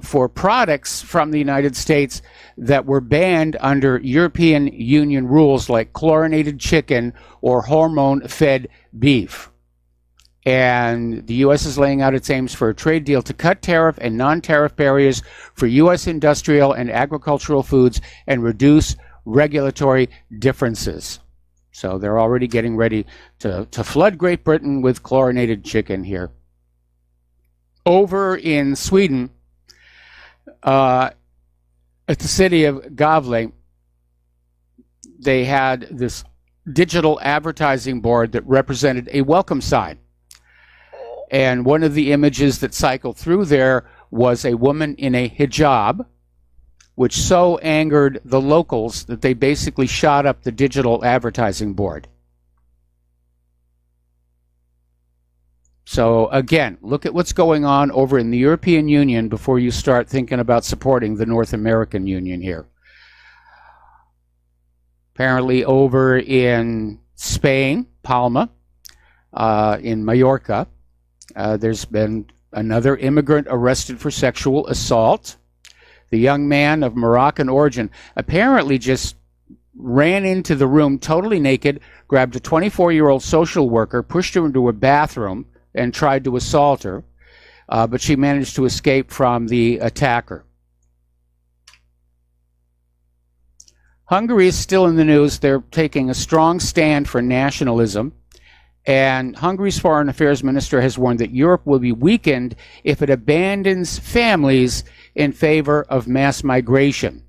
for products from the United States that were banned under European Union rules, like chlorinated chicken or hormone-fed beef. And the U.S. is laying out its aims for a trade deal to cut tariff and non-tariff barriers for U.S. industrial and agricultural foods and reduce regulatory differences. So they're already getting ready to flood Great Britain with chlorinated chicken here. Over in Sweden, at the city of Gavle, they had this digital advertising board that represented a welcome sign. And one of the images that cycled through there was a woman in a hijab, which so angered the locals that they basically shot up the digital advertising board. So again, look at what's going on over in the European Union before you start thinking about supporting the North American Union here. Apparently over in Spain, Palma, in Mallorca, there's been another immigrant arrested for sexual assault. The young man of Moroccan origin apparently just ran into the room totally naked, grabbed a 24-year-old social worker, pushed her into a bathroom, and tried to assault her, but she managed to escape from the attacker. Hungary is still in the news. They're taking a strong stand for nationalism, and Hungary's foreign affairs minister has warned that Europe will be weakened if it abandons families in favor of mass migration.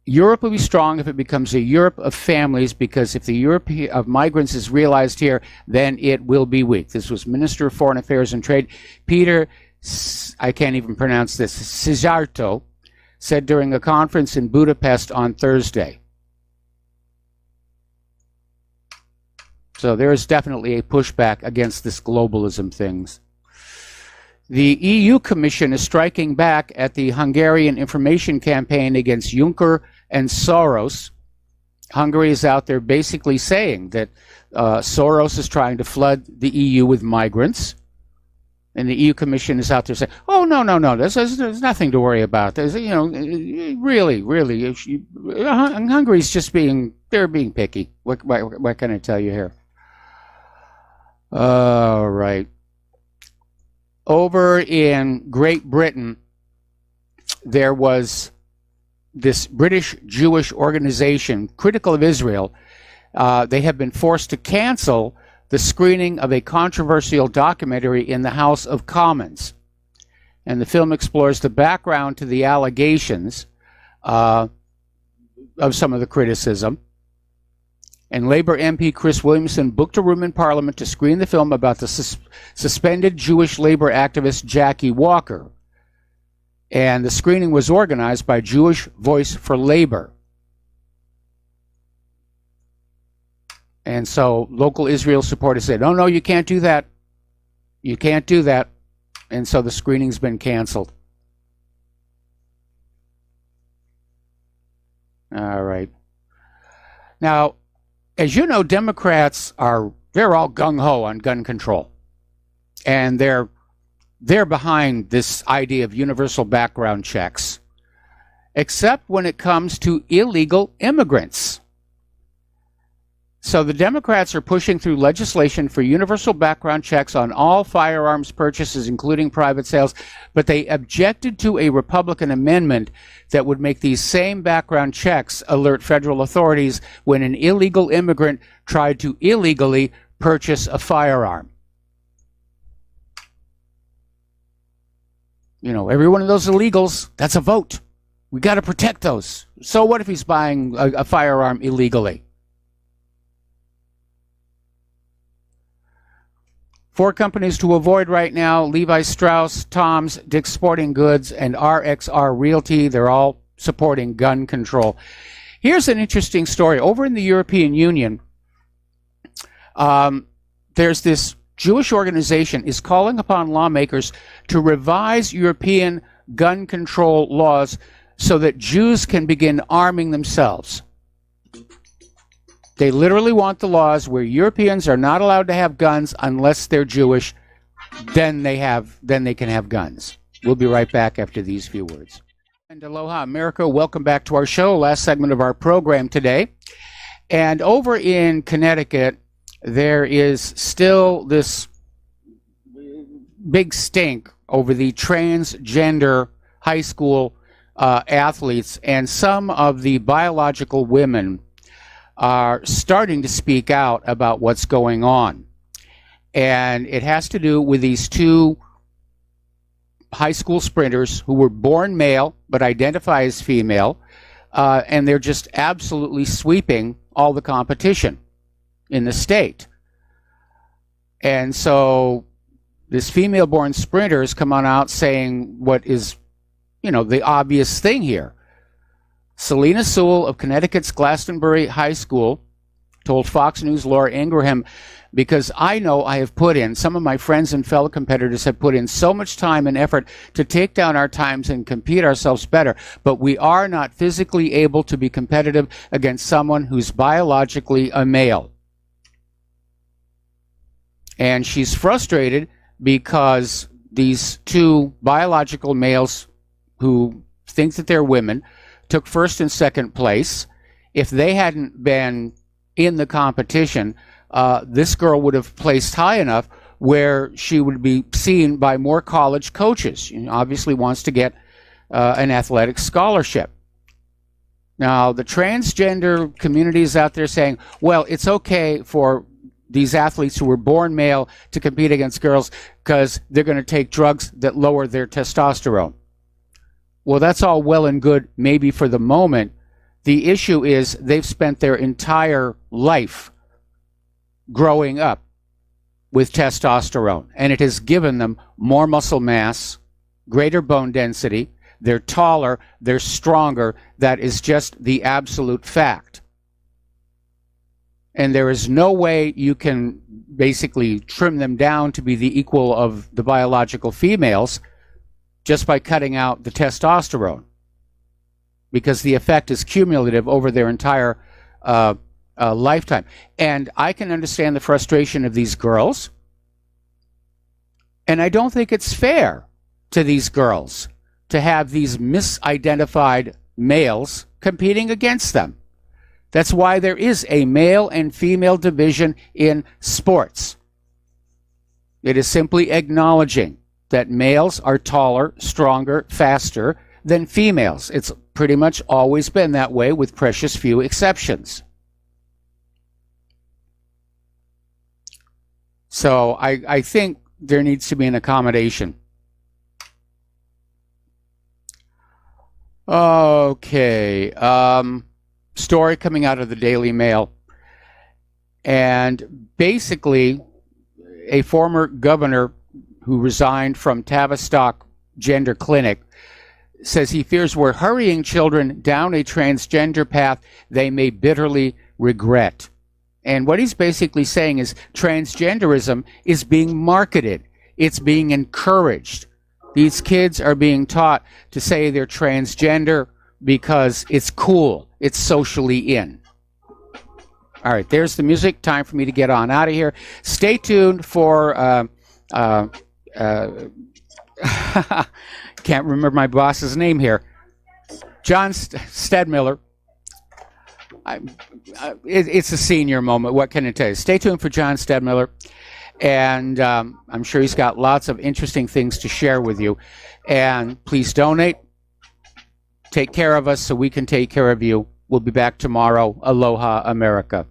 Europe will be strong if it becomes a Europe of families, because if the Europe of migrants is realized here, then it will be weak. This was Minister of Foreign Affairs and Trade Peter, I can't even pronounce this, Szijjártó, said during a conference in Budapest on Thursday. So there is definitely a pushback against this globalism things. The EU Commission is striking back at the Hungarian information campaign against Juncker and Soros. Hungary is out there basically saying that Soros is trying to flood the EU with migrants. And the EU Commission is out there saying, oh, no, there's nothing to worry about. There's, really, Hungary's just they're being picky. What can I tell you here? All right. Over in Great Britain, there was this British Jewish organization critical of Israel. They have been forced to cancel the screening of a controversial documentary in the House of Commons. And the film explores the background to the allegations of some of the criticism. And Labour MP Chris Williamson booked a room in Parliament to screen the film about the suspended Jewish Labour activist Jackie Walker. And the screening was organized by Jewish Voice for Labour. And so local Israel supporters said, oh, no, you can't do that. You can't do that. And so the screening's been canceled. All right. Now, as you know, Democrats they're all gung-ho on gun control. And they're behind this idea of universal background checks, except when it comes to illegal immigrants. So the Democrats are pushing through legislation for universal background checks on all firearms purchases, including private sales, but they objected to a Republican amendment that would make these same background checks alert federal authorities when an illegal immigrant tried to illegally purchase a firearm. Every one of those illegals, that's a vote. We got to protect those. So what if he's buying a firearm illegally? 4 companies to avoid right now: Levi Strauss, Tom's, Dick's Sporting Goods, and RXR Realty. They're all supporting gun control. Here's an interesting story. Over in the European Union, there's this Jewish organization is calling upon lawmakers to revise European gun control laws so that Jews can begin arming themselves. They literally want the laws where Europeans are not allowed to have guns unless they're Jewish. Then they can have guns. We'll be right back after these few words. And aloha, America. Welcome back to our show. Last segment of our program today. And over in Connecticut, there is still this big stink over the transgender high school athletes, and some of the biological women are starting to speak out about what's going on. And it has to do with these two high school sprinters who were born male but identify as female, and they're just absolutely sweeping all the competition in the state. And so this female-born sprinter has come on out saying what is, the obvious thing here. Selena Sewell of Connecticut's Glastonbury High School told Fox News' Laura Ingraham, because I know I have put in, some of my friends and fellow competitors have put in so much time and effort to take down our times and compete ourselves better, but we are not physically able to be competitive against someone who's biologically a male. And she's frustrated because these two biological males who think that they're women took first and second place. If they hadn't been in the competition, this girl would have placed high enough where she would be seen by more college coaches. She obviously wants to get an athletic scholarship. Now, the transgender community is out there saying, well, it's okay for these athletes who were born male to compete against girls because they're going to take drugs that lower their testosterone. Well, that's all well and good, maybe for the moment. The issue is they've spent their entire life growing up with testosterone, and it has given them more muscle mass, greater bone density. They're taller, they're stronger. That is just the absolute fact. And there is no way you can basically trim them down to be the equal of the biological females just by cutting out the testosterone, because the effect is cumulative over their entire lifetime. And I can understand the frustration of these girls, and I don't think it's fair to these girls to have these misidentified males competing against them. That's why there is a male and female division in sports. It is simply acknowledging that males are taller, stronger, faster than females. It's pretty much always been that way, with precious few exceptions. So I think there needs to be an accommodation. Okay. Story coming out of the Daily Mail. And basically, a former governor who resigned from Tavistock Gender Clinic says he fears we're hurrying children down a transgender path they may bitterly regret. And what he's basically saying is transgenderism is being marketed. It's being encouraged. These kids are being taught to say they're transgender because it's cool. It's socially in. All right, there's the music. Time for me to get on out of here. Stay tuned for... can't remember my boss's name here. John Stedmiller. It's a senior moment. What can I tell you? Stay tuned for John Stedmiller. And I'm sure he's got lots of interesting things to share with you. And please donate. Take care of us so we can take care of you. We'll be back tomorrow. Aloha, America.